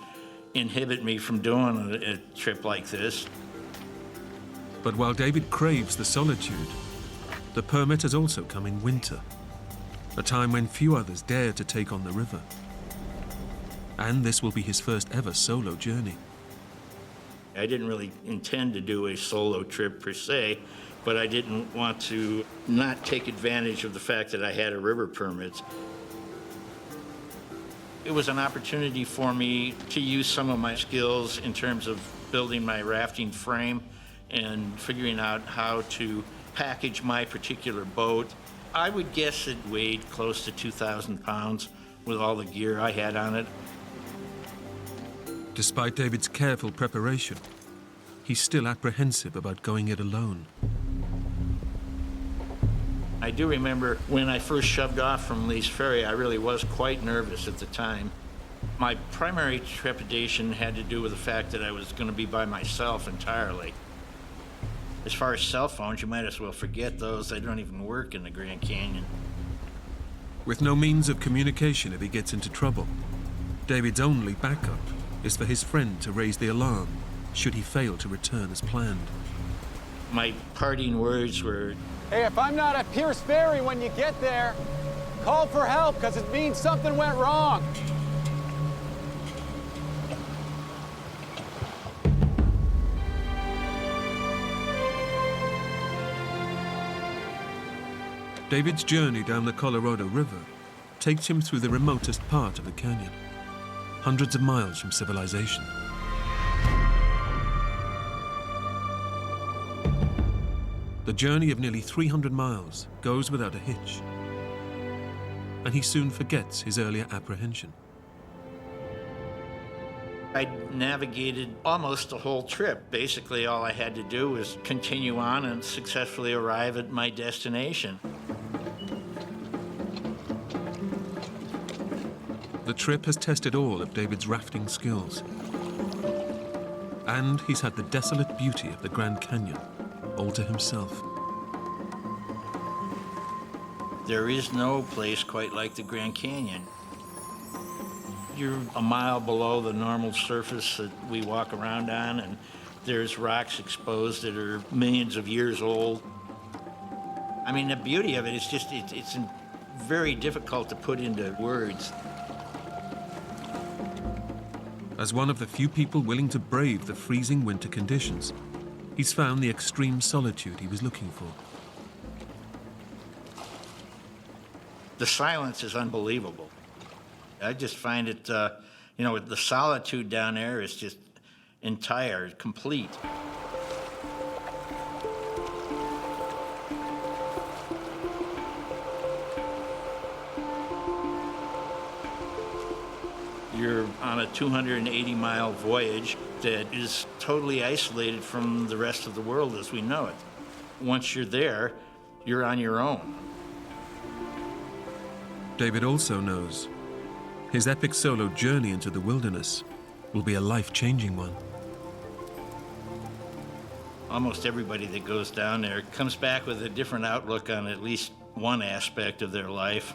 inhibit me from doing a trip like this. But while David craves the solitude, the permit has also come in winter, a time when few others dare to take on the river. And this will be his first ever solo journey. I didn't really intend to do a solo trip per se, but I didn't want to not take advantage of the fact that I had a river permit. It was an opportunity for me to use some of my skills in terms of building my rafting frame and figuring out how to package my particular boat. I would guess it weighed close to 2,000 pounds with all the gear I had on it. Despite David's careful preparation, he's still apprehensive about going it alone. I do remember when I first shoved off from Lee's Ferry, I really was quite nervous at the time. My primary trepidation had to do with the fact that I was going to be by myself entirely. As far as cell phones, you might as well forget those. They don't even work in the Grand Canyon. With no means of communication if he gets into trouble, David's only backup is for his friend to raise the alarm should he fail to return as planned. My parting words were, Hey, if I'm not at Pierce Ferry when you get there, call for help, because it means something went wrong. David's journey down the Colorado River takes him through the remotest part of the canyon, hundreds of miles from civilization. The journey of nearly 300 miles goes without a hitch, and he soon forgets his earlier apprehension. I navigated almost the whole trip. Basically, all I had to do was continue on and successfully arrive at my destination. The trip has tested all of David's rafting skills, and he's had the desolate beauty of the Grand Canyon all to himself. There is no place quite like the Grand Canyon. You're a mile below the normal surface that we walk around on, and there's rocks exposed that are millions of years old. I mean, the beauty of it is just, it's very difficult to put into words. As one of the few people willing to brave the freezing winter conditions, he's found the extreme solitude he was looking for. The silence is unbelievable. I just find it, you know, the solitude down there is just entire, complete. You're on a 280-mile voyage that is totally isolated from the rest of the world as we know it. Once you're there, you're on your own. David also knows his epic solo journey into the wilderness will be a life-changing one. Almost everybody that goes down there comes back with a different outlook on at least one aspect of their life.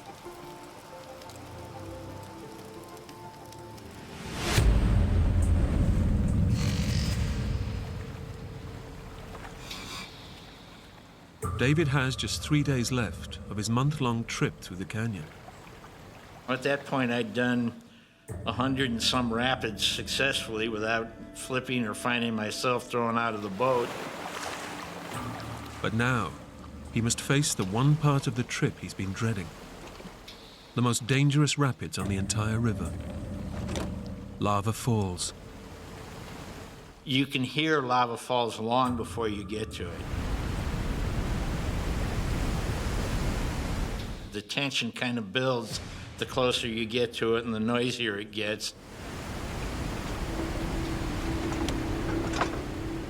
David has just 3 days left of his month-long trip through the canyon. At that point, I'd done 100 and some rapids successfully without flipping or finding myself thrown out of the boat. But now, he must face the one part of the trip he's been dreading. the most dangerous rapids on the entire river. Lava Falls. You can hear lava falls long before you get to it. The tension kind of builds the closer you get to it and the noisier it gets.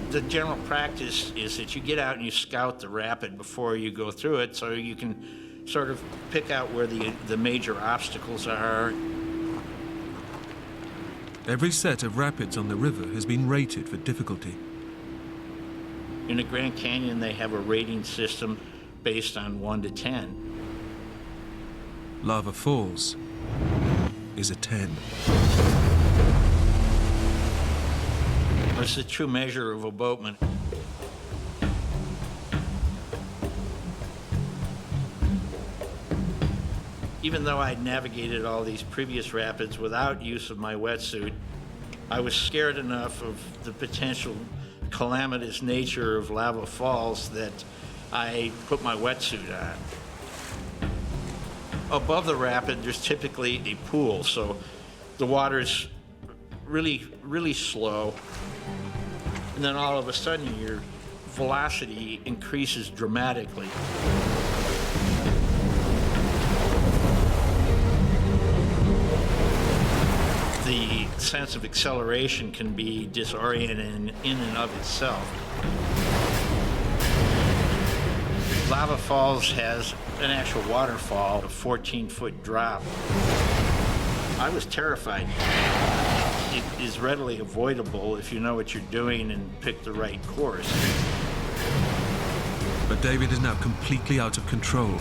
The general practice is that you get out and you scout the rapid before you go through it so you can sort of pick out where the major obstacles are. Every set of rapids on the river has been rated for difficulty. In the Grand Canyon, they have a rating system based on 1 to 10. Lava Falls is a 10. It's a true measure of a boatman. Even though I'd navigated all these previous rapids without use of my wetsuit, I was scared enough of the potential calamitous nature of lava falls that I put my wetsuit on. Above the rapid, there's typically a pool, so the water's really, really slow. And then all of a sudden, your velocity increases dramatically. The sense of acceleration can be disorienting in and of itself. Lava Falls has an actual waterfall, a 14-foot drop. I was terrified. It is readily avoidable if you know what you're doing and pick the right course. But David is now completely out of control.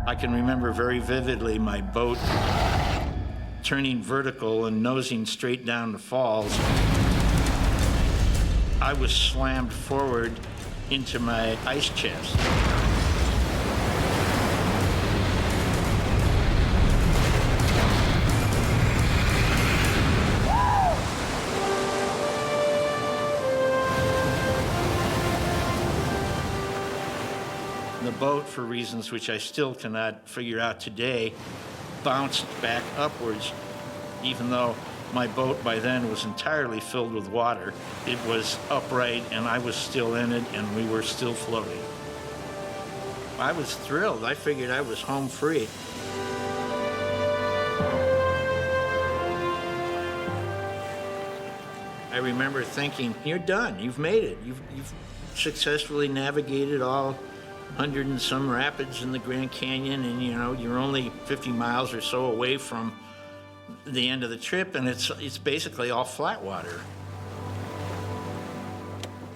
I can remember very vividly my boat turning vertical and nosing straight down the falls. I was slammed forward into my ice chest. The boat, for reasons which I still cannot figure out today, bounced back upwards, even though my boat by then was entirely filled with water. It was upright and I was still in it and we were still floating. I was thrilled. I figured I was home free. I remember thinking, you're done, you've made it. You've successfully navigated all 100 and some rapids in the Grand Canyon, and you know, you're only 50 miles or so away from the end of the trip, and it's basically all flat water.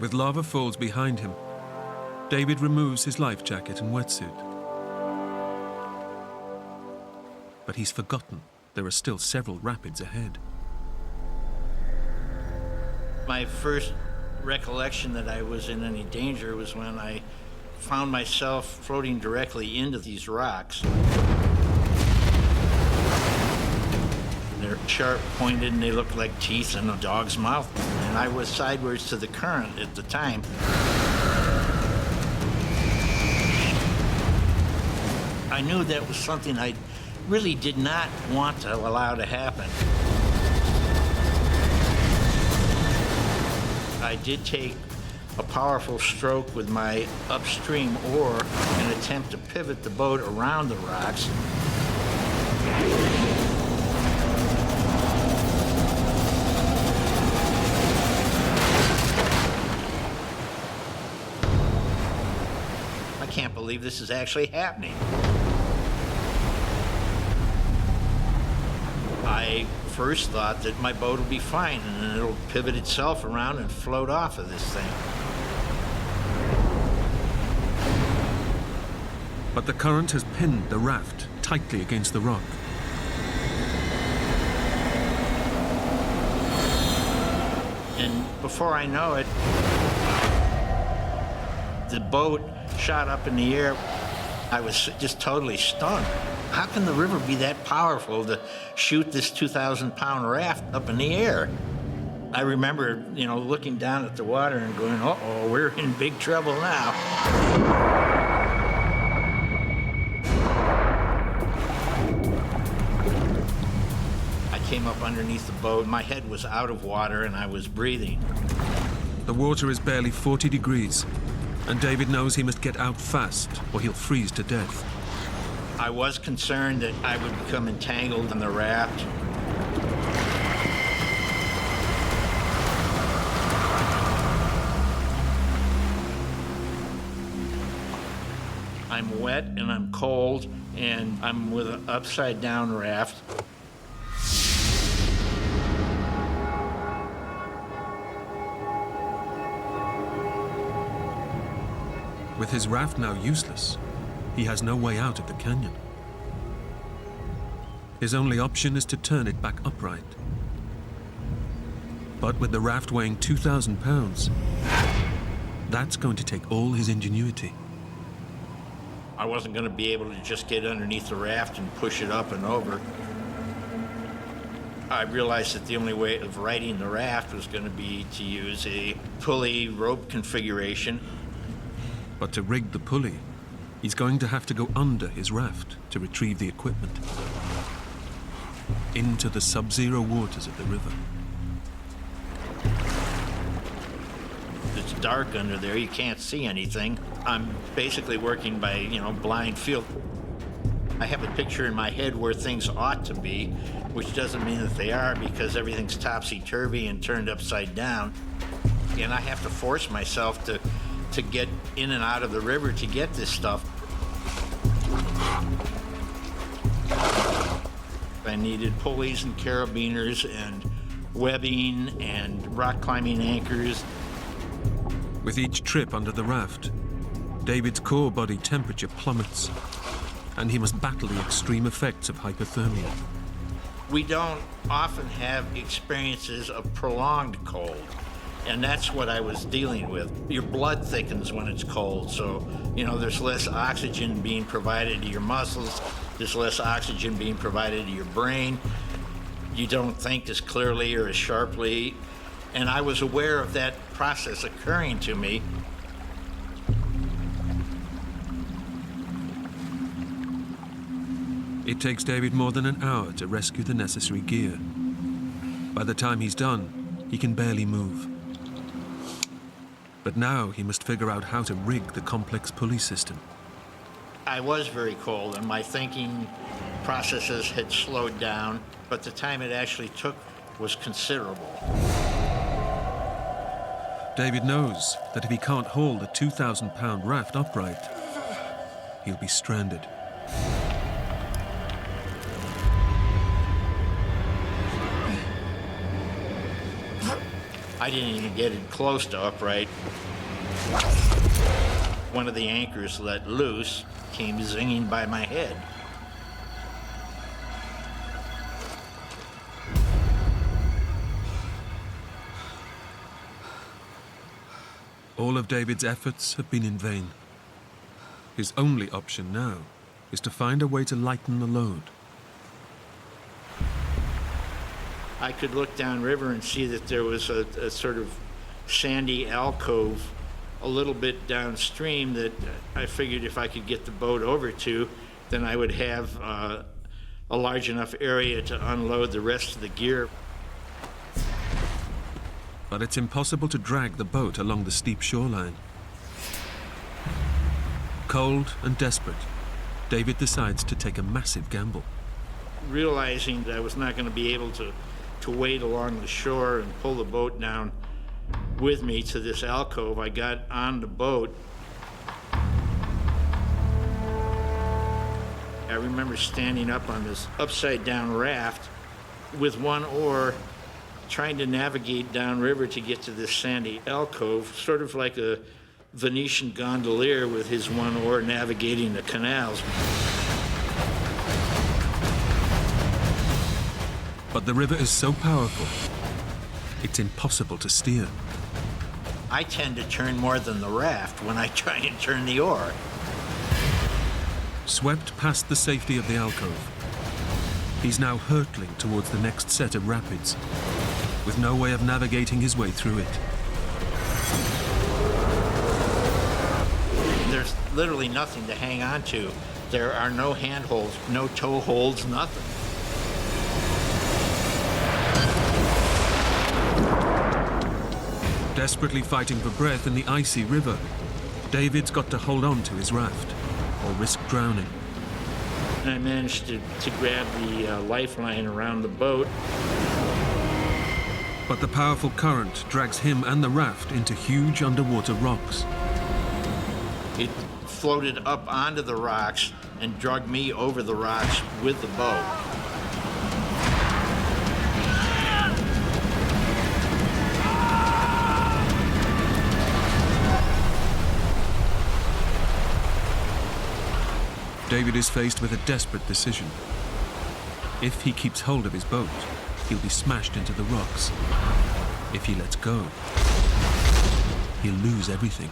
With Lava Falls behind him, David removes his life jacket and wetsuit. But he's forgotten there are still several rapids ahead. My first recollection that I was in any danger was when I found myself floating directly into these rocks. They're sharp pointed and they look like teeth in a dog's mouth. And I was sideways to the current at the time. I knew that was something I really did not want to allow to happen. I did take a powerful stroke with my upstream oar in an attempt to pivot the boat around the rocks. I can't believe this is actually happening. I first thought that my boat will be fine and then it'll pivot itself around and float off of this thing. But the current has pinned the raft tightly against the rock. And before I know it, the boat shot up in the air. I was just totally stunned. How can the river be that powerful to shoot this 2,000-pound raft up in the air? I remember, looking down at the water and going, uh-oh, we're in big trouble now. I came up underneath the boat. My head was out of water and I was breathing. The water is barely 40 degrees, and David knows he must get out fast or he'll freeze to death. I was concerned that I would become entangled in the raft. I'm wet and I'm cold, and I'm with an upside-down raft. With his raft now useless, he has no way out of the canyon. His only option is to turn it back upright. But with the raft weighing 2,000 pounds, that's going to take all his ingenuity. I wasn't going to be able to just get underneath the raft and push it up and over. I realized that the only way of righting the raft was going to be to use a pulley rope configuration. But to rig the pulley, he's going to have to go under his raft to retrieve the equipment. Into the sub-zero waters of the river. It's dark under there, you can't see anything. I'm basically working by, blind feel. I have a picture in my head where things ought to be, which doesn't mean that they are, because everything's topsy-turvy and turned upside down. And I have to force myself to get in and out of the river to get this stuff. I needed pulleys and carabiners and webbing and rock climbing anchors. With each trip under the raft, David's core body temperature plummets, and he must battle the extreme effects of hypothermia. We don't often have experiences of prolonged cold, and that's what I was dealing with. Your blood thickens when it's cold, so, there's less oxygen being provided to your muscles, there's less oxygen being provided to your brain. You don't think as clearly or as sharply, and I was aware of that process occurring to me. It takes David more than an hour to rescue the necessary gear. By the time he's done, he can barely move. But now he must figure out how to rig the complex pulley system. I was very cold, and my thinking processes had slowed down, but the time it actually took was considerable. David knows that if he can't haul the 2,000-pound raft upright, he'll be stranded. I didn't even get it close to upright. One of the anchors let loose, came zinging by my head. All of David's efforts have been in vain. His only option now is to find a way to lighten the load. I could look downriver and see that there was a sort of sandy alcove a little bit downstream that I figured if I could get the boat over to, then I would have a large enough area to unload the rest of the gear. But it's impossible to drag the boat along the steep shoreline. Cold and desperate, David decides to take a massive gamble. Realizing that I was not going to be able to wade along the shore and pull the boat down with me to this alcove, I got on the boat. I remember standing up on this upside-down raft with one oar, trying to navigate downriver to get to this sandy alcove, sort of like a Venetian gondolier with his one oar navigating the canals. But the river is so powerful, it's impossible to steer. I tend to turn more than the raft when I try and turn the oar. Swept past the safety of the alcove, he's now hurtling towards the next set of rapids. with no way of navigating his way through it. There's literally nothing to hang on to. There are no handholds, no toe holds, nothing. Desperately fighting for breath in the icy river, David's got to hold on to his raft or risk drowning. I managed to grab the lifeline around the boat. But the powerful current drags him and the raft into huge underwater rocks. It floated up onto the rocks and dragged me over the rocks with the boat. David is faced with a desperate decision. If he keeps hold of his boat, he'll be smashed into the rocks. If he lets go, he'll lose everything.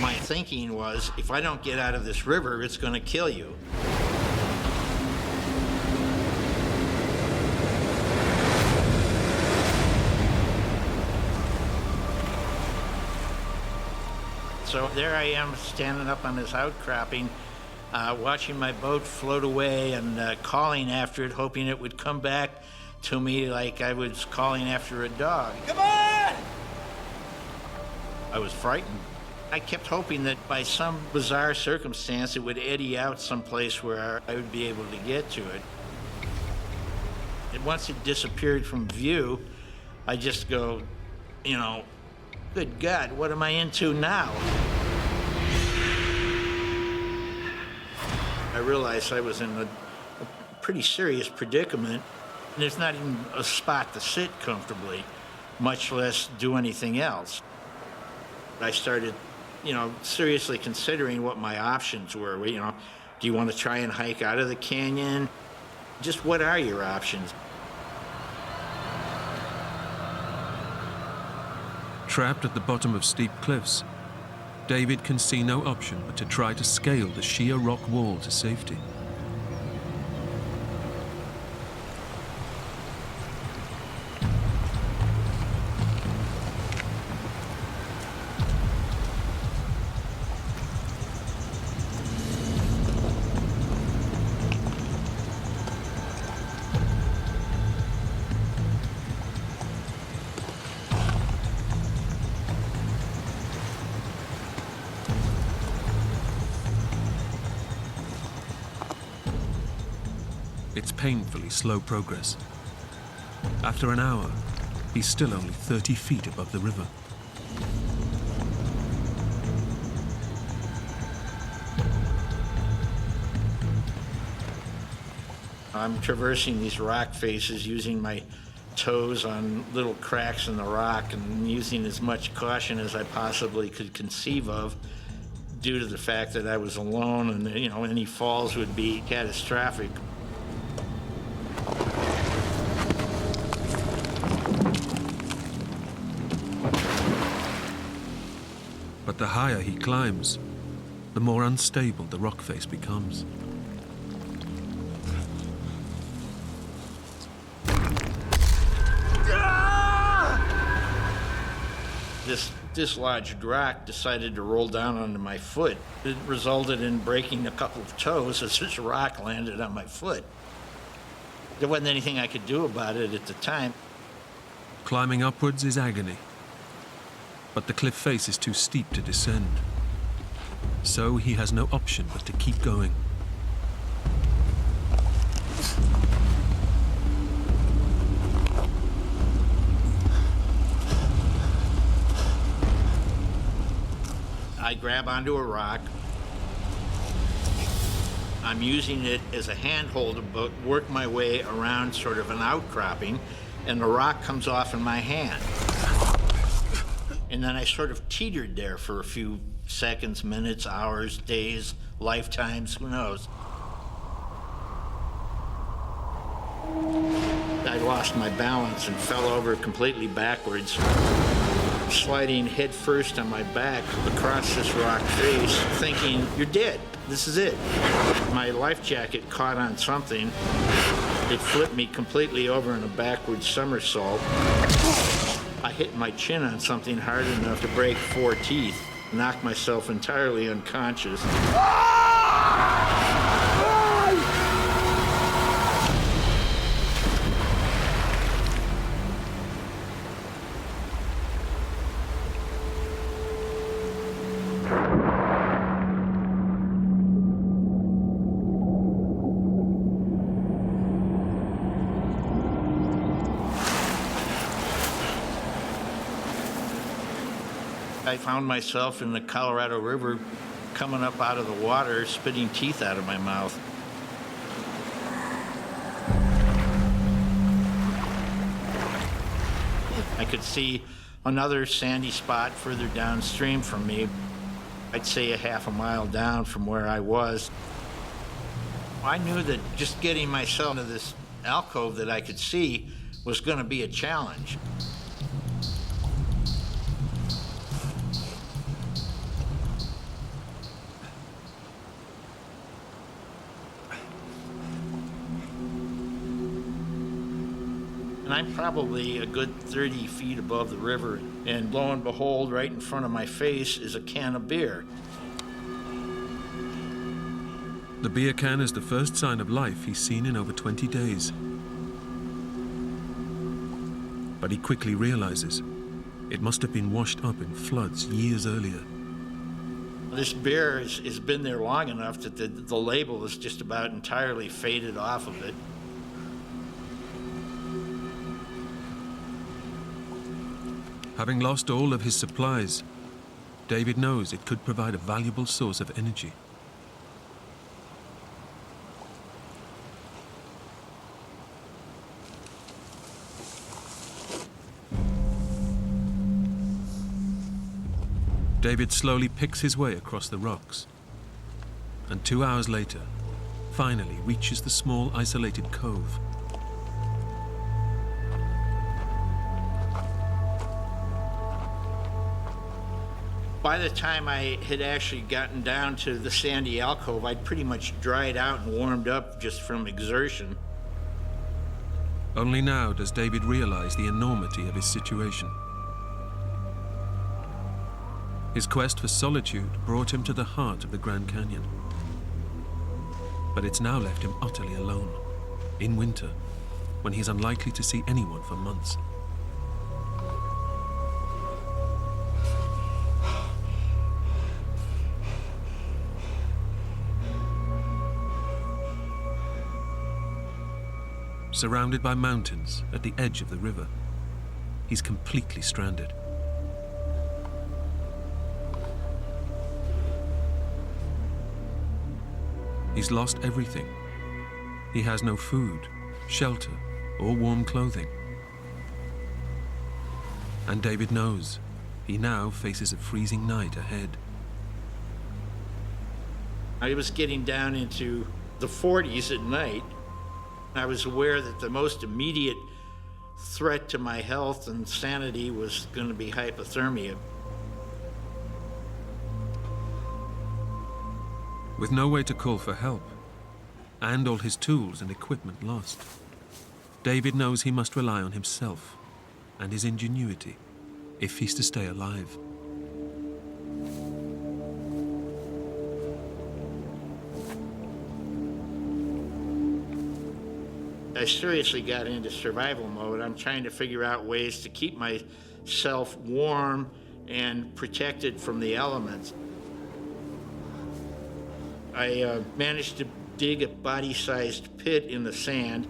My thinking was, if I don't get out of this river, it's going to kill you. So there I am, standing up on this outcropping, watching my boat float away and calling after it, hoping it would come back to me like I was calling after a dog. Come on! I was frightened. I kept hoping that by some bizarre circumstance it would eddy out someplace where I would be able to get to it. And once it disappeared from view, I just go, you know, good God, what am I into now? I realized I was in a pretty serious predicament. There's not even a spot to sit comfortably, much less do anything else. I started, you know, seriously considering what my options were. You know, do you want to try and hike out of the canyon? Just what are your options? Trapped at the bottom of steep cliffs, David can see no option but to try to scale the sheer rock wall to safety. It's painfully slow progress. After an hour, he's still only 30 feet above the river. I'm traversing these rock faces using my toes on little cracks in the rock and using as much caution as I possibly could conceive of, due to the fact that I was alone and, you know, any falls would be catastrophic. But the higher he climbs, the more unstable the rock face becomes. This dislodged rock decided to roll down onto my foot. It resulted in breaking a couple of toes as this rock landed on my foot. There wasn't anything I could do about it at the time. Climbing upwards is agony, but the cliff face is too steep to descend. So he has no option but to keep going. I grab onto a rock. I'm using it as a handhold to work my way around sort of an outcropping, and the rock comes off in my hand. And then I sort of teetered there for a few seconds, minutes, hours, days, lifetimes, who knows. I lost my balance and fell over completely backwards, sliding head first on my back across this rock face, thinking, you're dead. This is it. My life jacket caught on something. It flipped me completely over in a backward somersault. I hit my chin on something hard enough to break 4 teeth, knocked myself entirely unconscious. I found myself in the Colorado River coming up out of the water, spitting teeth out of my mouth. I could see another sandy spot further downstream from me. I'd say a half a mile down from where I was. I knew that just getting myself into this alcove that I could see was going to be a challenge. And I'm probably a good 30 feet above the river, and lo and behold, right in front of my face is a can of beer. The beer can is the first sign of life he's seen in over 20 days. But he quickly realizes it must have been washed up in floods years earlier. This beer has been there long enough that the label is just about entirely faded off of it. Having lost all of his supplies, David knows it could provide a valuable source of energy. David slowly picks his way across the rocks, and 2 hours later, finally reaches the small isolated cove. By the time I had actually gotten down to the sandy alcove, I'd pretty much dried out and warmed up just from exertion. Only now does David realize the enormity of his situation. His quest for solitude brought him to the heart of the Grand Canyon. But it's now left him utterly alone, in winter, when he's unlikely to see anyone for months. Surrounded by mountains at the edge of the river, he's completely stranded. He's lost everything. He has no food, shelter, or warm clothing. And David knows he now faces a freezing night ahead. I was getting down into the 40s at night. I was aware that the most immediate threat to my health and sanity was going to be hypothermia. With no way to call for help, and all his tools and equipment lost, David knows he must rely on himself and his ingenuity if he's to stay alive. I seriously got into survival mode. I'm trying to figure out ways to keep myself warm and protected from the elements. I managed to dig a body-sized pit in the sand,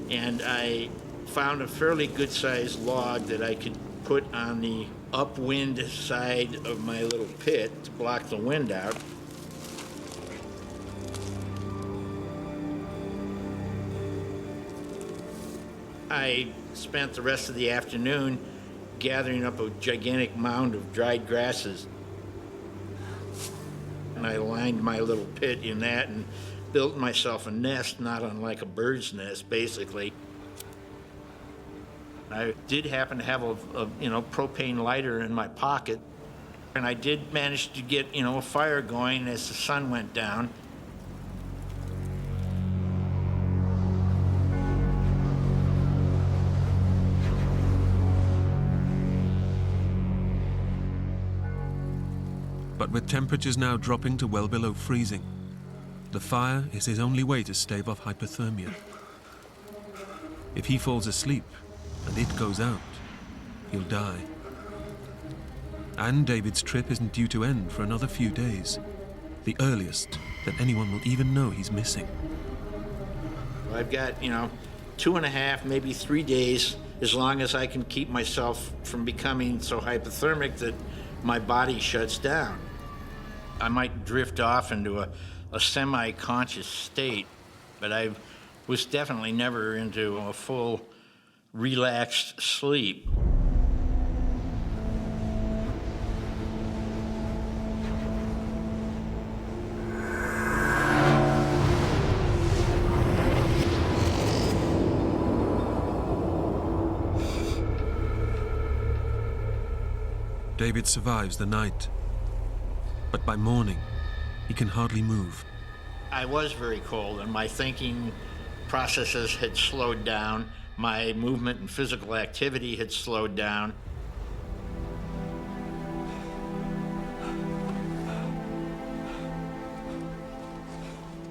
and I found a fairly good-sized log that I could put on the upwind side of my little pit to block the wind out. I spent the rest of the afternoon gathering up a gigantic mound of dried grasses. And I lined my little pit in that and built myself a nest, not unlike a bird's nest, basically. I did happen to have a propane lighter in my pocket, and I did manage to get, a fire going as the sun went down. But with temperatures now dropping to well below freezing, the fire is his only way to stave off hypothermia. If he falls asleep and it goes out, he'll die. And David's trip isn't due to end for another few days, the earliest that anyone will even know he's missing. I've got, 2.5, maybe 3 days, as long as I can keep myself from becoming so hypothermic that my body shuts down. I might drift off into a semi-conscious state, but I was definitely never into a full, relaxed sleep. David survives the night, but by morning, he can hardly move. I was very cold, and my thinking processes had slowed down. My movement and physical activity had slowed down.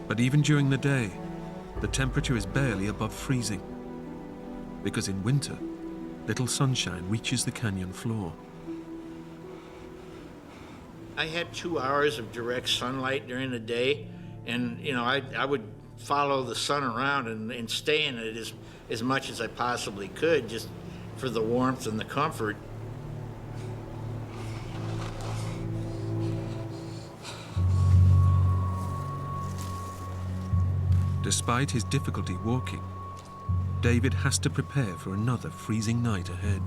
But even during the day, the temperature is barely above freezing, because in winter, little sunshine reaches the canyon floor. I had 2 hours of direct sunlight during the day, and I would follow the sun around and stay in it as much as I possibly could, just for the warmth and the comfort. Despite his difficulty walking, David has to prepare for another freezing night ahead.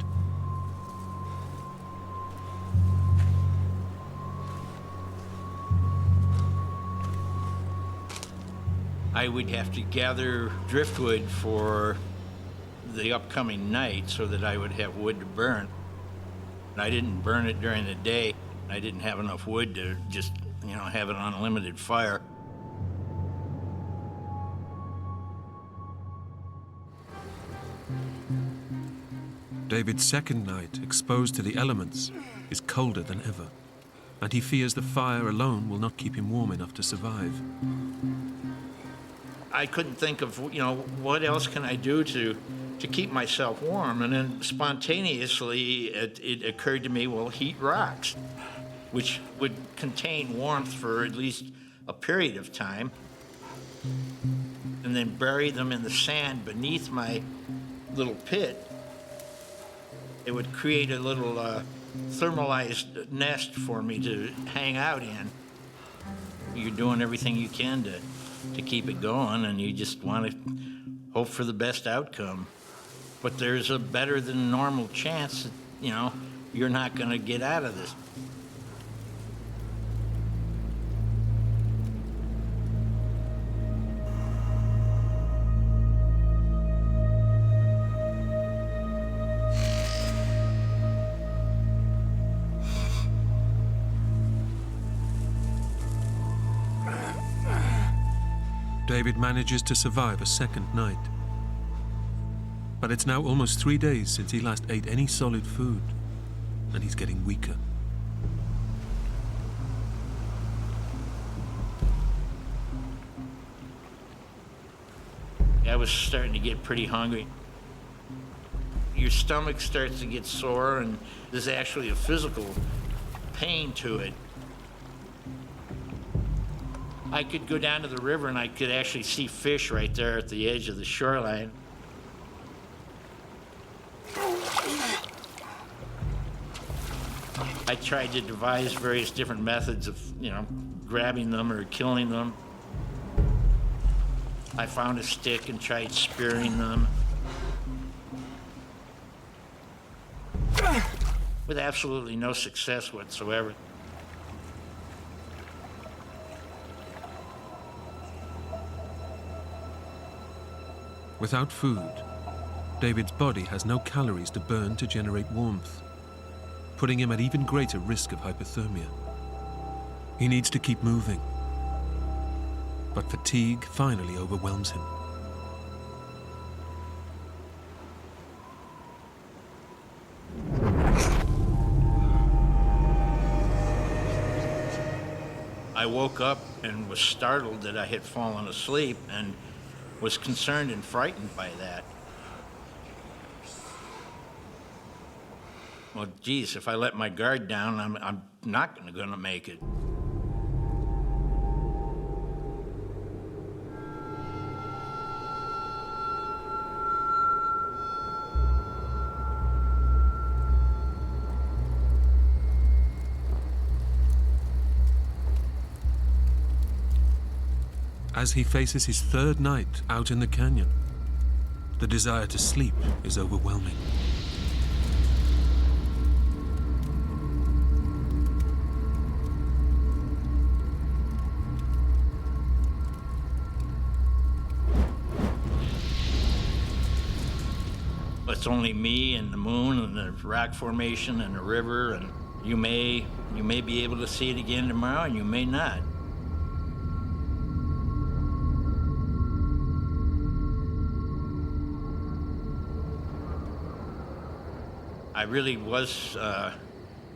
I would have to gather driftwood for the upcoming night so that I would have wood to burn. I didn't burn it during the day. I didn't have enough wood to just, have an unlimited fire. David's second night, exposed to the elements, is colder than ever, and he fears the fire alone will not keep him warm enough to survive. I couldn't think of, what else can I do to keep myself warm? And then spontaneously, it occurred to me, well, heat rocks, which would contain warmth for at least a period of time, and then bury them in the sand beneath my little pit. It would create a little thermalized nest for me to hang out in. You're doing everything you can to keep it going, and you just want to hope for the best outcome. But there's a better than normal chance that, you're not going to get out of this. David manages to survive a second night. But it's now almost 3 days since he last ate any solid food, and he's getting weaker. I was starting to get pretty hungry. Your stomach starts to get sore, and there's actually a physical pain to it. I could go down to the river and I could actually see fish right there at the edge of the shoreline. I tried to devise various different methods of, grabbing them or killing them. I found a stick and tried spearing them. With absolutely no success whatsoever. Without food, David's body has no calories to burn to generate warmth, putting him at even greater risk of hypothermia. He needs to keep moving, but fatigue finally overwhelms him. I woke up and was startled that I had fallen asleep and was concerned and frightened by that. Well, geez, if I let my guard down, I'm not gonna make it. As he faces his third night out in the canyon, the desire to sleep is overwhelming. It's only me and the moon and the rock formation and the river, and you may be able to see it again tomorrow, and you may not. I really was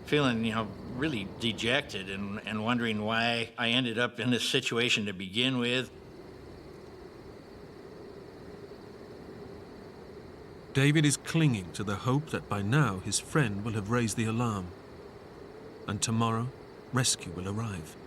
feeling, really dejected and wondering why I ended up in this situation to begin with. David is clinging to the hope that by now his friend will have raised the alarm, and tomorrow rescue will arrive.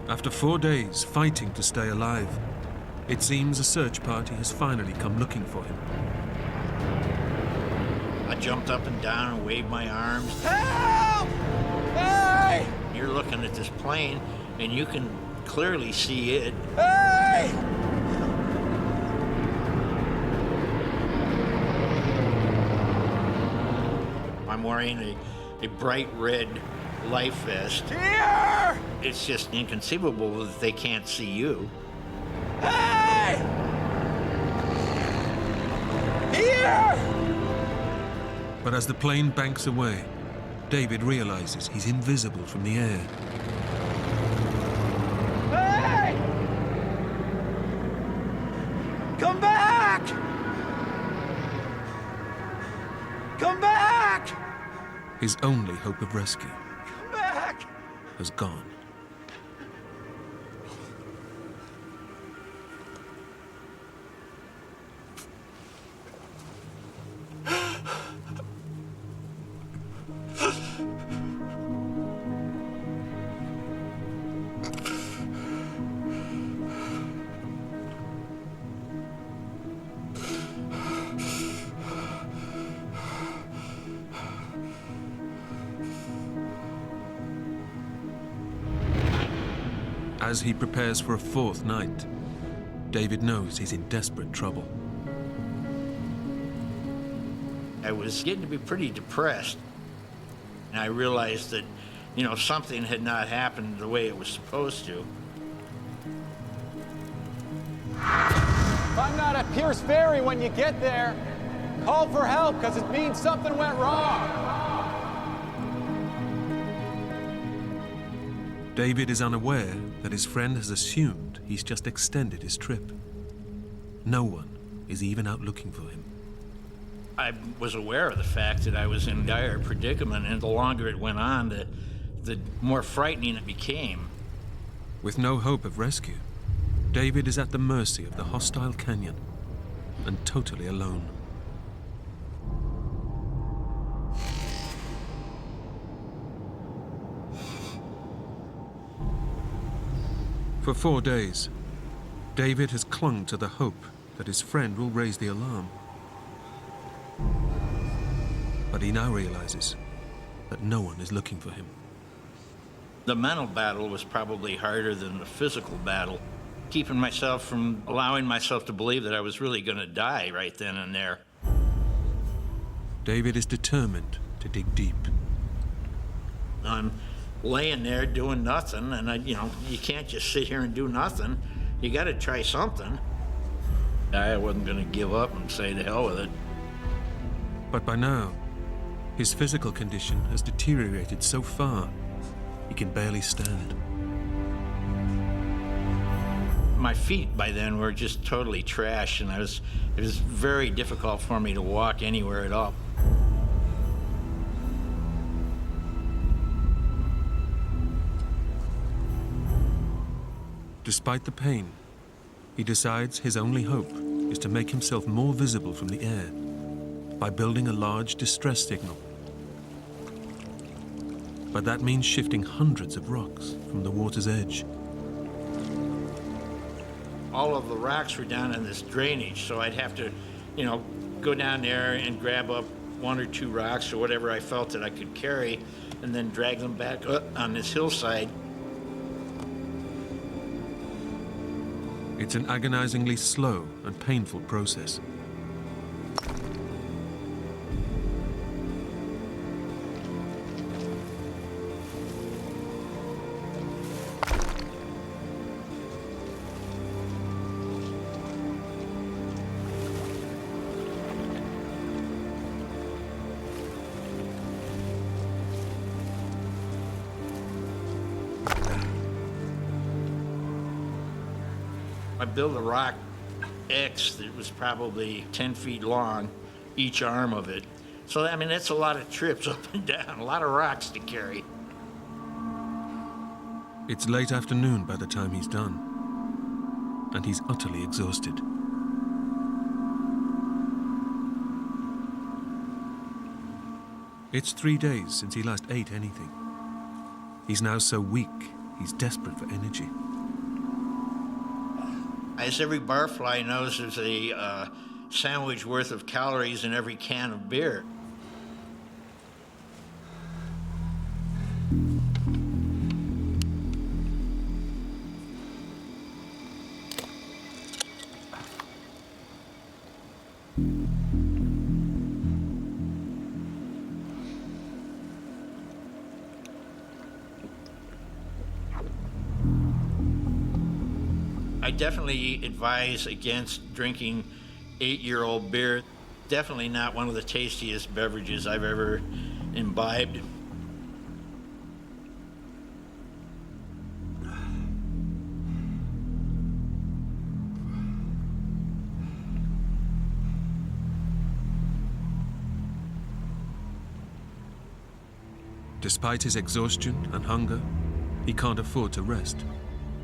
After 4 days fighting to stay alive, it seems a search party has finally come looking for him. I jumped up and down and waved my arms. Help! Hey! You're looking at this plane, and you can clearly see it. Hey! I'm wearing a bright red life vest. Here! It's just inconceivable that they can't see you. Hey! Here! But as the plane banks away, David realizes he's invisible from the air. Hey! Come back! Come back! His only hope of rescue Come back! has gone. As he prepares for a fourth night, David knows he's in desperate trouble. I was getting to be pretty depressed. And I realized that, something had not happened the way it was supposed to. If I'm not at Pierce Ferry when you get there, call for help, because it means something went wrong. David is unaware that his friend has assumed he's just extended his trip. No one is even out looking for him. I was aware of the fact that I was in dire predicament, and the longer it went on, the more frightening it became. With no hope of rescue, David is at the mercy of the hostile canyon and totally alone. For 4 days, David has clung to the hope that his friend will raise the alarm. But he now realizes that no one is looking for him. The mental battle was probably harder than the physical battle, keeping myself from allowing myself to believe that I was really going to die right then and there. David is determined to dig deep. I'm laying there doing nothing, and you can't just sit here and do nothing. You got to try something. I wasn't going to give up and say to hell with it. But by now, his physical condition has deteriorated so far, he can barely stand. My feet by then were just totally trashed, and it was very difficult for me to walk anywhere at all. Despite the pain, he decides his only hope is to make himself more visible from the air by building a large distress signal. But that means shifting hundreds of rocks from the water's edge. All of the rocks were down in this drainage, so I'd have to, go down there and grab up 1 or 2 rocks or whatever I felt that I could carry, and then drag them back up on this hillside. It's an agonizingly slow and painful process. I built a rock X that was probably 10 feet long, each arm of it. So, that's a lot of trips up and down, a lot of rocks to carry. It's late afternoon by the time he's done, and he's utterly exhausted. It's 3 days since he last ate anything. He's now so weak, he's desperate for energy. As every barfly knows, there's a sandwich worth of calories in every can of beer. I definitely advise against drinking 8-year-old beer. Definitely not one of the tastiest beverages I've ever imbibed. Despite his exhaustion and hunger, he can't afford to rest.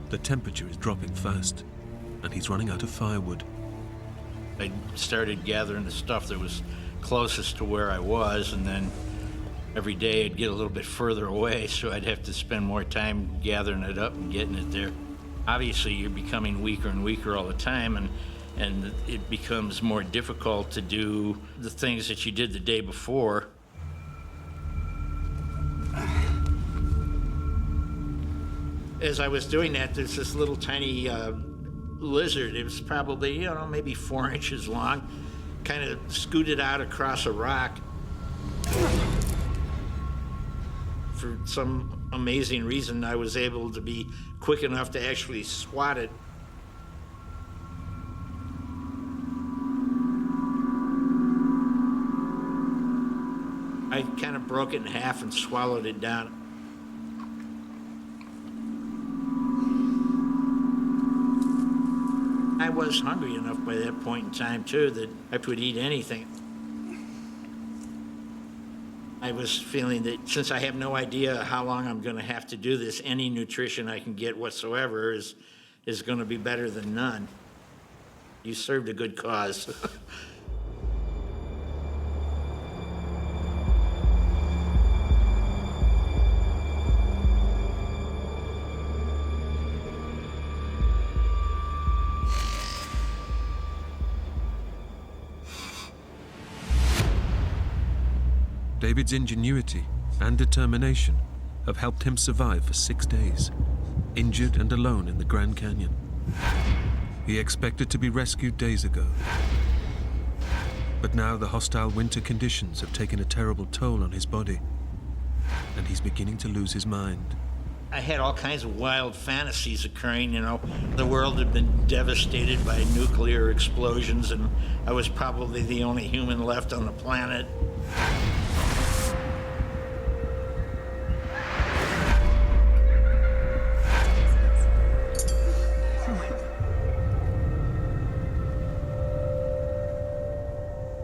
The temperature is dropping fast, and he's running out of firewood. I started gathering the stuff that was closest to where I was, and then every day I'd get a little bit further away, so I'd have to spend more time gathering it up and getting it there. Obviously, you're becoming weaker and weaker all the time, and it becomes more difficult to do the things that you did the day before. As I was doing that, there's this little tiny lizard. It was probably, maybe 4 inches long, kind of scooted out across a rock. For some amazing reason, I was able to be quick enough to actually swat it. I kind of broke it in half and swallowed it down. I was hungry enough by that point in time, too, that I could eat anything. I was feeling that since I have no idea how long I'm going to have to do this, any nutrition I can get whatsoever is going to be better than none. You served a good cause. David's ingenuity and determination have helped him survive for 6 days, injured and alone in the Grand Canyon. He expected to be rescued days ago. But now the hostile winter conditions have taken a terrible toll on his body. and he's beginning to lose his mind. I had all kinds of wild fantasies occurring, you know. The world had been devastated by nuclear explosions, and I was probably the only human left on the planet.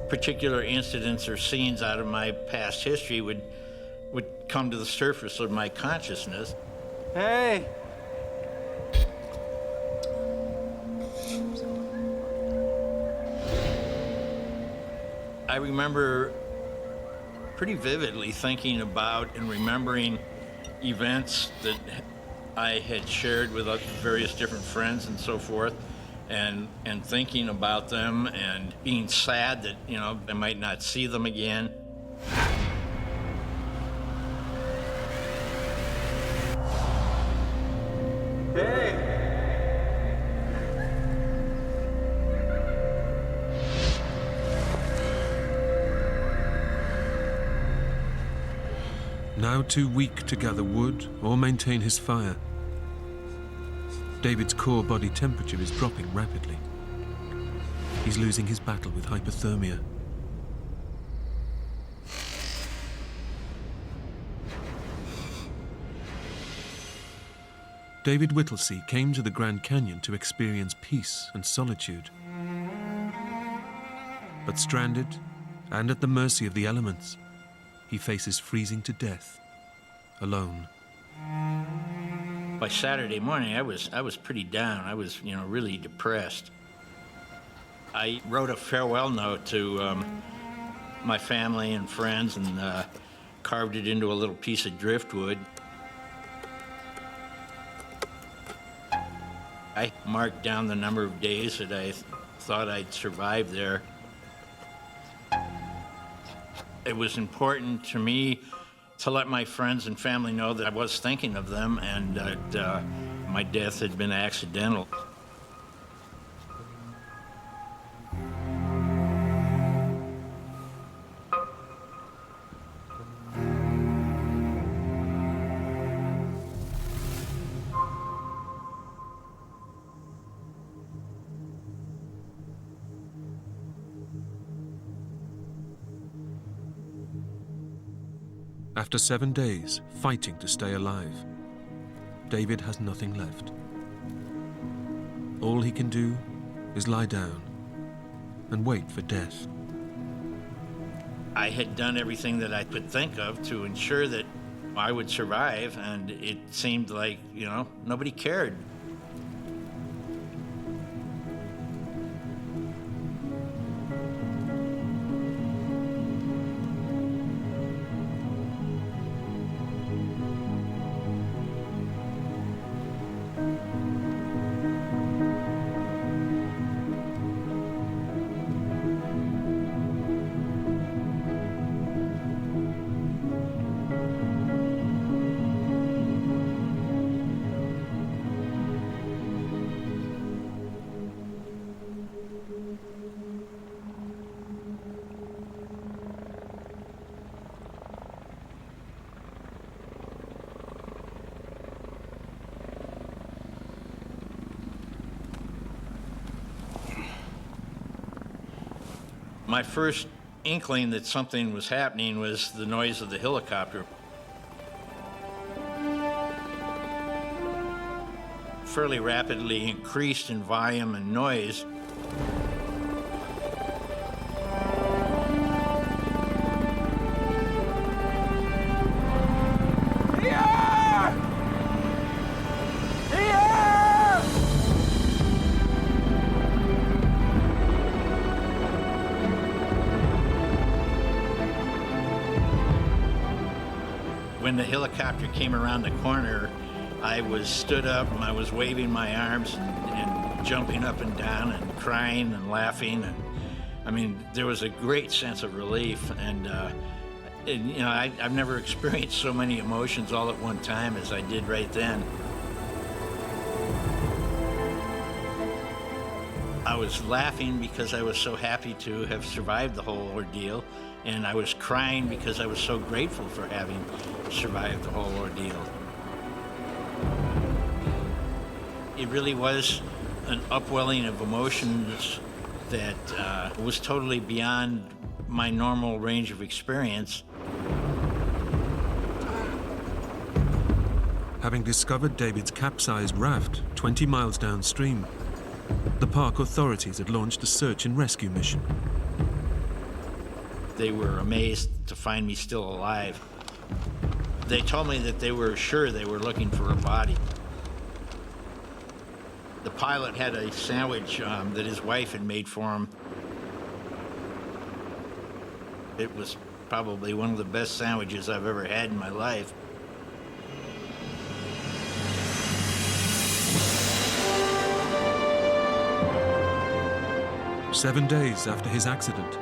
Particular incidents or scenes out of my past history would come to the surface of my consciousness. Hey! I remember pretty vividly thinking about and remembering events that I had shared with various different friends and so forth, and thinking about them and being sad that, you know, I might not see them again. Now too weak to gather wood or maintain his fire, David's core body temperature is dropping rapidly. He's losing his battle with hypothermia. David Whittlesey came to the Grand Canyon to experience peace and solitude. But stranded and at the mercy of the elements, he faces freezing to death, alone. By Saturday morning, I was pretty down. I was, you know, really depressed. I wrote a farewell note to my family and friends and carved it into a little piece of driftwood. I marked down the number of days that I thought I'd survive there. It was important to me to let my friends and family know that I was thinking of them and that my death had been accidental. After 7 days fighting to stay alive, David has nothing left. All he can do is lie down and wait for death. I had done everything that I could think of to ensure that I would survive, and it seemed like, you know, nobody cared. My first inkling that something was happening was the noise of the helicopter. Fairly rapidly increased in volume and noise. When the helicopter came around the corner, I was stood up and I was waving my arms and jumping up and down and crying and laughing. And I mean, there was a great sense of relief. And you know, I've never experienced so many emotions all at one time as I did right then. I was laughing because I was so happy to have survived the whole ordeal, and I was crying because I was so grateful for having survived the whole ordeal. It really was an upwelling of emotions that was totally beyond my normal range of experience. Having discovered David's capsized raft 20 miles downstream, the park authorities had launched a search and rescue mission. They were amazed to find me still alive. They told me that they were sure they were looking for a body. The pilot had a sandwich that his wife had made for him. It was probably one of the best sandwiches I've ever had in my life. Seven days after his accident,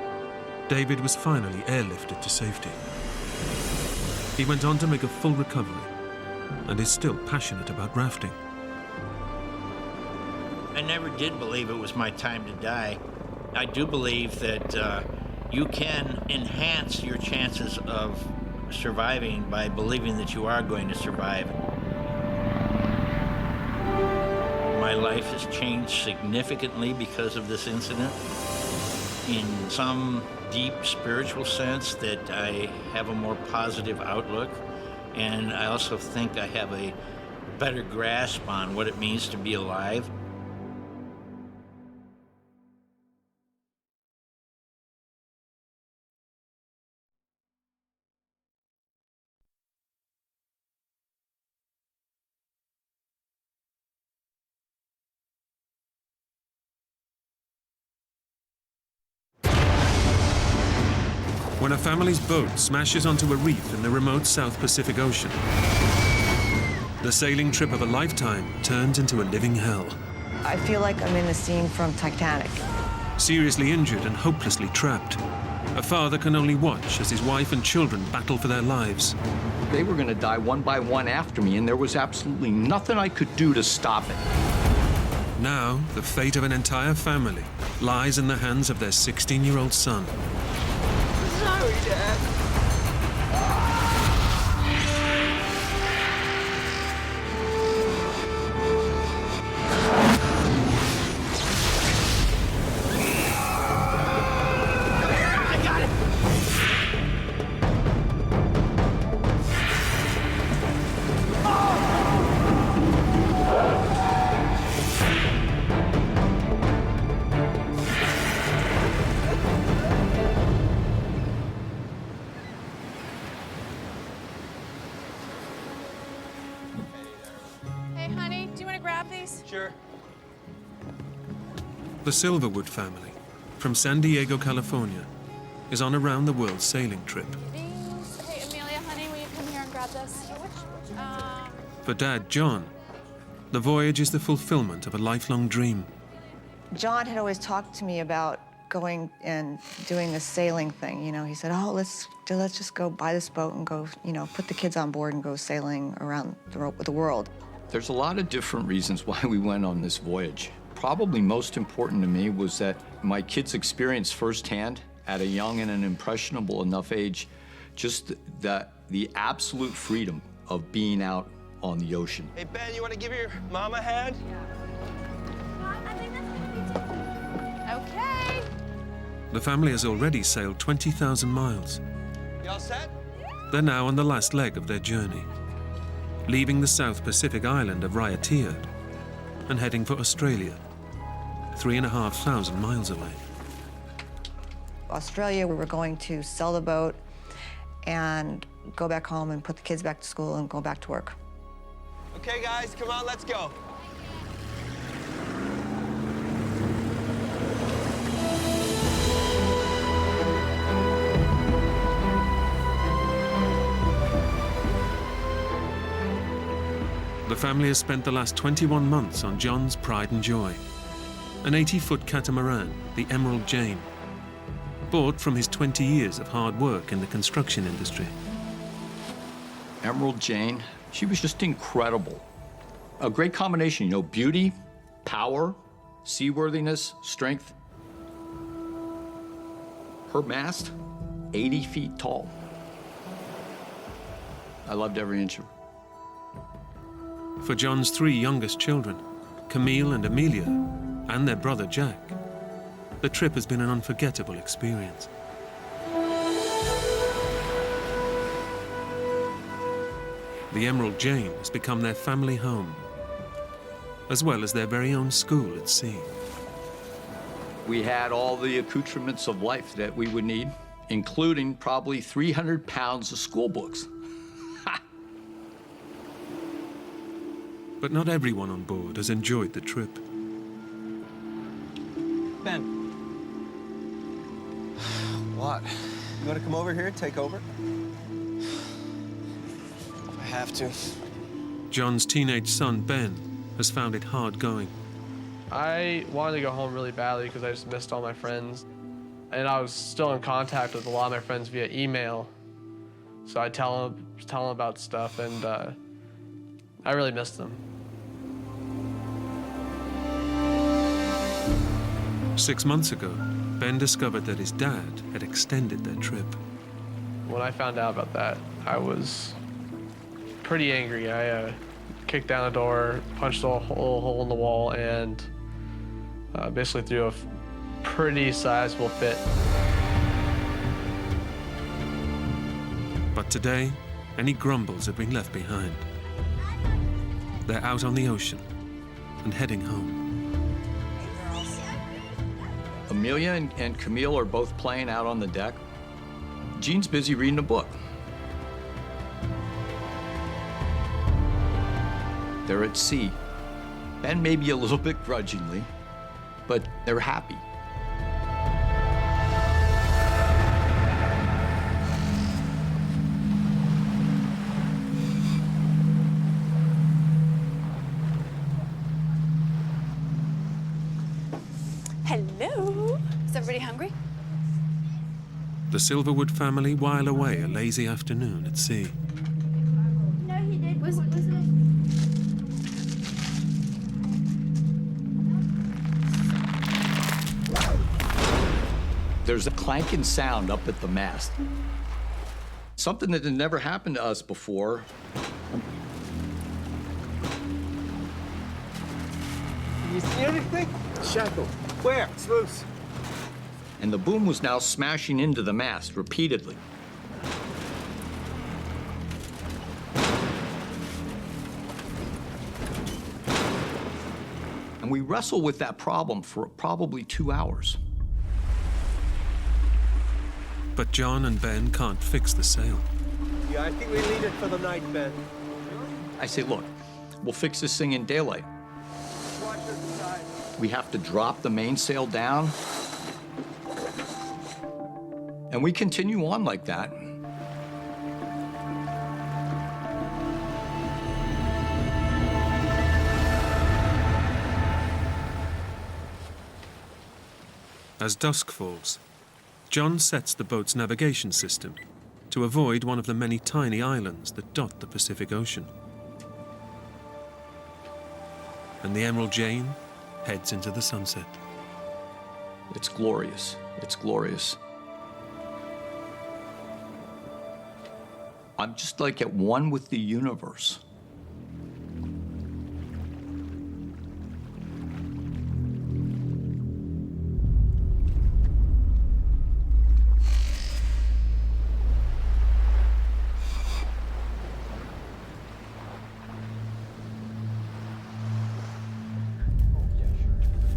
David was finally airlifted to safety. He went on to make a full recovery and is still passionate about rafting. I never did believe it was my time to die. I do believe that you can enhance your chances of surviving by believing that you are going to survive. My life has changed significantly because of this incident. In some deep spiritual sense, that I have a more positive outlook, and I also think I have a better grasp on what it means to be alive. When a family's boat smashes onto a reef in the remote South Pacific Ocean, the sailing trip of a lifetime turns into a living hell. I feel like I'm in the scene from Titanic. Seriously injured and hopelessly trapped, a father can only watch as his wife and children battle for their lives. They were going to die one by one after me, and there was absolutely nothing I could do to stop it. Now, the fate of an entire family lies in the hands of their 16-year-old son. Sorry, Dad. I got it. Hey, honey, do you want to grab these? Sure. The Silverwood family, from San Diego, California, is on a round-the-world sailing trip. Hey, Amelia, honey, will you come here and grab this? For Dad, John, the voyage is the fulfillment of a lifelong dream. John had always talked to me about going and doing this sailing thing. You know, he said, oh, let's just go buy this boat and go, you know, put the kids on board and go sailing around the world. There's a lot of different reasons why we went on this voyage. Probably most important to me was that my kids experienced firsthand at a young and an impressionable enough age just the absolute freedom of being out on the ocean. Hey, Ben, you want to give your mom a hand? Okay. The family has already sailed 20,000 miles. You all set? They're now on the last leg of their journey, leaving the South Pacific island of Raiatea and heading for Australia, 3,500 miles away. Australia, we were going to sell the boat and go back home and put the kids back to school and go back to work. Okay, guys, come on, let's go. The family has spent the last 21 months on John's pride and joy, an 80-foot catamaran, the Emerald Jane, bought from his 20 years of hard work in the construction industry. Emerald Jane, she was just incredible. A great combination, you know, beauty, power, seaworthiness, strength. Her mast, 80 feet tall. I loved every inch of her. For John's 3 youngest children, Camille and Amelia, and their brother Jack, the trip has been an unforgettable experience. The Emerald Jane has become their family home, as well as their very own school at sea. We had all the accoutrements of life that we would need, including probably 300 pounds of school books. But not everyone on board has enjoyed the trip. Ben. What? You want to come over here and take over? I have to. John's teenage son, Ben, has found it hard going. I wanted to go home really badly because I just missed all my friends. And I was still in contact with a lot of my friends via email. So I tell them about stuff, and I really missed them. 6 months ago, Ben discovered that his dad had extended their trip. When I found out about that, I was pretty angry. I kicked down the door, punched a little hole in the wall, and basically threw a pretty sizable fit. But today, any grumbles have been left behind. They're out on the ocean and heading home. Amelia and Camille are both playing out on the deck. Jean's busy reading a book. They're at sea, and maybe a little bit grudgingly, but they're happy. Hello. Is everybody hungry? The Silverwood family while away a lazy afternoon at sea. No, he did. Was it? There's a clanking sound up at the mast. Something that had never happened to us before. You see anything? Shackle. Where? Sluice. And the boom was now smashing into the mast repeatedly. And we wrestled with that problem for probably 2 hours. But John and Ben can't fix the sail. Yeah, I think we leave it for the night, Ben. I say, look, we'll fix this thing in daylight. We have to drop the mainsail down. And we continue on like that. As dusk falls, John sets the boat's navigation system to avoid one of the many tiny islands that dot the Pacific Ocean. And the Emerald Jane heads into the sunset. It's glorious. It's glorious. I'm just like at one with the universe.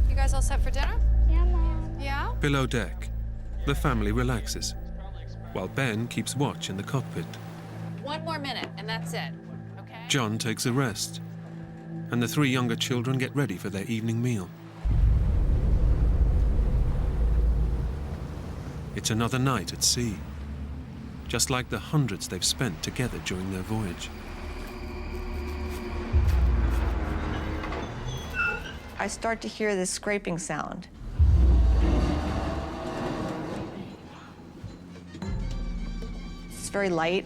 You guys all set for dinner? Yeah, Mom. Yeah? Below deck, the family relaxes, while Ben keeps watch in the cockpit. 1 more minute, and that's it. Okay? John takes a rest, and the 3 younger children get ready for their evening meal. It's another night at sea, just like the hundreds they've spent together during their voyage. I start to hear this scraping sound. It's very light.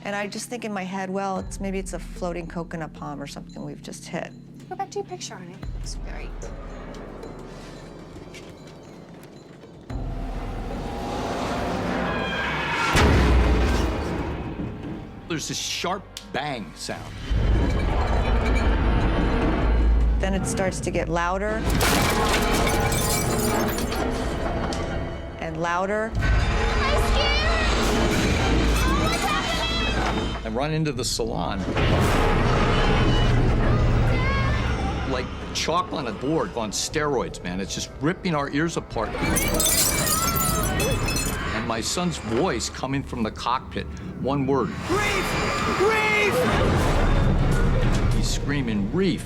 And I just think in my head, well, maybe it's a floating coconut palm or something we've just hit. Go back to your picture, honey. It's great. There's this sharp bang sound. Then it starts to get louder and louder. I run into the salon like chalk on a board on steroids, man. It's just ripping our ears apart. And my son's voice coming from the cockpit, one word. Reef! Reef! He's screaming, Reef.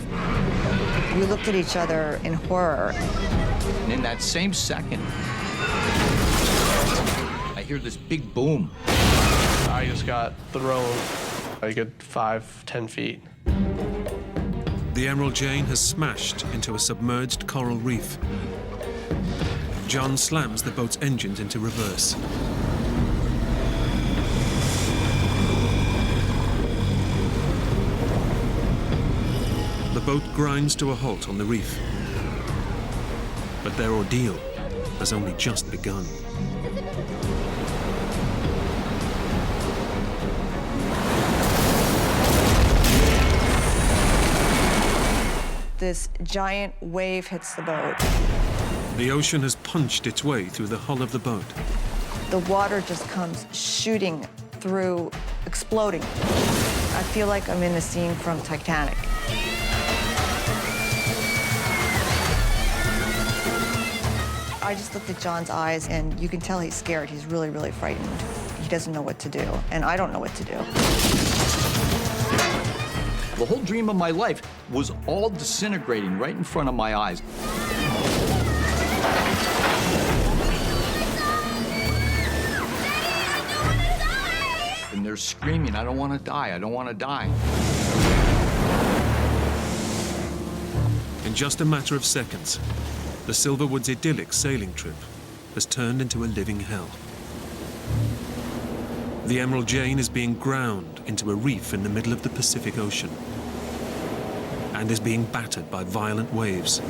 We looked at each other in horror. And in that same second, I hear this big boom. I just got thrown a good 5-10 feet. The Emerald Jane has smashed into a submerged coral reef. John slams the boat's engines into reverse. The boat grinds to a halt on the reef. But their ordeal has only just begun. This giant wave hits the boat. The ocean has punched its way through the hull of the boat. The water just comes shooting through, exploding. I feel like I'm in the scene from Titanic. I just looked at John's eyes, and you can tell he's scared. He's really, really frightened. He doesn't know what to do, and I don't know what to do. The whole dream of my life was all disintegrating right in front of my eyes. And they're screaming, I don't want to die, I don't want to die. In just a matter of seconds, the Silverwood's idyllic sailing trip has turned into a living hell. The Emerald Jane is being ground into a reef in the middle of the Pacific Ocean and is being battered by violent waves.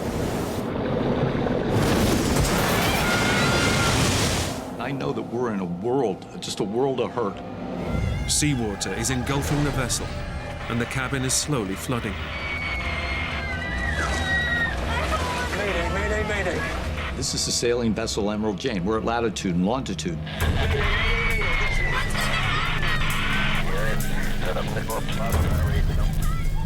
I know that we're in a world, just a world of hurt. Seawater is engulfing the vessel, and the cabin is slowly flooding. Mayday, mayday, mayday. This is the sailing vessel Emerald Jane. We're at latitude and longitude.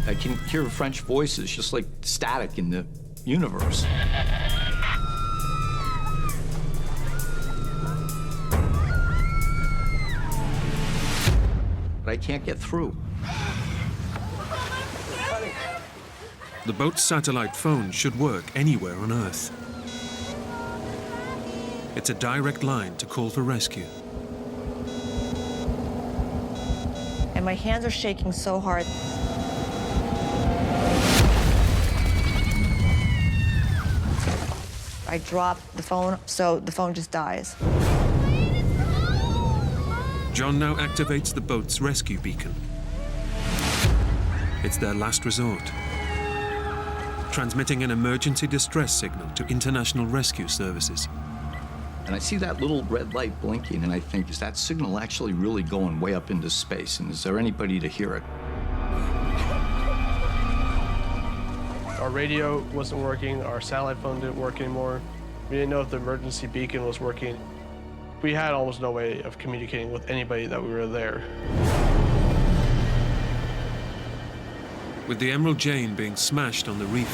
I can hear French voices, just like static in the universe. But I can't get through. The boat's satellite phone should work anywhere on Earth. It's a direct line to call for rescue. And my hands are shaking so hard. I drop the phone, so the phone just dies. John now activates the boat's rescue beacon. It's their last resort, transmitting an emergency distress signal to international rescue services. And I see that little red light blinking, and I think, is that signal actually really going way up into space? And is there anybody to hear it? Our radio wasn't working, our satellite phone didn't work anymore. We didn't know if the emergency beacon was working. We had almost no way of communicating with anybody that we were there. With the Emerald Jane being smashed on the reef,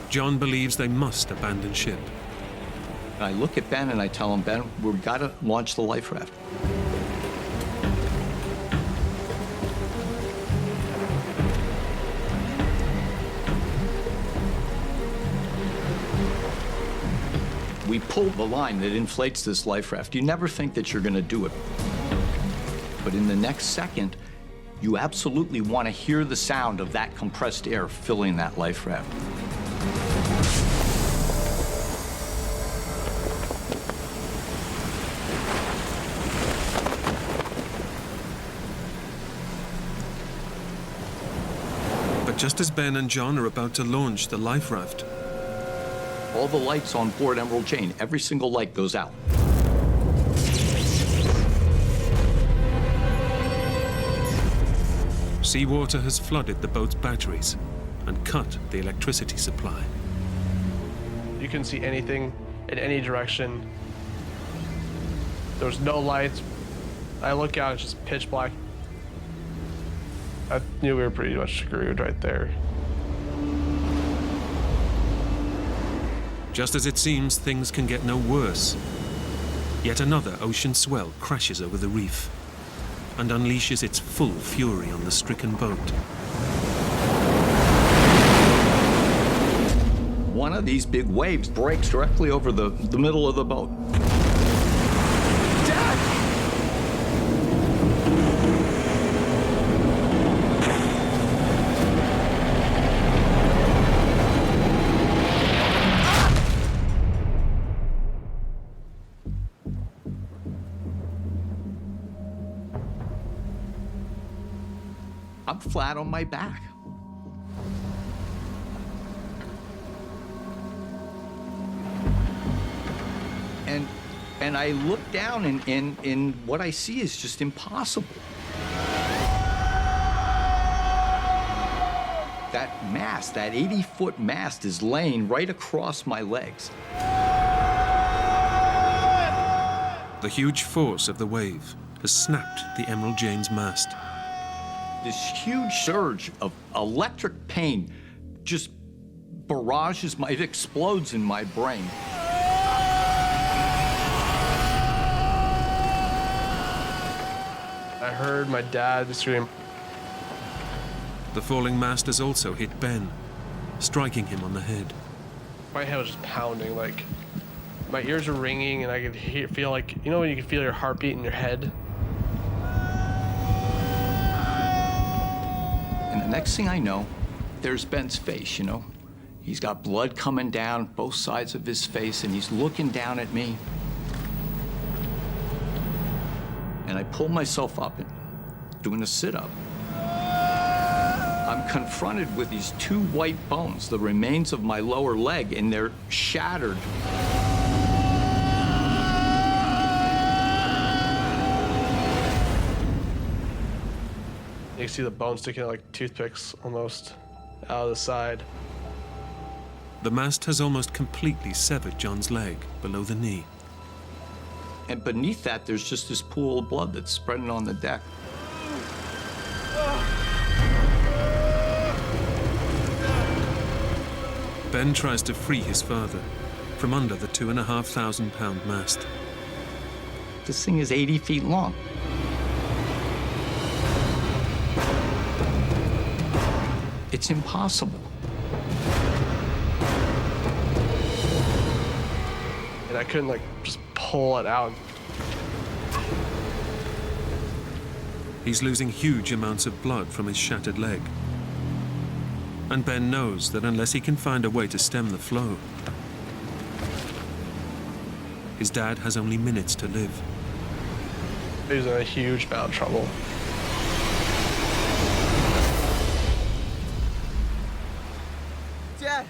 John believes they must abandon ship. I look at Ben and I tell him, Ben, we've got to launch the life raft. We pull the line that inflates this life raft. You never think that you're going to do it. But in the next second, you absolutely want to hear the sound of that compressed air filling that life raft. But just as Ben and John are about to launch the life raft, all the lights on board Emerald Jane, every single light goes out. Seawater has flooded the boat's batteries and cut the electricity supply. You couldn't see anything in any direction. There was no lights. I look out, it's just pitch black. I knew we were pretty much screwed right there. Just as it seems things can get no worse, yet another ocean swell crashes over the reef and unleashes its full fury on the stricken boat. One of these big waves breaks directly over the middle of the boat. I'm flat on my back. And I look down and what I see is just impossible. That mast, that 80-foot mast is laying right across my legs. The huge force of the wave has snapped the Emerald Jane's mast. This huge surge of electric pain just barrages it explodes in my brain. I heard my dad scream. The falling mast has also hit Ben, striking him on the head. My head was just pounding, like my ears were ringing, and I could feel like, you know when you can feel your heartbeat in your head? And the next thing I know, there's Ben's face, you know? He's got blood coming down both sides of his face, and he's looking down at me. And I pull myself up and doing a sit-up. I'm confronted with these two white bones, the remains of my lower leg, and they're shattered. You can see the bones sticking out like toothpicks almost out of the side. The mast has almost completely severed John's leg below the knee. And beneath that, there's just this pool of blood that's spreading on the deck. Ben tries to free his father from under the 2,500-pound mast. This thing is 80 feet long. It's impossible. And I couldn't like just pull it out. He's losing huge amounts of blood from his shattered leg. And Ben knows that unless he can find a way to stem the flow, his dad has only minutes to live. He's in a huge amount of trouble. Dad!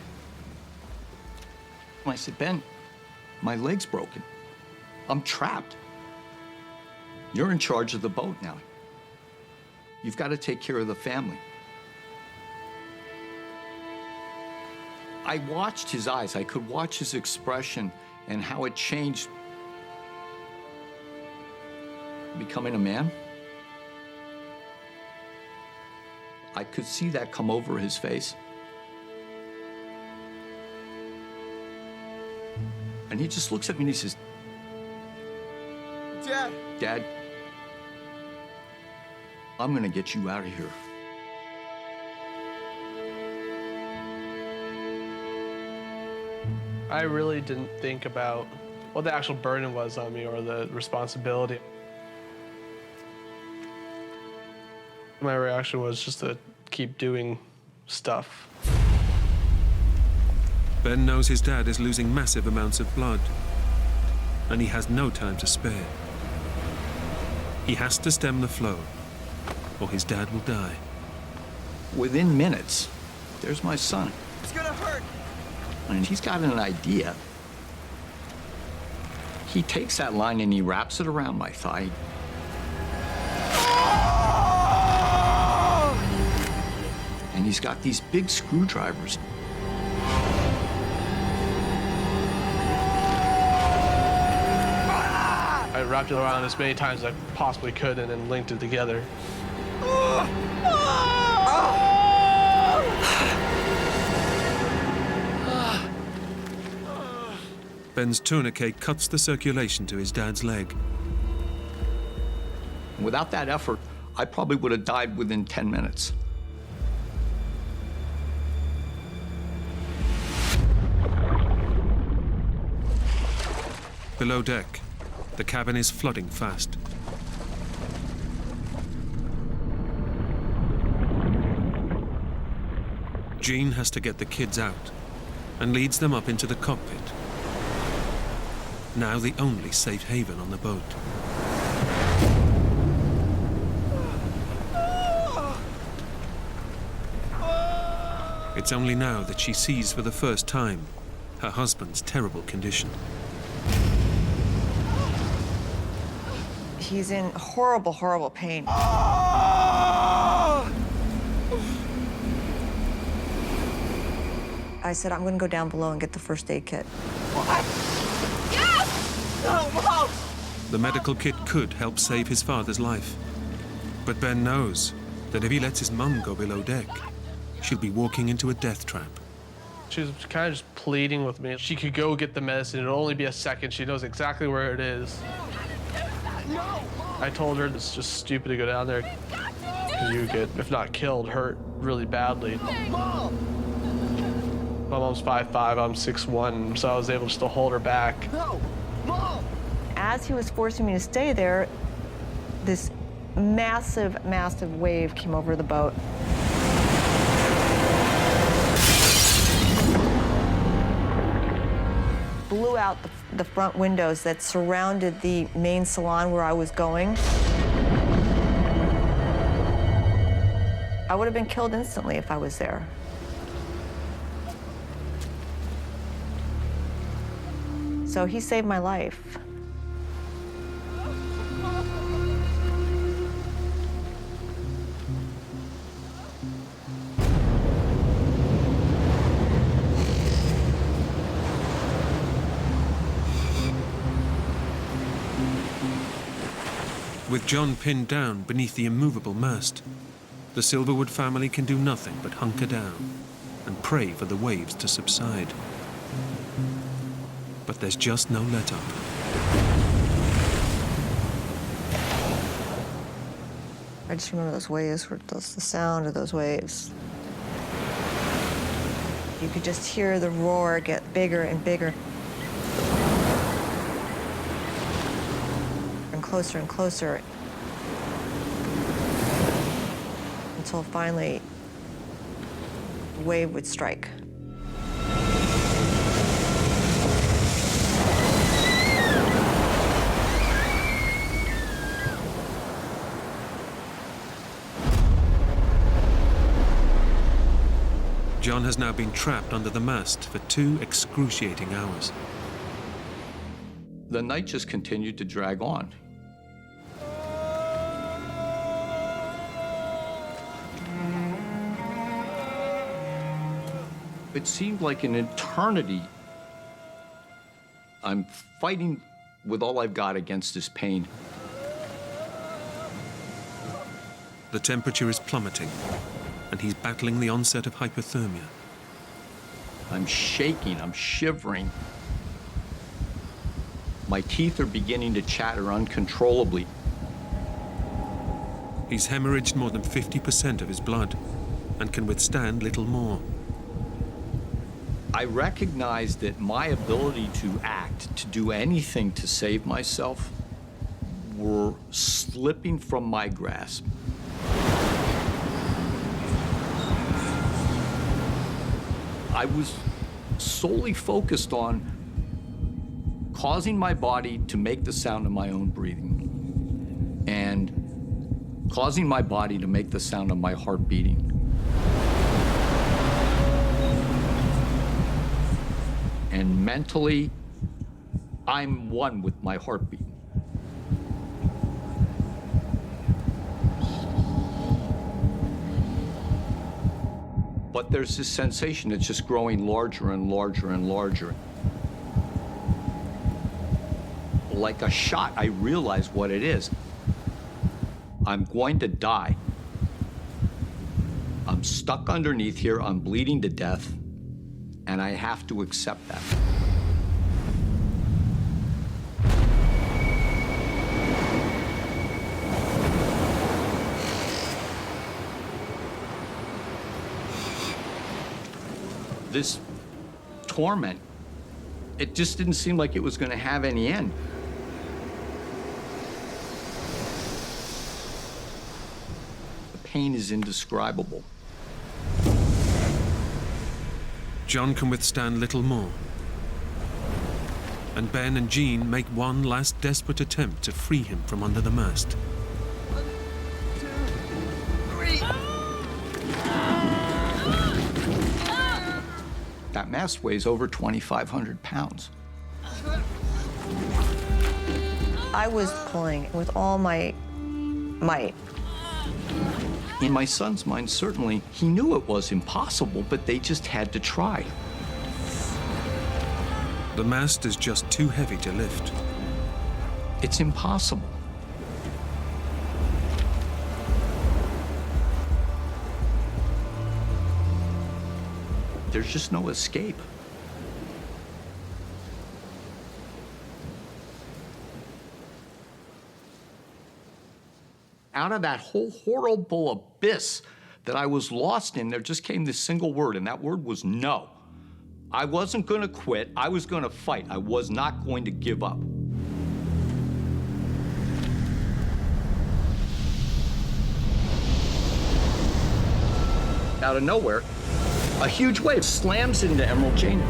I said, Ben, my leg's broken. I'm trapped. You're in charge of the boat now. You've got to take care of the family. I watched his eyes. I could watch his expression and how it changed. Becoming a man. I could see that come over his face. And he just looks at me and he says, Dad. Dad, I'm gonna get you out of here. I really didn't think about what the actual burden was on me or the responsibility. My reaction was just to keep doing stuff. Ben knows his dad is losing massive amounts of blood, and he has no time to spare. He has to stem the flow, or his dad will die. Within minutes, there's my son. It's gonna hurt. And he's got an idea. He takes that line and he wraps it around my thigh. And he's got these big screwdrivers. I wrapped it around as many times as I possibly could and then linked it together. Ben's tourniquet cuts the circulation to his dad's leg. Without that effort, I probably would have died within 10 minutes. Below deck, the cabin is flooding fast. Jean has to get the kids out and leads them up into the cockpit. Now the only safe haven on the boat. It's only now that she sees for the first time her husband's terrible condition. He's in horrible, horrible pain. I said, I'm gonna go down below and get the first aid kit. The medical kit could help save his father's life. But Ben knows that if he lets his mum go below deck, she'll be walking into a death trap. She was kind of just pleading with me. She could go get the medicine. It'll only be a second. She knows exactly where it is. I told her it's just stupid to go down there because you get, if not killed, hurt really badly. My mom's 5'5", I'm 6'1", so I was able just to hold her back. As he was forcing me to stay there, this massive, massive wave came over the boat. Blew out the front windows that surrounded the main salon where I was going. I would have been killed instantly if I was there. So he saved my life. With John pinned down beneath the immovable mast, the Silverwood family can do nothing but hunker down and pray for the waves to subside. But there's just no let-up. I just remember those waves, the sound of those waves. You could just hear the roar get bigger and bigger. And closer and closer. Until finally, the wave would strike. John has now been trapped under the mast for 2 excruciating hours. The night just continued to drag on. It seemed like an eternity. I'm fighting with all I've got against this pain. The temperature is plummeting, and he's battling the onset of hypothermia. I'm shaking, I'm shivering. My teeth are beginning to chatter uncontrollably. He's hemorrhaged more than 50% of his blood and can withstand little more. I recognized that my ability to act, to do anything to save myself, were slipping from my grasp. I was solely focused on causing my body to make the sound of my own breathing and causing my body to make the sound of my heart beating. And mentally, I'm one with my heartbeat. but there's this sensation that's just growing larger and larger and larger. Like a shot, I realize what it is. I'm going to die. I'm stuck underneath here, I'm bleeding to death, and I have to accept that. This torment, it just didn't seem like it was going to have any end. The pain is indescribable. John can withstand little more. And Ben and Jean make one last desperate attempt to free him from under the mast. That mast weighs over 2,500 pounds. I was pulling with all my might. In my son's mind, certainly, he knew it was impossible, but they just had to try. The mast is just too heavy to lift. It's impossible. There's just no escape. Out of that whole horrible abyss that I was lost in, there just came this single word, and that word was no. I wasn't going to quit. I was going to fight. I was not going to give up. Out of nowhere, a huge wave slams into Emerald Canyon.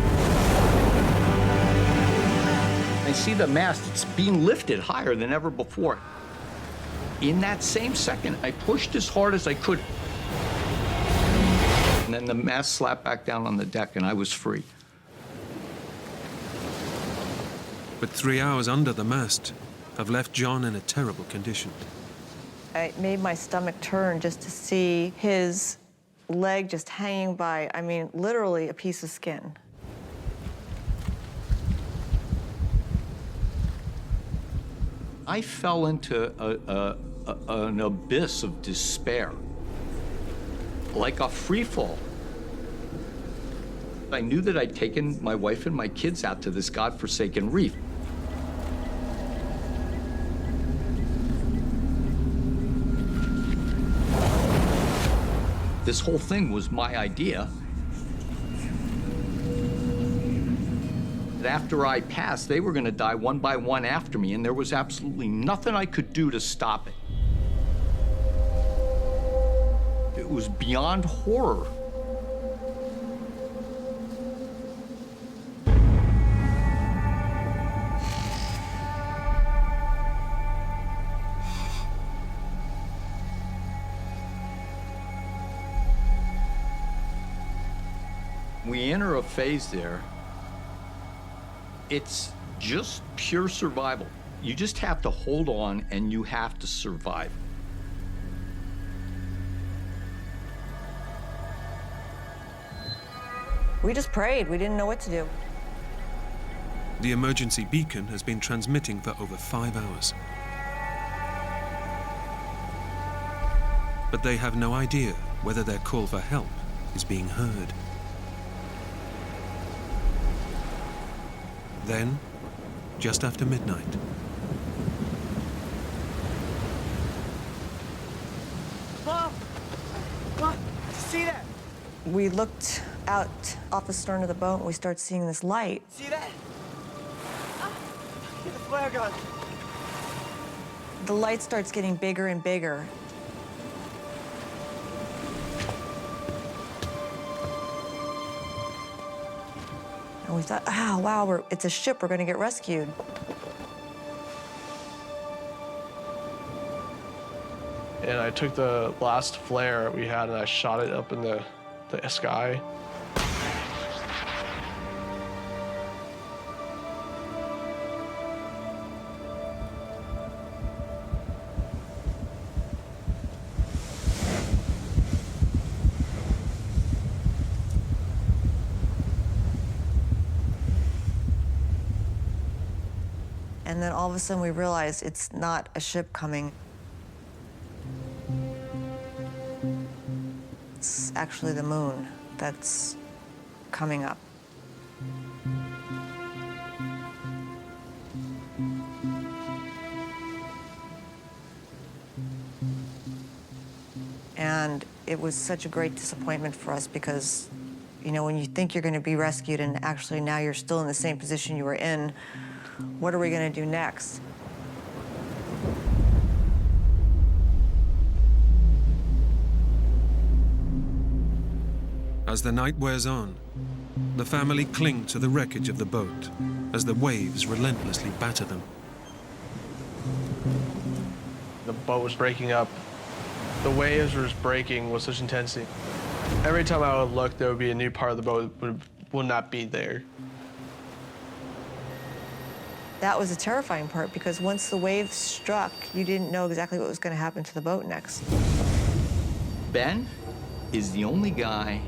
I see the mast, it's being lifted higher than ever before. In that same second, I pushed as hard as I could. And then the mast slapped back down on the deck and I was free. But 3 hours under the mast have left John in a terrible condition. It made my stomach turn just to see his leg just hanging by, I mean, literally a piece of skin. I fell into an abyss of despair, like a free fall. I knew that I'd taken my wife and my kids out to this godforsaken reef. This whole thing was my idea. After I passed, they were going to die one by one after me, and there was absolutely nothing I could do to stop it. It was beyond horror. We enter a phase there. It's just pure survival. You just have to hold on and you have to survive. We just prayed. We didn't know what to do. The emergency beacon has been transmitting for over 5 hours. But they have no idea whether their call for help is being heard. Then, just after midnight, Mom! Mom! See that? We looked out off the stern of the boat and we started seeing this light. See that? Get the flare gun. The light starts getting bigger and bigger. And we thought, oh, wow, it's a ship, we're gonna get rescued. And I took the last flare we had and I shot it up in the sky. And then all of a sudden we realized it's not a ship coming. It's actually the moon that's coming up. And it was such a great disappointment for us because, you know, when you think you're going to be rescued and actually now you're still in the same position you were in, what are we going to do next? As the night wears on, the family cling to the wreckage of the boat as the waves relentlessly batter them. The boat was breaking up. The waves were just breaking with such intensity. Every time I would look, there would be a new part of the boat that would not be there. That was the terrifying part because once the waves struck, you didn't know exactly what was going to happen to the boat next. Ben is the only guy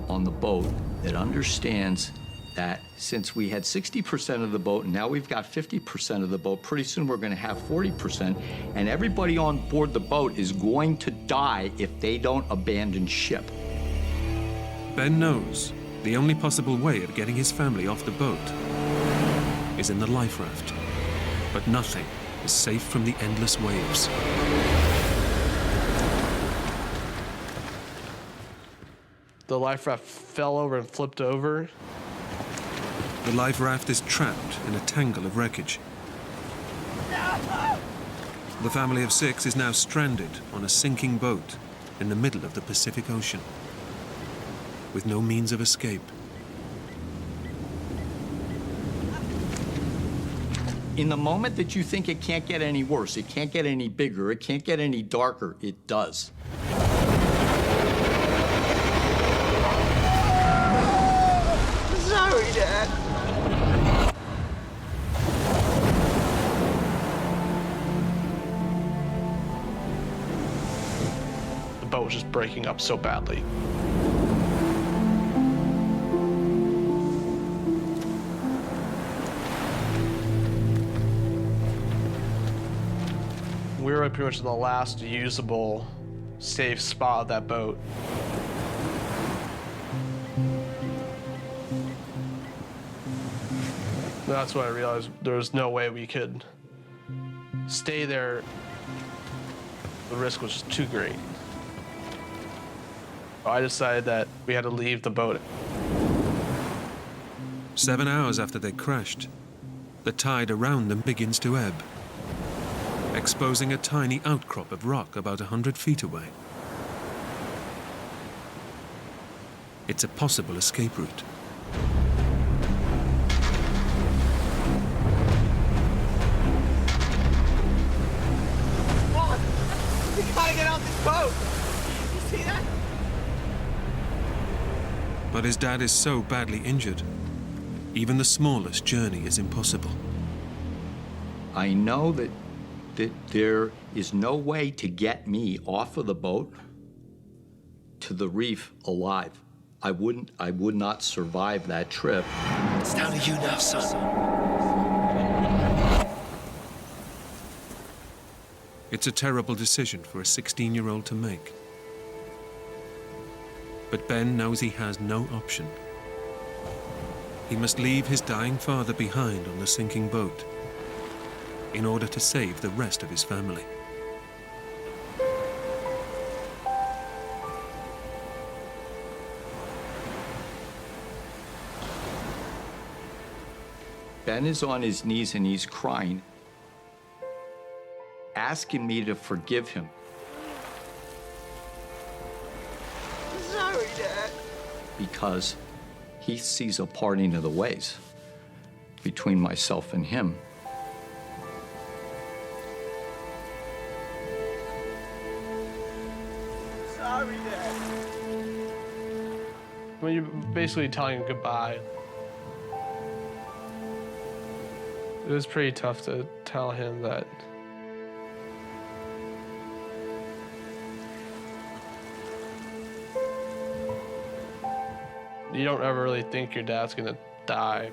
on the boat that understands that since we had 60% of the boat and now we've got 50% of the boat, pretty soon we're going to have 40%, and everybody on board the boat is going to die if they don't abandon ship. Ben knows the only possible way of getting his family off the boat is in the life raft, but nothing is safe from the endless waves. The life raft fell over and flipped over. The life raft is trapped in a tangle of wreckage. The family of 6 is now stranded on a sinking boat in the middle of the Pacific Ocean, with no means of escape. In the moment that you think it can't get any worse, it can't get any bigger, it can't get any darker, it does. Sorry, Dad. The boat was just breaking up so badly. We were pretty much in the last usable, safe spot of that boat. That's when I realized there was no way we could stay there. The risk was just too great. I decided that we had to leave the boat. 7 hours after they crashed, the tide around them begins to ebb, exposing a tiny outcrop of rock about 100 feet away. It's a possible escape route. Come on! We gotta get out this boat! You see that? But his dad is so badly injured, even the smallest journey is impossible. I know that there is no way to get me off of the boat to the reef alive. I would not survive that trip. It's down to you now, son. It's a terrible decision for a 16-year-old to make. But Ben knows he has no option. He must leave his dying father behind on the sinking boat in order to save the rest of his family. Ben is on his knees and he's crying, asking me to forgive him. Sorry, Dad. Because he sees a parting of the ways between myself and him. Sorry, Dad. When you're basically telling him goodbye, it was pretty tough to tell him that you don't ever really think your dad's gonna die.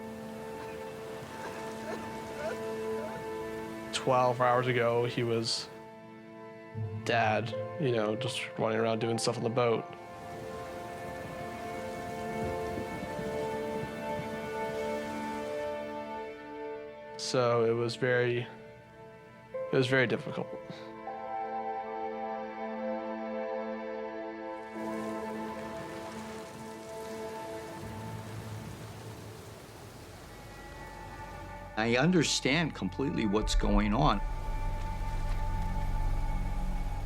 12 hours ago, he was Dad, you know, just running around doing stuff on the boat. So it was very difficult. I understand completely what's going on.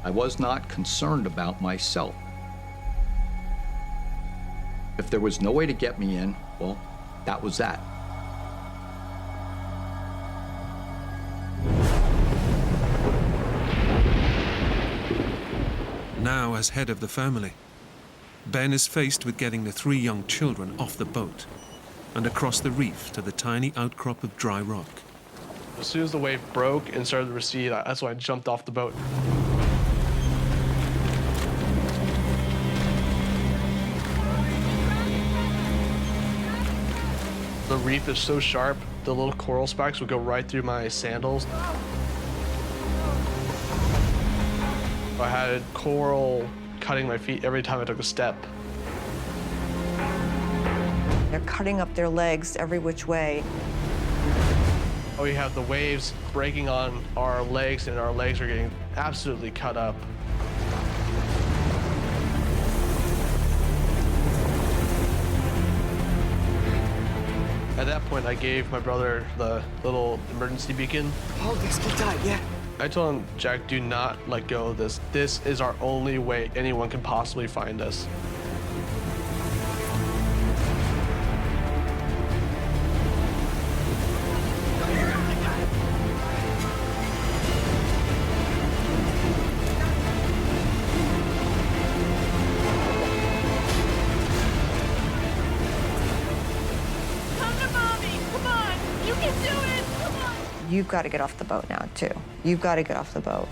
I was not concerned about myself. If there was no way to get me in, well, that was that. Now, as head of the family, Ben is faced with getting the 3 young children off the boat and across the reef to the tiny outcrop of dry rock. As soon as the wave broke and started to recede, that's when I jumped off the boat. The reef is so sharp, the little coral spikes would go right through my sandals. I had coral cutting my feet every time I took a step. They're cutting up their legs every which way. We have the waves breaking on our legs, and our legs are getting absolutely cut up. At that point, I gave my brother the little emergency beacon. Hold this, keep tight, yeah. I told him, Jack, do not let go of this. This is our only way anyone can possibly find us. You've got to get off the boat now, too. You've got to get off the boat.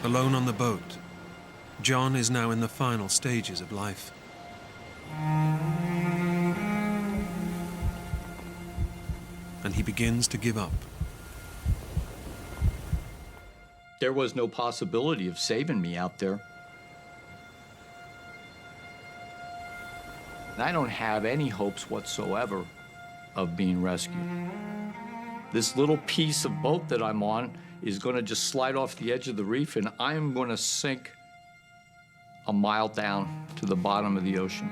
Alone on the boat, John is now in the final stages of life. And he begins to give up. There was no possibility of saving me out there. And I don't have any hopes whatsoever of being rescued. This little piece of boat that I'm on is going to just slide off the edge of the reef, and I'm going to sink a mile down to the bottom of the ocean.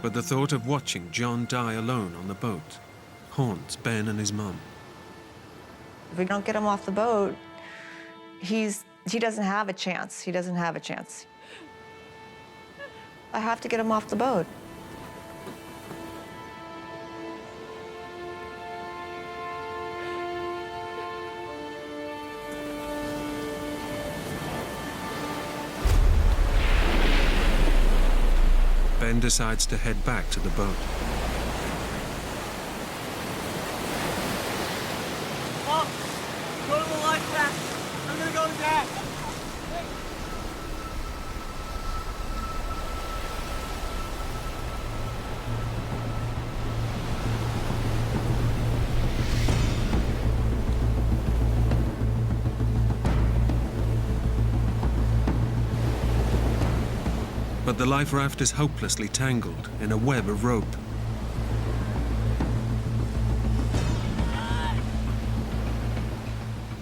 But the thought of watching John die alone on the boat haunts Ben and his mum. If we don't get him off the boat, he doesn't have a chance. He doesn't have a chance. I have to get him off the boat. Ben decides to head back to the boat. Mom, go to the life raft. I'm gonna go to Dad. But the life raft is hopelessly tangled in a web of rope.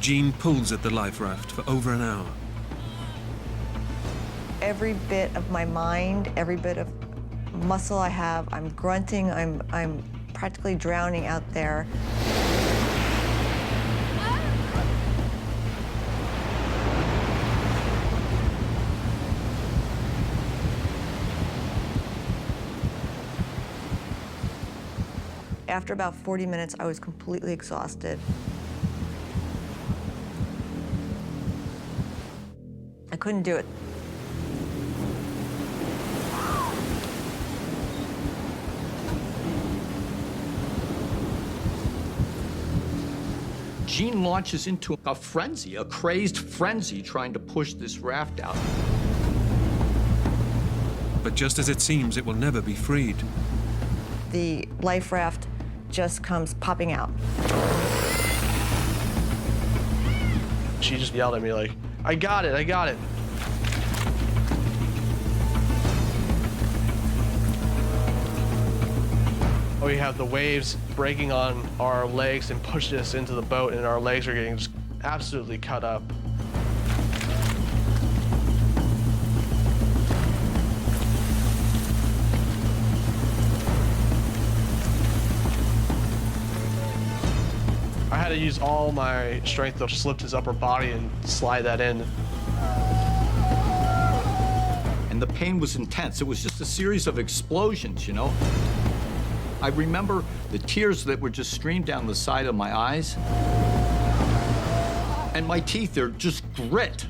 Jean pulls at the life raft for over an hour. Every bit of my mind, every bit of muscle I have. I'm grunting. I'm practically drowning out there. After about 40 minutes, I was completely exhausted. I couldn't do it. Gene launches into a frenzy, a crazed frenzy, trying to push this raft out. But just as it seems it will never be freed, The life raft just comes popping out. She just yelled at me like, I got it, I got it. We have the waves breaking on our legs and pushing us into the boat, and our legs are getting just absolutely cut up. I had to use all my strength to just lift his upper body and slide that in. And the pain was intense. It was just a series of explosions, you know? I remember the tears that were just streamed down the side of my eyes. And my teeth, they're just grit.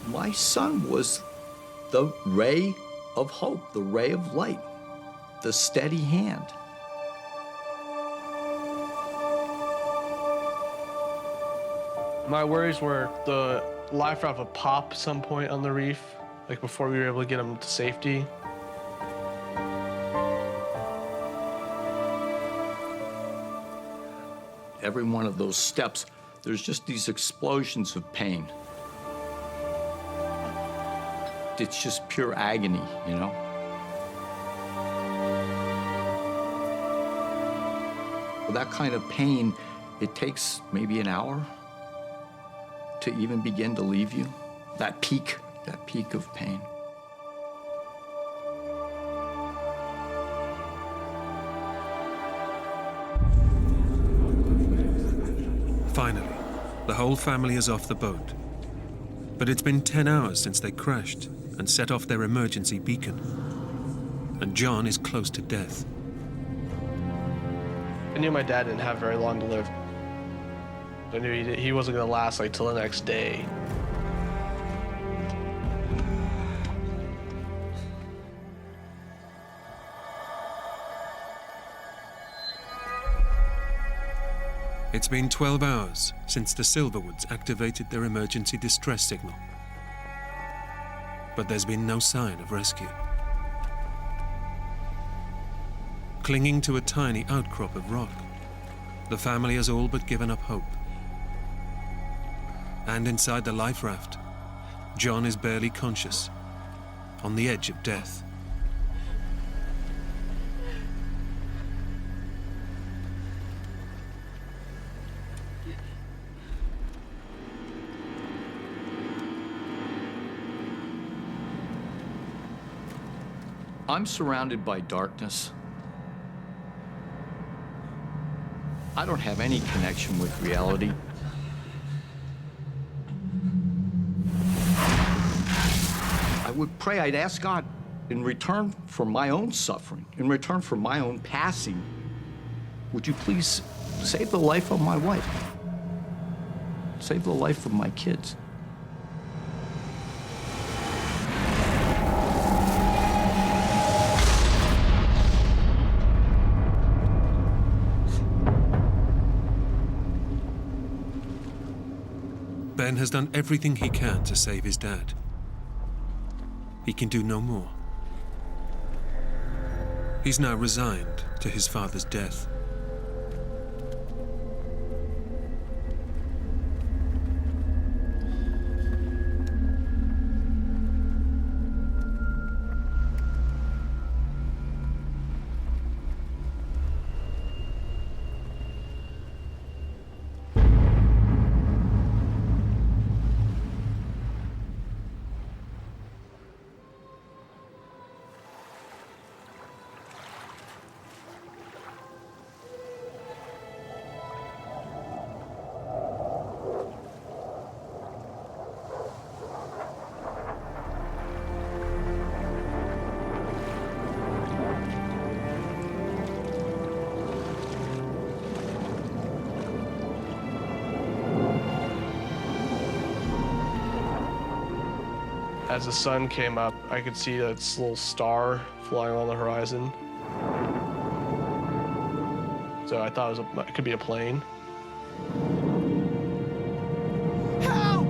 My son was the ray of hope, the ray of light, the steady hand. My worries were the life raft would pop some point on the reef, like before we were able to get him to safety. Every one of those steps, there's just these explosions of pain. It's just pure agony, you know? That kind of pain, it takes maybe an hour to even begin to leave you. That peak of pain. finally, the whole family is off the boat. But it's been 10 hours since they crashed and set off their emergency beacon. And John is close to death. I knew my dad didn't have very long to live. I knew he wasn't going to last like till the next day. It's been 12 hours since the Silverwoods activated their emergency distress signal. But there's been no sign of rescue. Clinging to a tiny outcrop of rock, the family has all but given up hope. And inside the life raft, John is barely conscious, on the edge of death. I'm surrounded by darkness. I don't have any connection with reality. I would pray, I'd ask God, in return for my own suffering, in return for my own passing, would you please save the life of my wife? Save the life of my kids. Ben has done everything he can to save his dad. He can do no more. He's now resigned to his father's death. As the sun came up, I could see this little star flying on the horizon. So I thought it could be a plane. Help!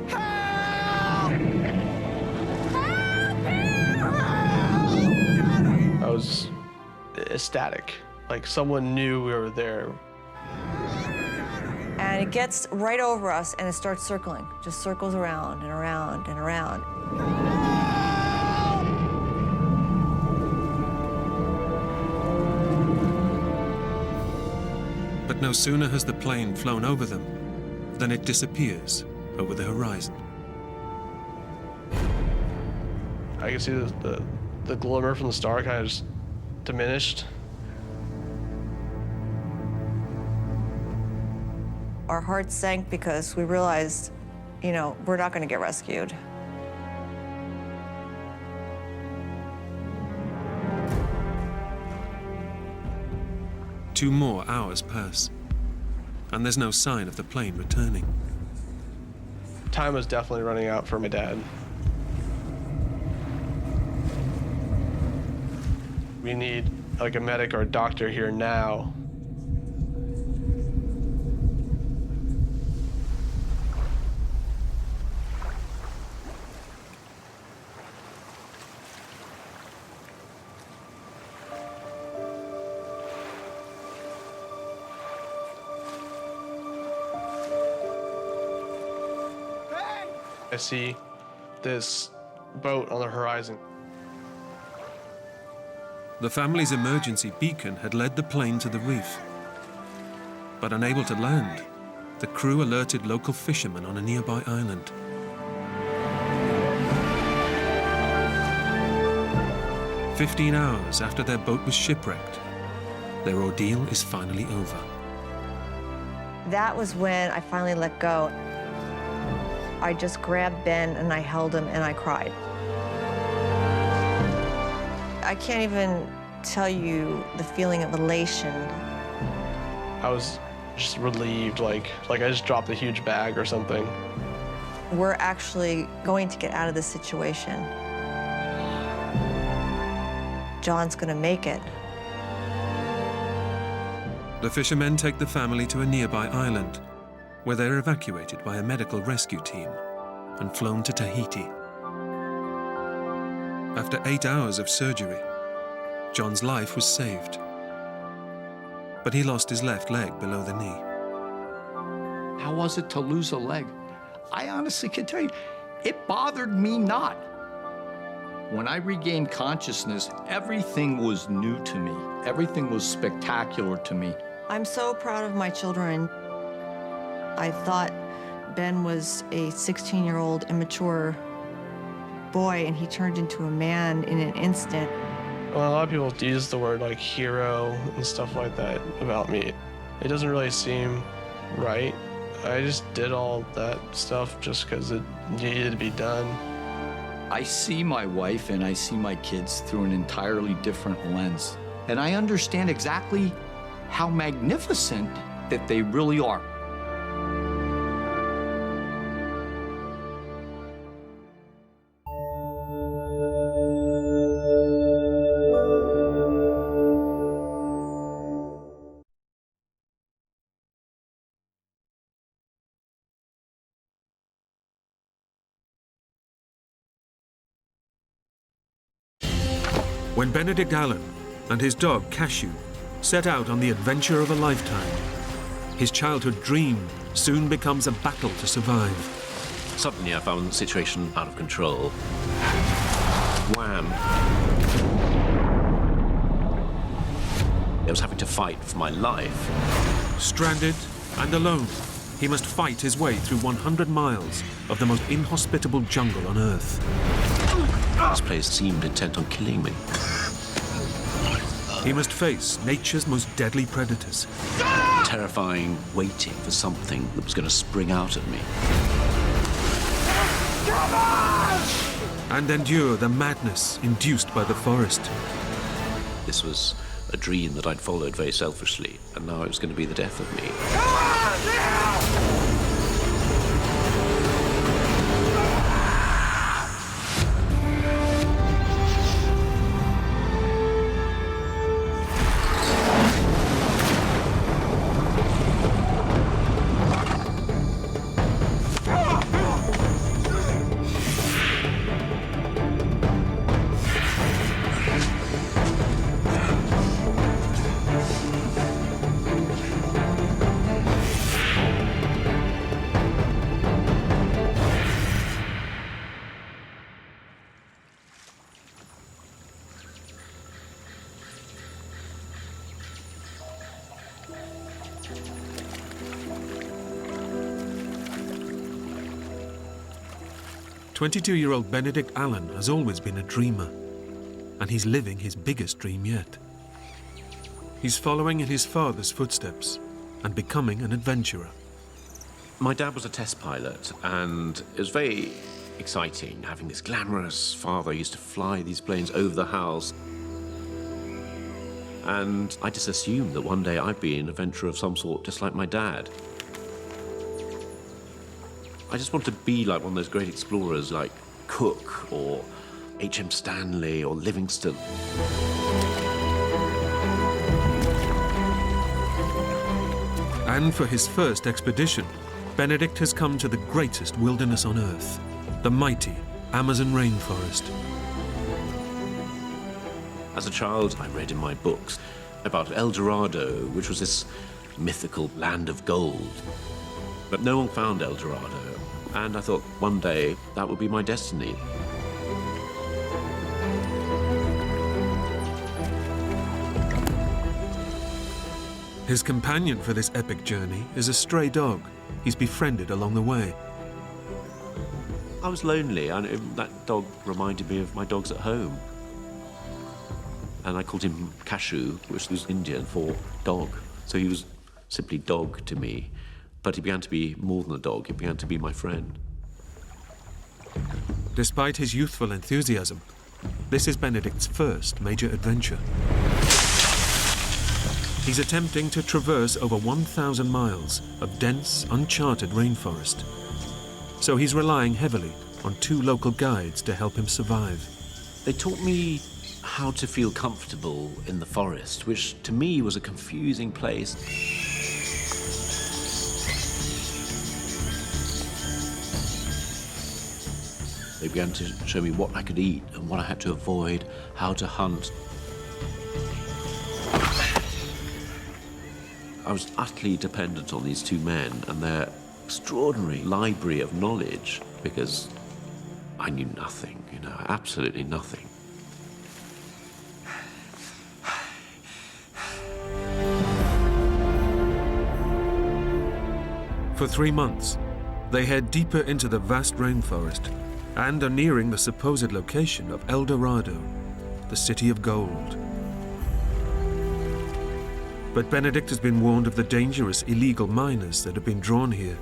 Help! I was ecstatic, like someone knew we were there. And it gets right over us and it starts circling, just circles around and around and around. But no sooner has the plane flown over them than it disappears over the horizon. I could see the glimmer from the star kind of just diminished. Our hearts sank because we realized, we're not going to get rescued. Two more hours pass, and there's no sign of the plane returning. Time was definitely running out for my dad. We need like a medic or a doctor here now. I see this boat on the horizon. The family's emergency beacon had led the plane to the reef. But unable to land, the crew alerted local fishermen on a nearby island. "15 hours after their boat was shipwrecked, their ordeal is finally over. That was when I finally let go. I just grabbed Ben and I held him and I cried. I can't even tell you the feeling of elation. I was just relieved, like I just dropped a huge bag or something. We're actually going to get out of this situation. John's gonna make it. The fishermen take the family to a nearby island, where they're evacuated by a medical rescue team and flown to Tahiti. After 8 hours of surgery, John's life was saved. But he lost his left leg below the knee. How was it to lose a leg? I honestly can tell you, it bothered me not. When I regained consciousness, everything was new to me. Everything was spectacular to me. I'm so proud of my children. I thought Ben was a 16-year-old immature boy, and he turned into a man in an instant. Well, a lot of people use the word like hero and stuff like that about me. It doesn't really seem right. I just did all that stuff just because it needed to be done. I see my wife and I see my kids through an entirely different lens. And I understand exactly how magnificent that they really are. When Benedict Allen and his dog Cashew set out on the adventure of a lifetime, his childhood dream soon becomes a battle to survive. Suddenly I found the situation out of control. Wham! I was having to fight for my life. Stranded and alone, he must fight his way through 100 miles of the most inhospitable jungle on Earth. This place seemed intent on killing me. He must face nature's most deadly predators. Terrifying, waiting for something that was going to spring out at me. Come on! And endure the madness induced by the forest. This was a dream that I'd followed very selfishly, and now it was going to be the death of me. Come on, now! 22-year-old Benedict Allen has always been a dreamer, and he's living his biggest dream yet. He's following in his father's footsteps and becoming an adventurer. My dad was a test pilot, and it was very exciting having this glamorous father who used to fly these planes over the house. And I just assumed that one day I'd be an adventurer of some sort, just like my dad. I just wanted to be like one of those great explorers like Cook or H.M. Stanley or Livingstone. And for his first expedition, Benedict has come to the greatest wilderness on Earth, the mighty Amazon rainforest. As a child, I read in my books about El Dorado, which was this mythical land of gold. But no one found El Dorado, and I thought one day that would be my destiny. His companion for this epic journey is a stray dog he's befriended along the way. I was lonely, and that dog reminded me of my dogs at home. And I called him Kashu, which was Indian for dog. So he was simply dog to me. But he began to be more than a dog, he began to be my friend. Despite his youthful enthusiasm, this is Benedict's first major adventure. He's attempting to traverse over 1,000 miles of dense, uncharted rainforest. So he's relying heavily on 2 local guides to help him survive. They taught me how to feel comfortable in the forest, which to me was a confusing place. They began to show me what I could eat and what I had to avoid, how to hunt. I was utterly dependent on these 2 men and their extraordinary library of knowledge, because I knew nothing, absolutely nothing. For 3 months, they head deeper into the vast rainforest and are nearing the supposed location of El Dorado, the city of gold. But Benedict has been warned of the dangerous illegal miners that have been drawn here.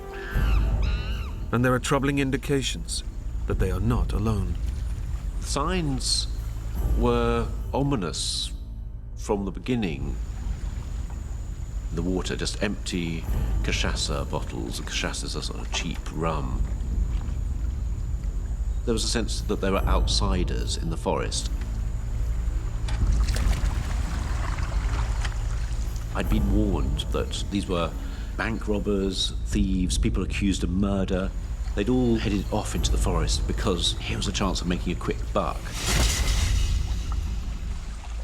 And there are troubling indications that they are not alone. The signs were ominous from the beginning. The water, just empty cachaça bottles. Cachaça is a sort of cheap rum. There was a sense that there were outsiders in the forest. I'd been warned that these were bank robbers, thieves, people accused of murder. They'd all headed off into the forest because here was a chance of making a quick buck.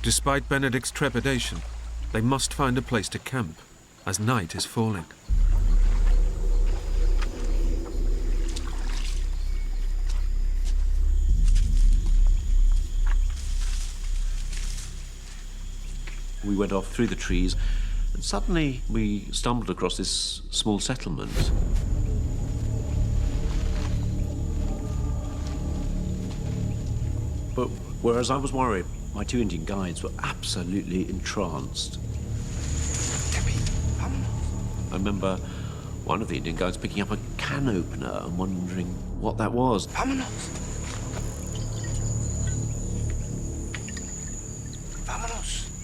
Despite Benedict's trepidation, they must find a place to camp as night is falling. We went off through the trees, and suddenly we stumbled across this small settlement. But whereas I was worried, my 2 Indian guides were absolutely entranced. I remember one of the Indian guides picking up a can opener and wondering what that was.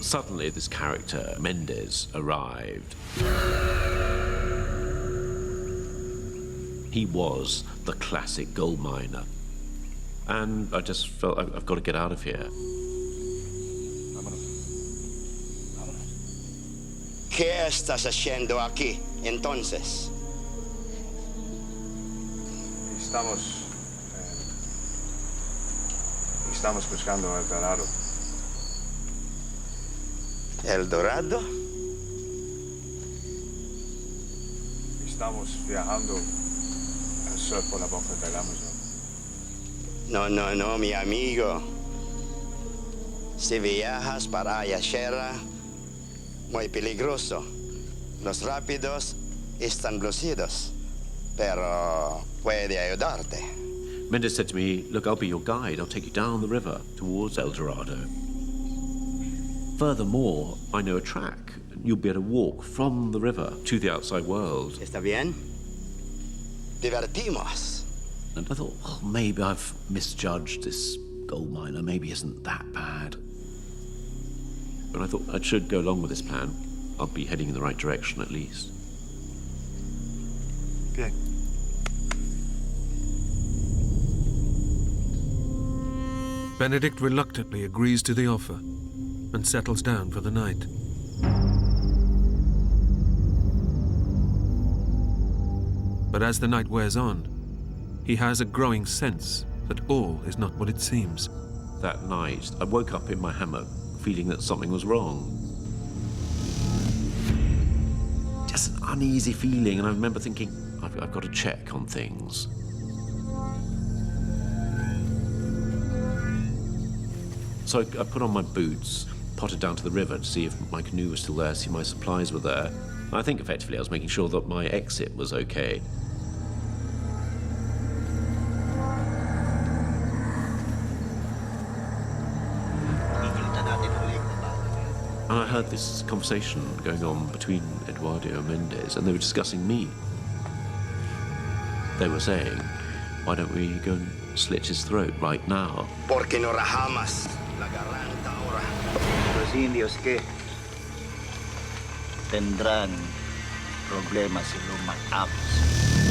Suddenly, this character, Mendez, arrived. He was the classic gold miner. And I just felt I've got to get out of here. ¿Qué estás haciendo aquí, entonces? Estamos buscando El Dorado. ¿El Dorado? Estamos viajando al sur por la boca del Amazon. No, mi amigo. Si viajas para allá, muy peligroso. Los rápidos están lucidos, pero puede ayudarte. Mendes said to me, look, I'll be your guide. I'll take you down the river towards El Dorado. Furthermore, I know a track. You'll be able to walk from the river to the outside world. Está bien? Divertimos. And I thought, well, maybe I've misjudged this gold miner. Maybe he isn't that bad. But I thought I should go along with this plan. I'll be heading in the right direction at least. Bien. Benedict reluctantly agrees to the offer and settles down for the night. But as the night wears on, he has a growing sense that all is not what it seems. That night, I woke up in my hammock feeling that something was wrong. Just an uneasy feeling, and I remember thinking, I've got to check on things. So I put on my boots, potted down to the river to see if my canoe was still there, see my supplies were there. And I think effectively I was making sure that my exit was okay. And I heard this conversation going on between Eduardo and Mendes, and they were discussing me. They were saying, why don't we go and slit his throat right now? Porque no rajamos la garganta ahora. Los indios que tendrán problemas si lo matamos.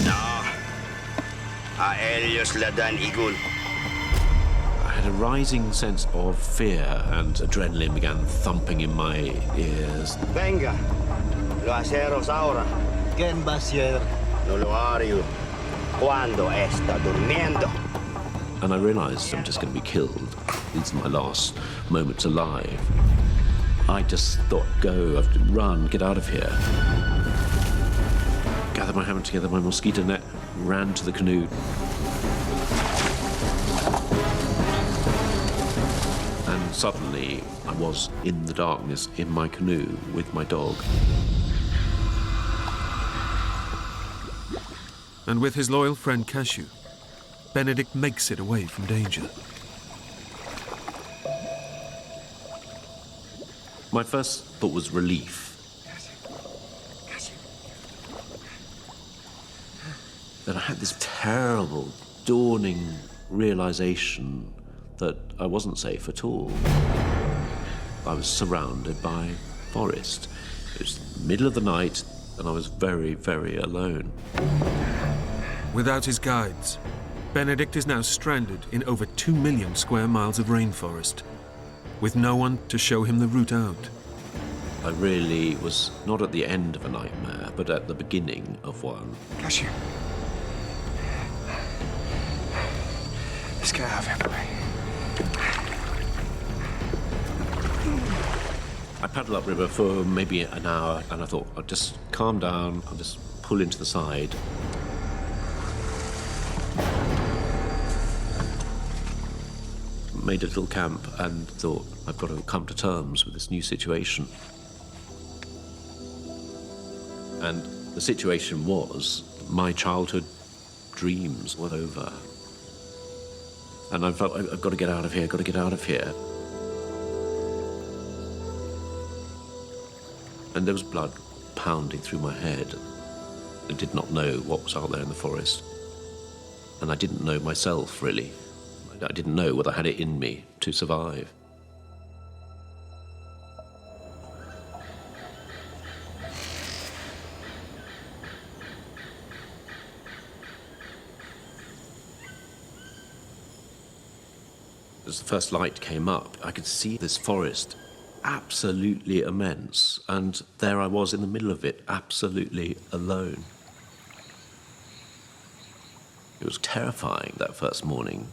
No. A ellos le dan igual. I had a rising sense of fear, and adrenaline began thumping in my ears. Venga, lo haceros ahora. ¿Quién va a ser? No lo haré cuando está durmiendo. And I realized I'm just going to be killed. These are my last moments alive. I just thought, go, I have to run, get out of here. Gathered my hammock together, my mosquito net, ran to the canoe. And suddenly, I was in the darkness in my canoe with my dog. And with his loyal friend Cashew, Benedict makes it away from danger. My first thought was relief. Then I had this terrible, dawning realization that I wasn't safe at all. I was surrounded by forest. It was the middle of the night, and I was very, very alone. Without his guides, Benedict is now stranded in over 2 million square miles of rainforest, with no one to show him the route out. I really was not at the end of a nightmare, but at the beginning of one. Cashew. Let's get out of here, boy. I paddled upriver for maybe an hour, and I thought, I'll just calm down, I'll just pull into the side. Made a little camp and thought, I've got to come to terms with this new situation. And the situation was, my childhood dreams were over. And I felt, I've got to get out of here, got to get out of here. And there was blood pounding through my head. I did not know what was out there in the forest. And I didn't know myself, really. I didn't know whether I had it in me to survive. As the first light came up, I could see this forest, absolutely immense, and there I was in the middle of it, absolutely alone. It was terrifying that first morning.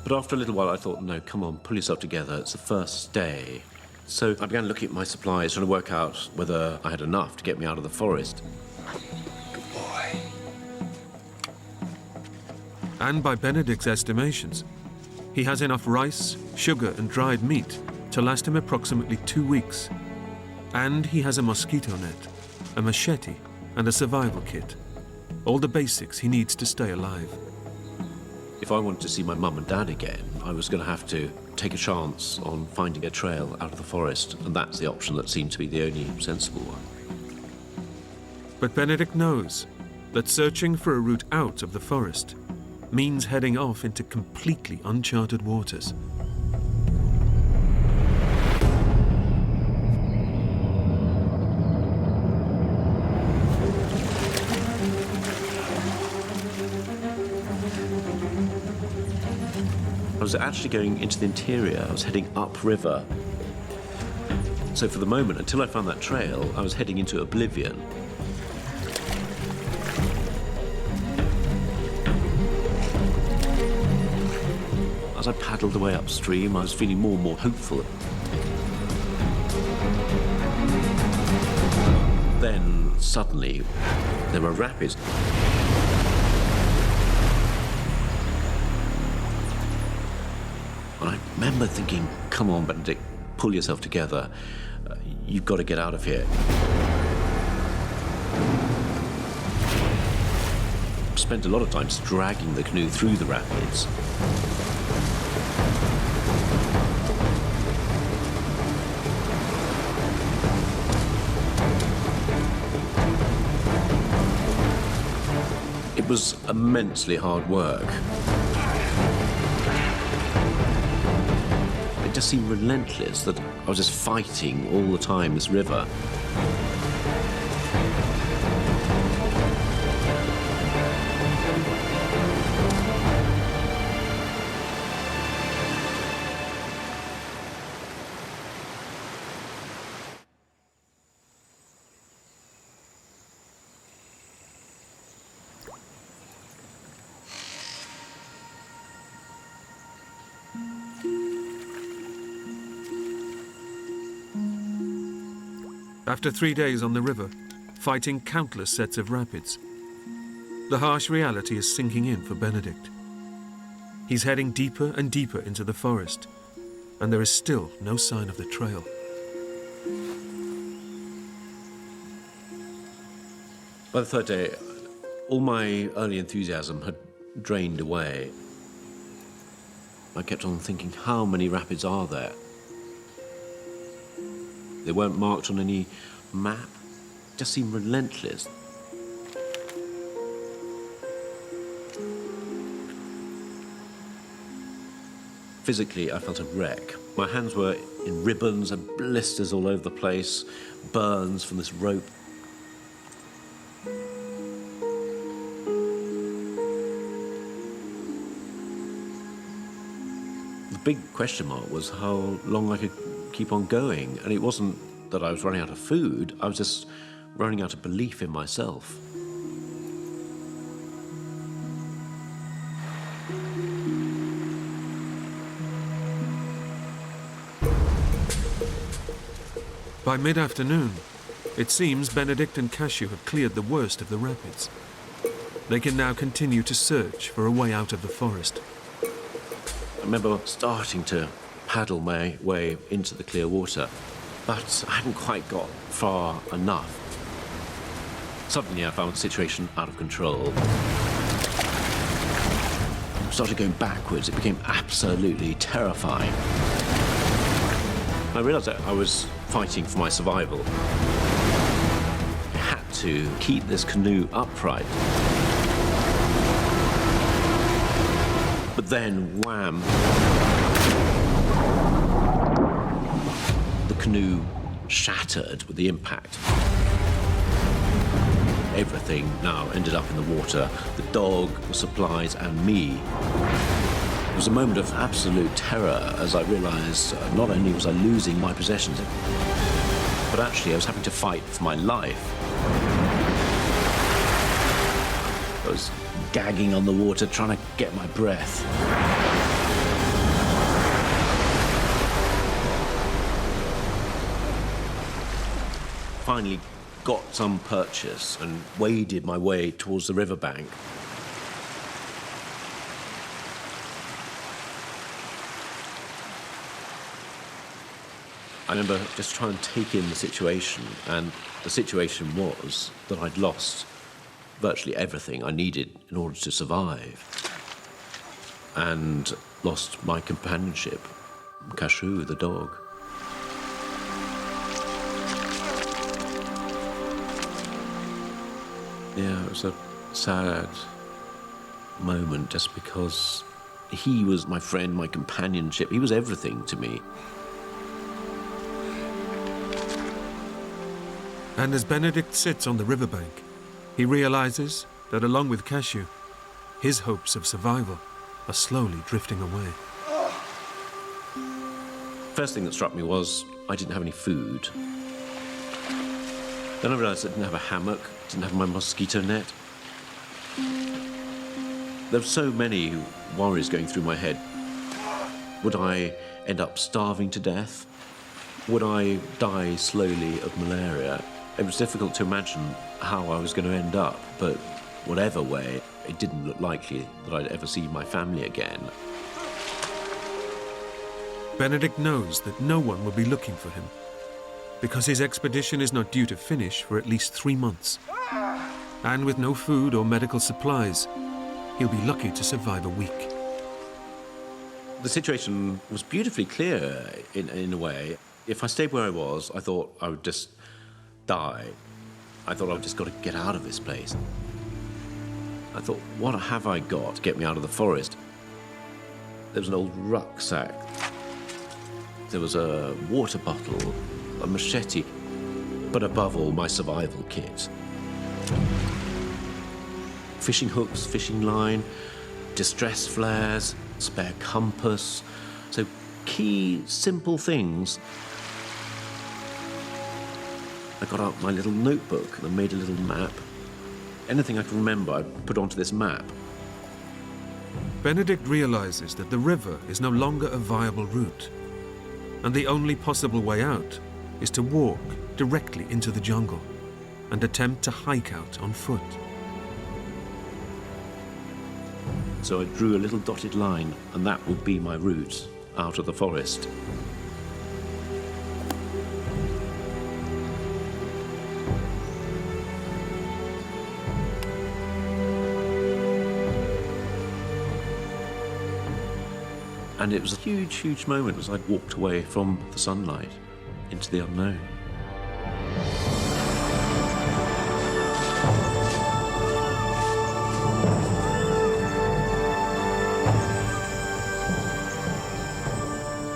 But after a little while, I thought, no, come on, pull yourself together. It's the first day. So I began looking at my supplies, trying to work out whether I had enough to get me out of the forest. Good boy. And by Benedict's estimations, he has enough rice, sugar, and dried meat to last him approximately 2 weeks. And he has a mosquito net, a machete, and a survival kit. All the basics he needs to stay alive. If I wanted to see my mum and dad again, I was going to have to take a chance on finding a trail out of the forest, and that's the option that seemed to be the only sensible one. But Benedict knows that searching for a route out of the forest means heading off into completely uncharted waters. I was actually going into the interior. I was heading upriver. So for the moment, until I found that trail, I was heading into oblivion. As I paddled away upstream, I was feeling more and more hopeful. Then, suddenly, there were rapids. I remember thinking, come on, Benedict, pull yourself together. You've got to get out of here. Spent a lot of time dragging the canoe through the rapids. It was immensely hard work. It just seemed relentless that I was just fighting all the time, this river. After 3 days on the river, fighting countless sets of rapids, the harsh reality is sinking in for Benedict. He's heading deeper and deeper into the forest, and there is still no sign of the trail. By the third day, all my early enthusiasm had drained away. I kept on thinking, how many rapids are there? They weren't marked on any map. It just seemed relentless. Physically, I felt a wreck. My hands were in ribbons and blisters all over the place, burns from this rope. The big question mark was how long I could keep on going, and it wasn't that I was running out of food, I was just running out of belief in myself. By mid-afternoon, it seems Benedict and Cashew have cleared the worst of the rapids. They can now continue to search for a way out of the forest. I remember starting to paddle my way into the clear water, but I hadn't quite got far enough. Suddenly I found the situation out of control. I started going backwards. It became absolutely terrifying. I realized that I was fighting for my survival. I had to keep this canoe upright. But then, wham! The canoe shattered with the impact. Everything now ended up in the water. The dog, the supplies, and me. It was a moment of absolute terror as I realized not only was I losing my possessions, but actually I was having to fight for my life. I was gagging on the water, trying to get my breath. Finally got some purchase and waded my way towards the riverbank. I remember just trying to take in the situation, and the situation was that I'd lost virtually everything I needed in order to survive, and lost my companionship, Cashew, the dog. Yeah, it was a sad moment just because he was my friend, my companionship. He was everything to me. And as Benedict sits on the riverbank, he realizes that along with Cashew, his hopes of survival are slowly drifting away. First thing that struck me was I didn't have any food. Then I realized I didn't have a hammock, didn't have my mosquito net. There were so many worries going through my head. Would I end up starving to death? Would I die slowly of malaria? It was difficult to imagine how I was going to end up, but whatever way, it didn't look likely that I'd ever see my family again. Benedict knows that no one will be looking for him, because his expedition is not due to finish for at least 3 months. And with no food or medical supplies, he'll be lucky to survive a week. The situation was beautifully clear in a way. If I stayed where I was, I thought I would just die. I thought I've just got to get out of this place. I thought, what have I got to get me out of the forest? There was an old rucksack. There was a water bottle, a machete, but above all, my survival kit. Fishing hooks, fishing line, distress flares, spare compass. So key, simple things. I got out my little notebook and made a little map. Anything I can remember, I put onto this map. Benedict realizes that the river is no longer a viable route, and the only possible way out is to walk directly into the jungle and attempt to hike out on foot. So I drew a little dotted line, and that would be my route out of the forest. And it was a huge, huge moment as I walked away from the sunlight into the unknown.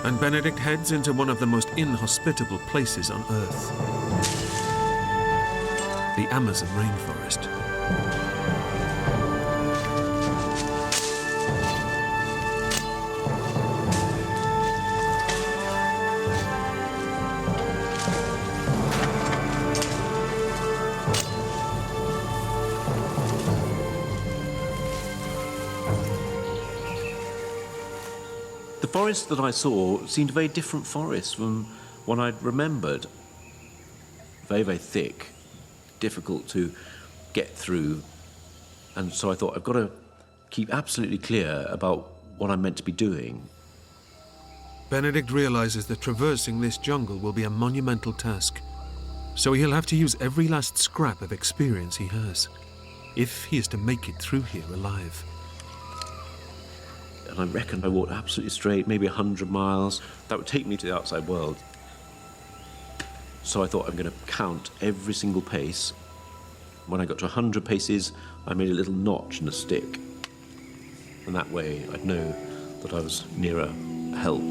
And Benedict heads into one of the most inhospitable places on Earth, the Amazon rainforest. The forest that I saw seemed a very different forest from one I'd remembered. Very, very thick, difficult to get through. And so I thought, I've got to keep absolutely clear about what I'm meant to be doing. Benedict realizes that traversing this jungle will be a monumental task, so he'll have to use every last scrap of experience he has, if he is to make it through here alive. And I reckon I walked absolutely straight, maybe 100 miles. That would take me to the outside world. So I thought, I'm going to count every single pace. When I got to 100 paces, I made a little notch in a stick. And that way, I'd know that I was nearer help.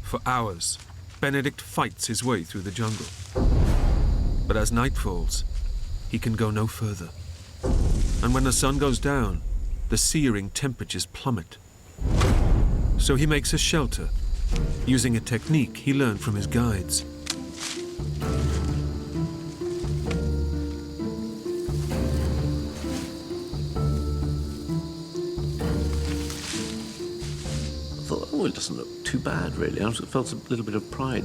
For hours, Benedict fights his way through the jungle. But as night falls, he can go no further. And when the sun goes down, the searing temperatures plummet. So he makes a shelter, using a technique he learned from his guides. I thought, oh, it doesn't look too bad, really. I felt a little bit of pride.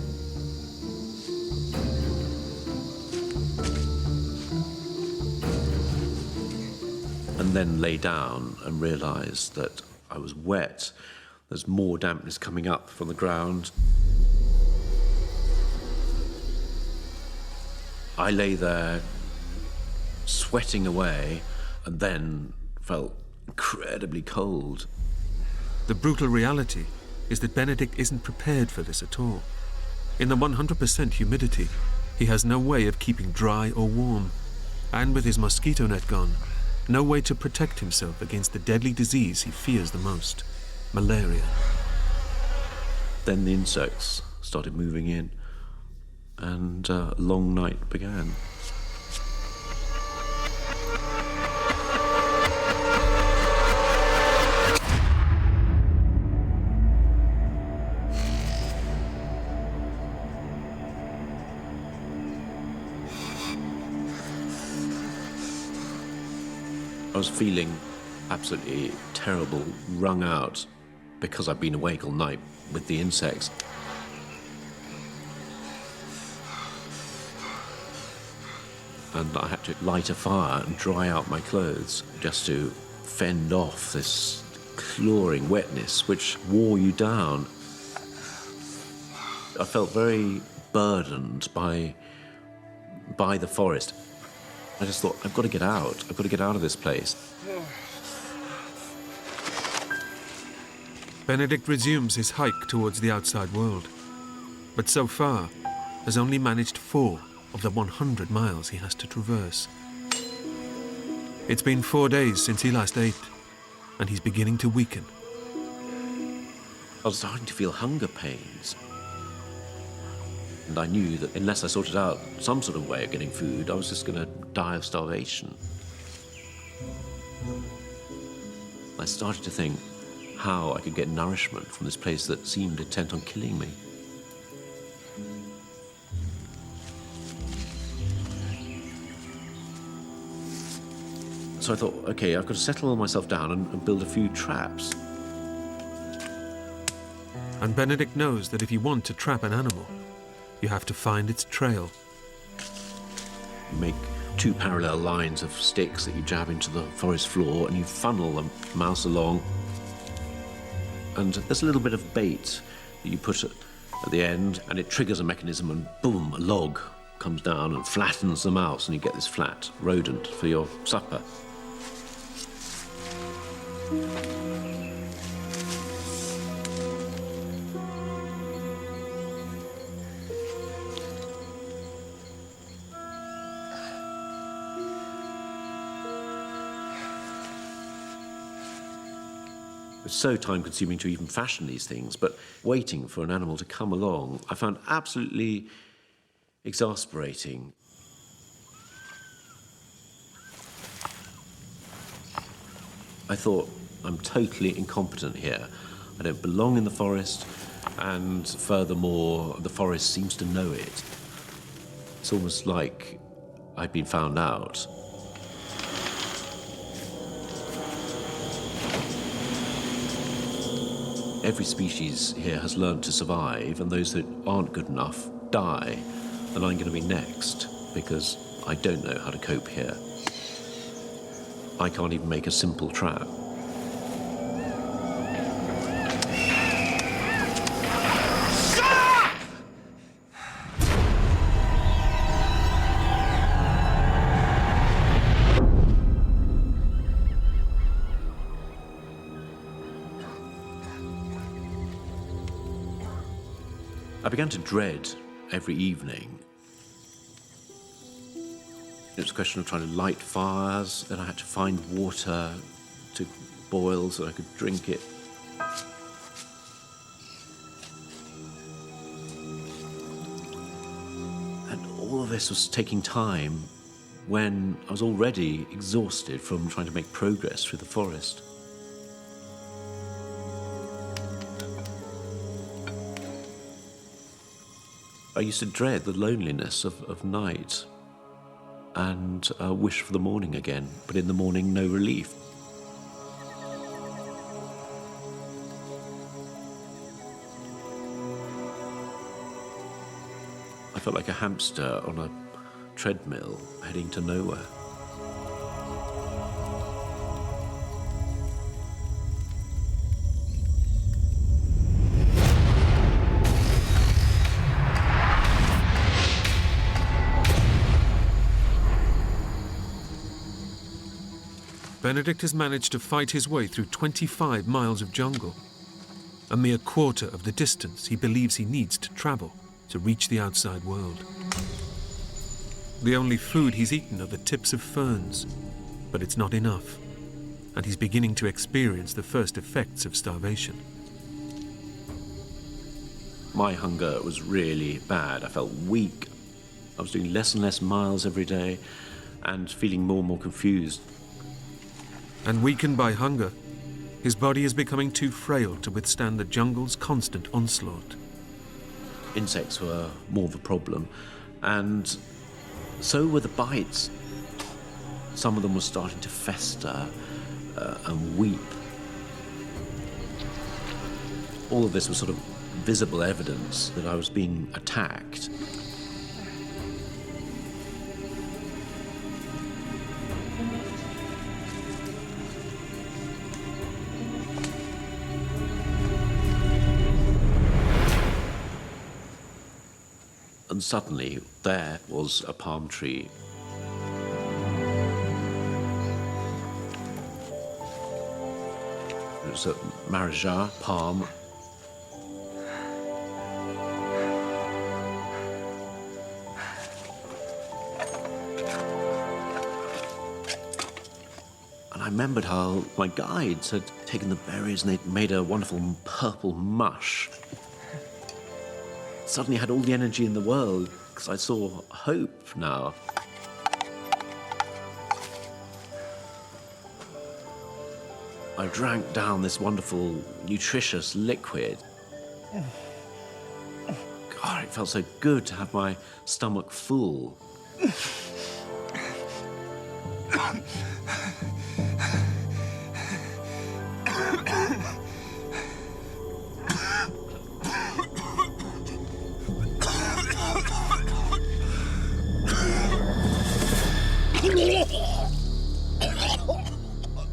and then lay down and realised that I was wet. There's more dampness coming up from the ground. I lay there, sweating away, and then felt incredibly cold. The brutal reality is that Benedict isn't prepared for this at all. In the 100% humidity, he has no way of keeping dry or warm, and with his mosquito net gone, no way to protect himself against the deadly disease he fears the most, malaria. Then the insects started moving in, and a long night began. I was feeling absolutely terrible, wrung out, because I'd been awake all night with the insects. And I had to light a fire and dry out my clothes just to fend off this clawing wetness which wore you down. I felt very burdened by the forest. I just thought, I've got to get out. I've got to get out of this place. Benedict resumes his hike towards the outside world, but so far has only managed 4 of the 100 miles he has to traverse. It's been 4 days since he last ate, and he's beginning to weaken. I was starting to feel hunger pains. And I knew that unless I sorted out some sort of way of getting food, I was just going to die of starvation. I started to think how I could get nourishment from this place that seemed intent on killing me. So I thought, okay, I've got to settle myself down and build a few traps. And Benedict knows that if you want to trap an animal, you have to find its trail. You make 2 parallel lines of sticks that you jab into the forest floor, and you funnel the mouse along. And there's a little bit of bait that you put at the end, and it triggers a mechanism, and boom, a log comes down and flattens the mouse, and you get this flat rodent for your supper. It's so time-consuming to even fashion these things, but waiting for an animal to come along, I found absolutely exasperating. I thought, I'm totally incompetent here. I don't belong in the forest, and furthermore, the forest seems to know it. It's almost like I'd been found out. Every species here has learned to survive, and those that aren't good enough die. And I'm going to be next, because I don't know how to cope here. I can't even make a simple trap. I began to dread every evening. It was a question of trying to light fires, then I had to find water to boil so I could drink it. And all of this was taking time when I was already exhausted from trying to make progress through the forest. I used to dread the loneliness of night and wish for the morning again, but in the morning, no relief. I felt like a hamster on a treadmill heading to nowhere. Benedict has managed to fight his way through 25 miles of jungle, a mere quarter of the distance he believes he needs to travel to reach the outside world. The only food he's eaten are the tips of ferns, but it's not enough, and he's beginning to experience the first effects of starvation. My hunger was really bad. I felt weak. I was doing less and less miles every day and feeling more and more confused. And weakened by hunger, his body is becoming too frail to withstand the jungle's constant onslaught. Insects were more of a problem, and so were the bites. Some of them were starting to fester and weep. All of this was sort of visible evidence that I was being attacked. And suddenly, there was a palm tree. It was a Marija palm. And I remembered how my guides had taken the berries and they'd made a wonderful purple mush. Suddenly I had all the energy in the world because I saw hope now. I drank down this wonderful, nutritious liquid. God, it felt so good to have my stomach full.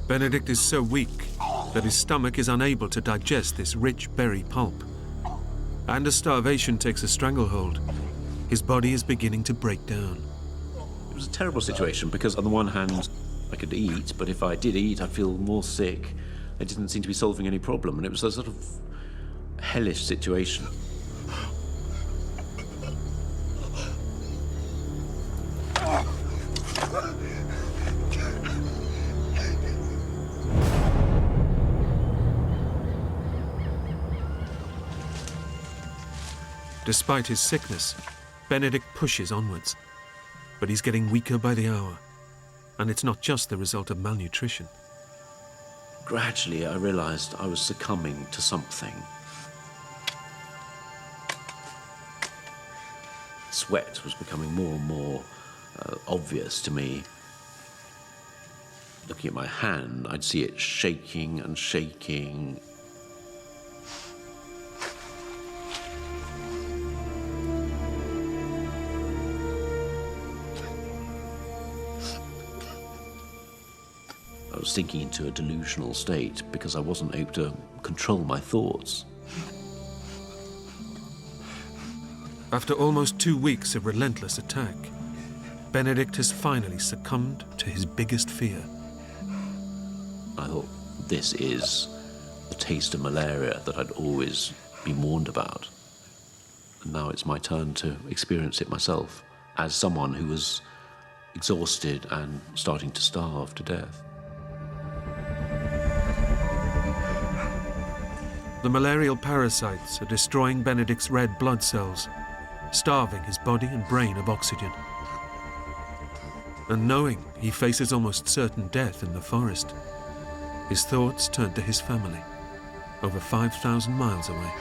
Benedict is so weak that his stomach is unable to digest this rich berry pulp. And as starvation takes a stranglehold, his body is beginning to break down. It was a terrible situation because on the one hand, I could eat, but if I did eat, I'd feel more sick. It didn't seem to be solving any problem, and it was a sort of hellish situation. Despite his sickness, Benedict pushes onwards, but he's getting weaker by the hour, and it's not just the result of malnutrition. Gradually, I realized I was succumbing to something. Sweat was becoming more and more obvious to me. Looking at my hand, I'd see it shaking and shaking. I was sinking into a delusional state because I wasn't able to control my thoughts. After almost 2 weeks of relentless attack, Benedict has finally succumbed to his biggest fear. I thought, this is the taste of malaria that I'd always been warned about. And now it's my turn to experience it myself as someone who was exhausted and starting to starve to death. The malarial parasites are destroying Benedict's red blood cells, starving his body and brain of oxygen. And knowing he faces almost certain death in the forest, his thoughts turn to his family, over 5,000 miles away.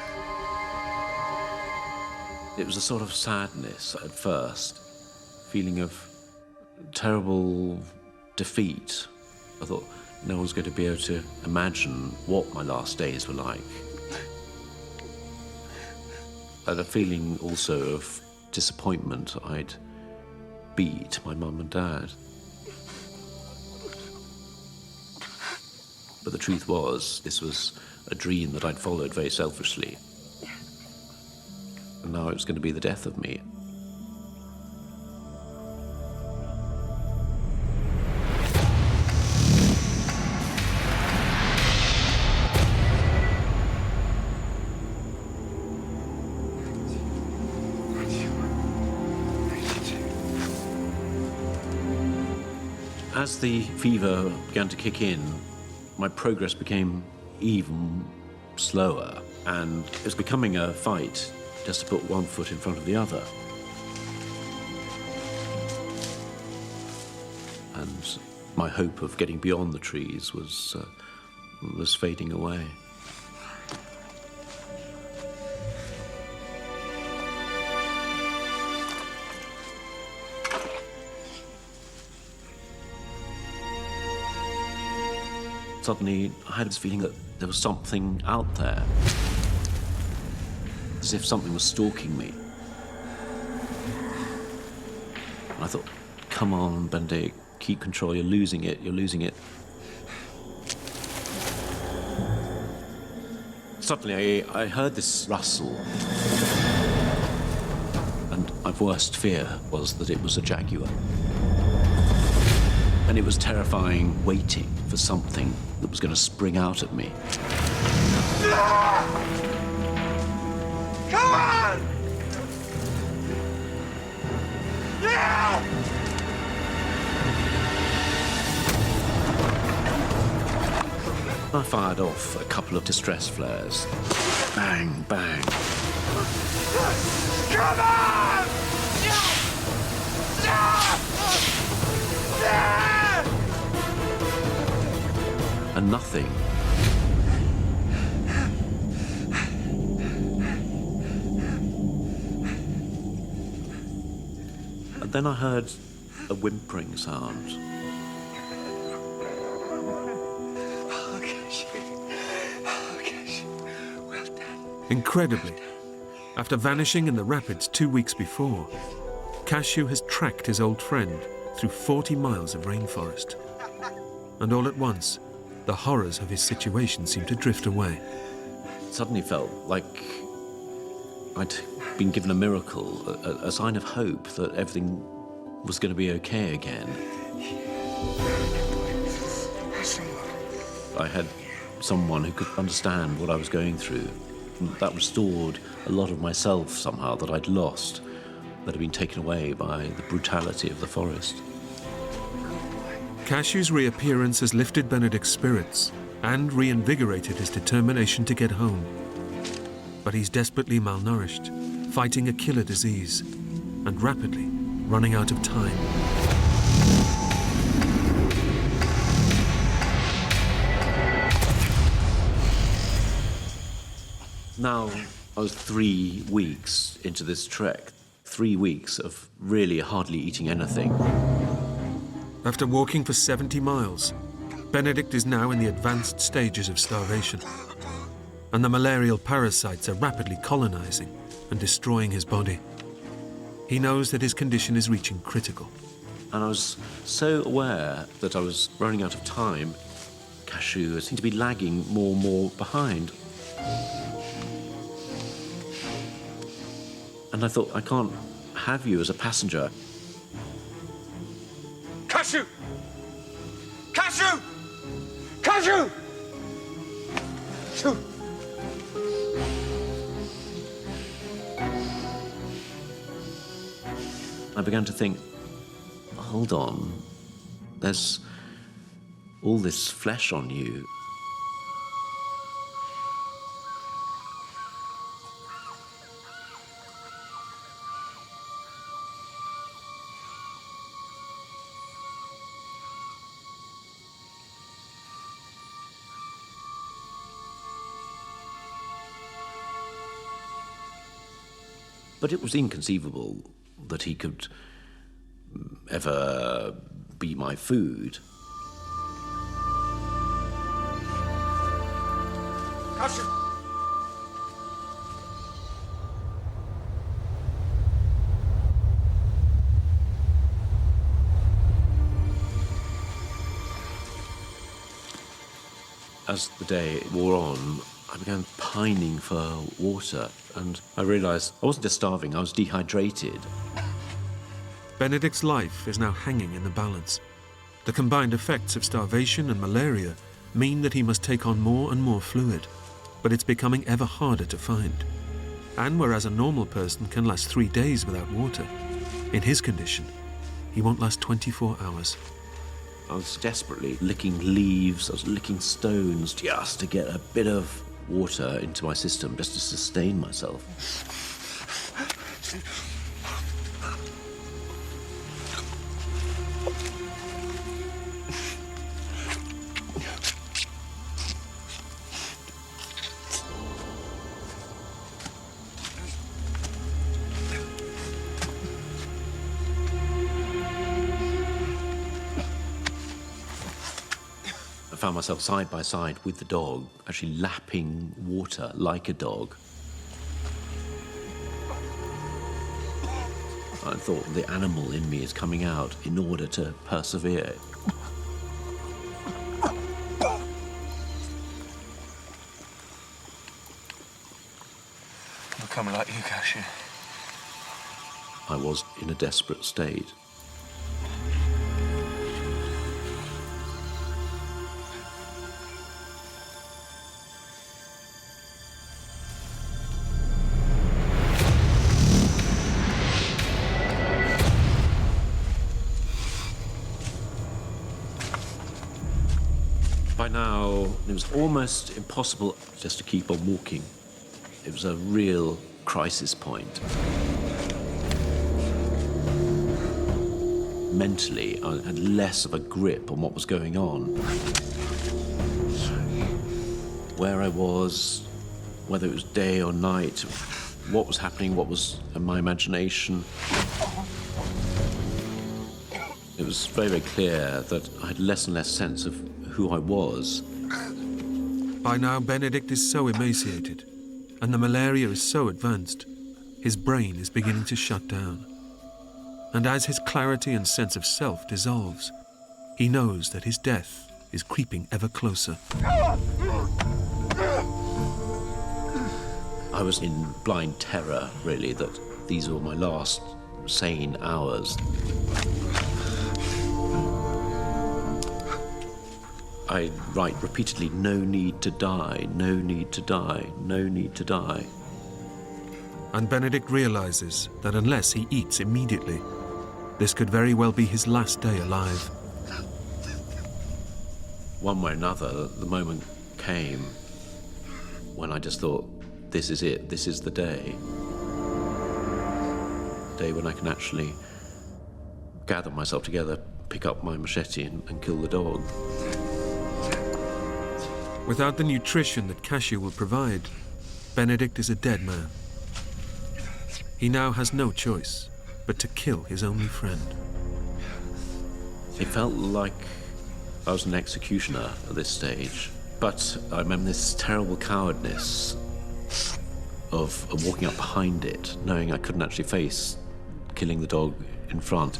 It was a sort of sadness at first, feeling of terrible defeat. I thought no one's going to be able to imagine what my last days were like. I had a feeling also of disappointment. I'd beat my mum and dad. But the truth was, this was a dream that I'd followed very selfishly. And now it was going to be the death of me. As the fever began to kick in, my progress became even slower, and it was becoming a fight just to put one foot in front of the other. And my hope of getting beyond the trees was fading away. Suddenly, I had this feeling that there was something out there, as if something was stalking me. And I thought, come on, Benedict, keep control, you're losing it, you're losing it. Suddenly, I heard this rustle, and my worst fear was that it was a jaguar. And it was terrifying, waiting for something that was going to spring out at me. Come on! Yeah! I fired off a couple of distress flares. Bang, bang. Come on! And nothing. And then I heard a whimpering sound. Incredibly, after vanishing in the rapids 2 weeks before, Cashew has tracked his old friend through 40 miles of rainforest. And all at once, the horrors of his situation seem to drift away. It suddenly felt like I'd been given a miracle, a sign of hope that everything was going to be okay again. I had someone who could understand what I was going through. That restored a lot of myself somehow that I'd lost, that had been taken away by the brutality of the forest. Cashew's reappearance has lifted Benedict's spirits and reinvigorated his determination to get home. But he's desperately malnourished, fighting a killer disease, and rapidly running out of time. Now, I was 3 weeks into this trek, 3 weeks of really hardly eating anything. After walking for 70 miles, Benedict is now in the advanced stages of starvation, and the malarial parasites are rapidly colonizing and destroying his body. He knows that his condition is reaching critical. And I was so aware that I was running out of time. Cashew seemed to be lagging more and more behind. And I thought, I can't have you as a passenger. Cashew! Cashew! Cashew! Shoot! I began to think, hold on, there's all this flesh on you. But it was inconceivable that he could ever be my food. Cashew! As the day wore on, I began pining for water, and I realized I wasn't just starving, I was dehydrated. Benedict's life is now hanging in the balance. The combined effects of starvation and malaria mean that he must take on more and more fluid, but it's becoming ever harder to find. And whereas a normal person can last 3 days without water, in his condition, he won't last 24 hours. I was desperately licking leaves, I was licking stones just to get a bit of water into my system, just to sustain myself. I found myself side by side with the dog, actually lapping water like a dog. I thought the animal in me is coming out in order to persevere. Become like you, Cashew. I was in a desperate state. By now, it was almost impossible just to keep on walking. It was a real crisis point. Mentally, I had less of a grip on what was going on. Where I was, whether it was day or night, what was happening, what was in my imagination. It was very, very clear that I had less and less sense of who I was. By now, Benedict is so emaciated, and the malaria is so advanced, his brain is beginning to shut down. And as his clarity and sense of self dissolves, he knows that his death is creeping ever closer. I was in blind terror, really, that these were my last sane hours. I write repeatedly, no need to die, no need to die, no need to die. And Benedict realizes that unless he eats immediately, this could very well be his last day alive. One way or another, the moment came when I just thought, this is it, this is the day. The day when I can actually gather myself together, pick up my machete and kill the dog. Without the nutrition that Cashew will provide, Benedict is a dead man. He now has no choice but to kill his only friend. It felt like I was an executioner at this stage, but I remember this terrible cowardness of walking up behind it, knowing I couldn't actually face killing the dog in front.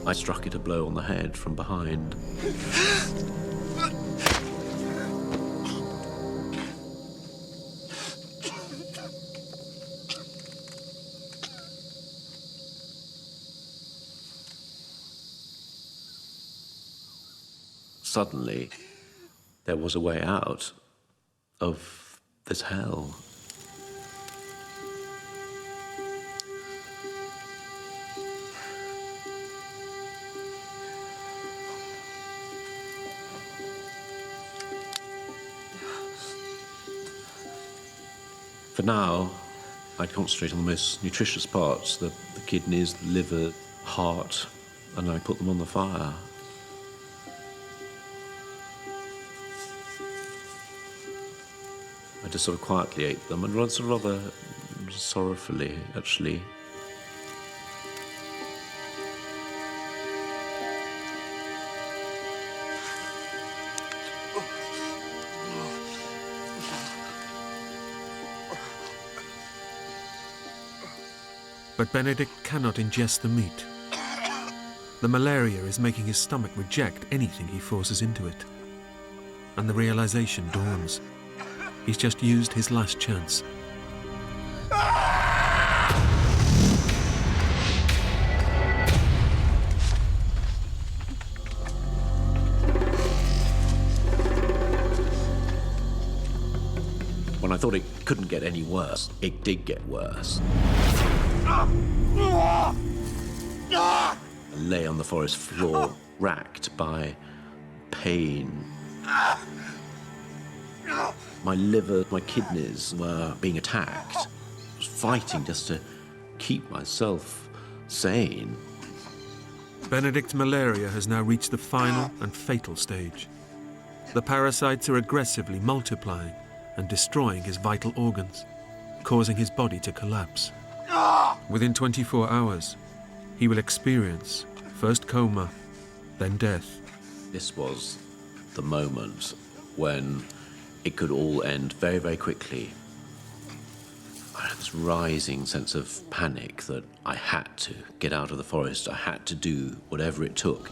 I struck it a blow on the head from behind. Suddenly, there was a way out of this hell. For now, I'd concentrate on the most nutritious parts, the kidneys, the liver, heart, and I put them on the fire. I just sort of quietly ate them, and rather sorrowfully, actually. But Benedict cannot ingest the meat. The malaria is making his stomach reject anything he forces into it. And the realization dawns. He's just used his last chance. When I thought it couldn't get any worse, it did get worse. I lay on the forest floor, racked by pain. My liver, my kidneys were being attacked. I was fighting just to keep myself sane. Benedict's malaria has now reached the final and fatal stage. The parasites are aggressively multiplying and destroying his vital organs, causing his body to collapse. Within 24 hours, he will experience first coma, then death. This was the moment when it could all end very, very quickly. I had this rising sense of panic that I had to get out of the forest. I had to do whatever it took.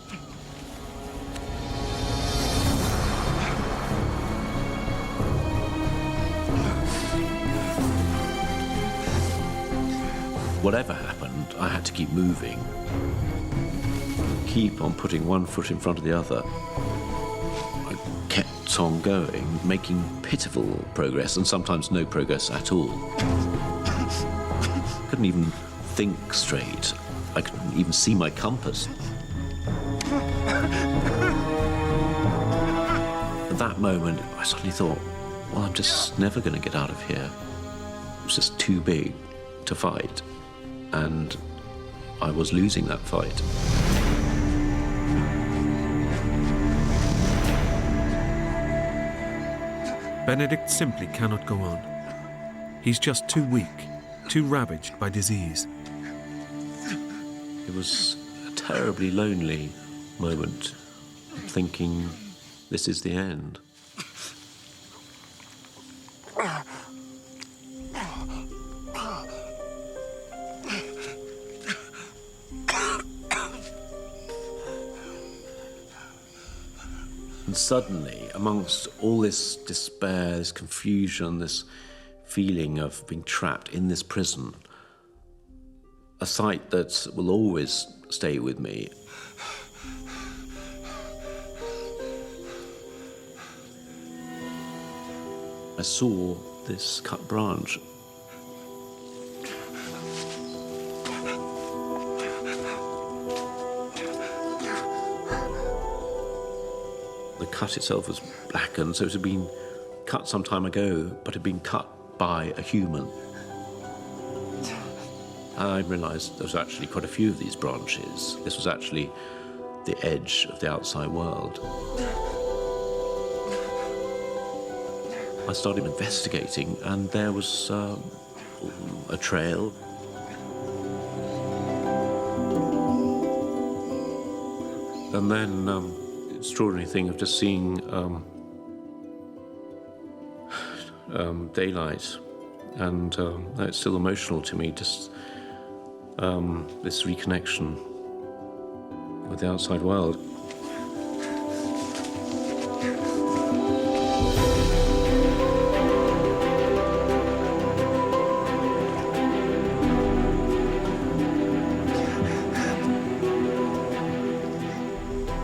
Whatever happened, I had to keep moving. Keep on putting one foot in front of the other. I kept on going, making pitiful progress, and sometimes no progress at all. I couldn't even think straight. I couldn't even see my compass. At that moment, I suddenly thought, well, I'm just never going to get out of here. It was just too big to fight. And I was losing that fight. Benedict simply cannot go on. He's just too weak, too ravaged by disease. It was a terribly lonely moment, thinking this is the end. And suddenly, amongst all this despair, this confusion, this feeling of being trapped in this prison, a sight that will always stay with me. I saw this cut branch. The cut itself was blackened, so it had been cut some time ago, but had been cut by a human. I realised there was actually quite a few of these branches. This was actually the edge of the outside world. I started investigating, and there was a trail. And then the extraordinary thing of just seeing daylight, and it's still emotional to me, just this reconnection with the outside world.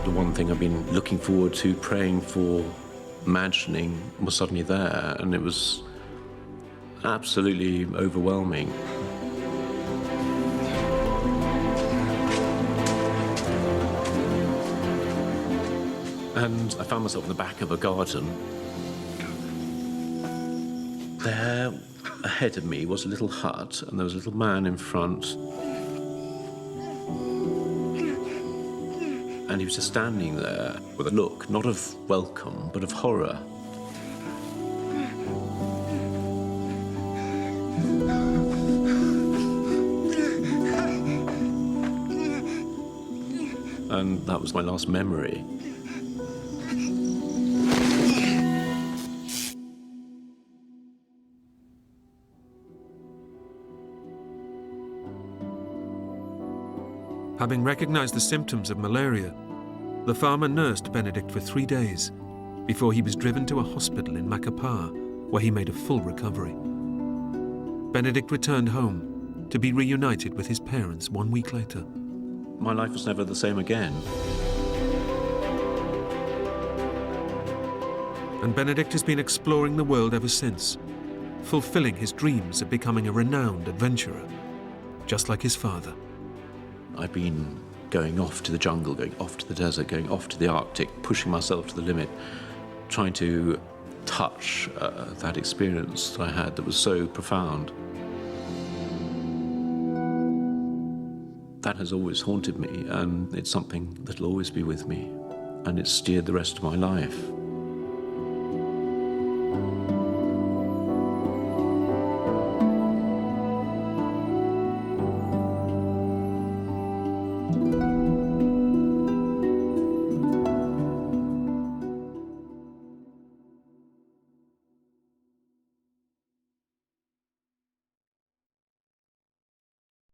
The one thing I've been looking forward to, praying for, imagining, was suddenly there, and it was absolutely overwhelming. And I found myself in the back of a garden. There, ahead of me, was a little hut, and there was a little man in front. And he was just standing there with a look, not of welcome, but of horror. And that was my last memory. Having recognized the symptoms of malaria, the farmer nursed Benedict for 3 days before he was driven to a hospital in Macapá, where he made a full recovery. Benedict returned home to be reunited with his parents 1 week later. My life was never the same again. And Benedict has been exploring the world ever since, fulfilling his dreams of becoming a renowned adventurer, just like his father. I've been going off to the jungle, going off to the desert, going off to the Arctic, pushing myself to the limit, trying to touch that experience that I had that was so profound. That has always haunted me, and it's something that'll always be with me, and it's steered the rest of my life.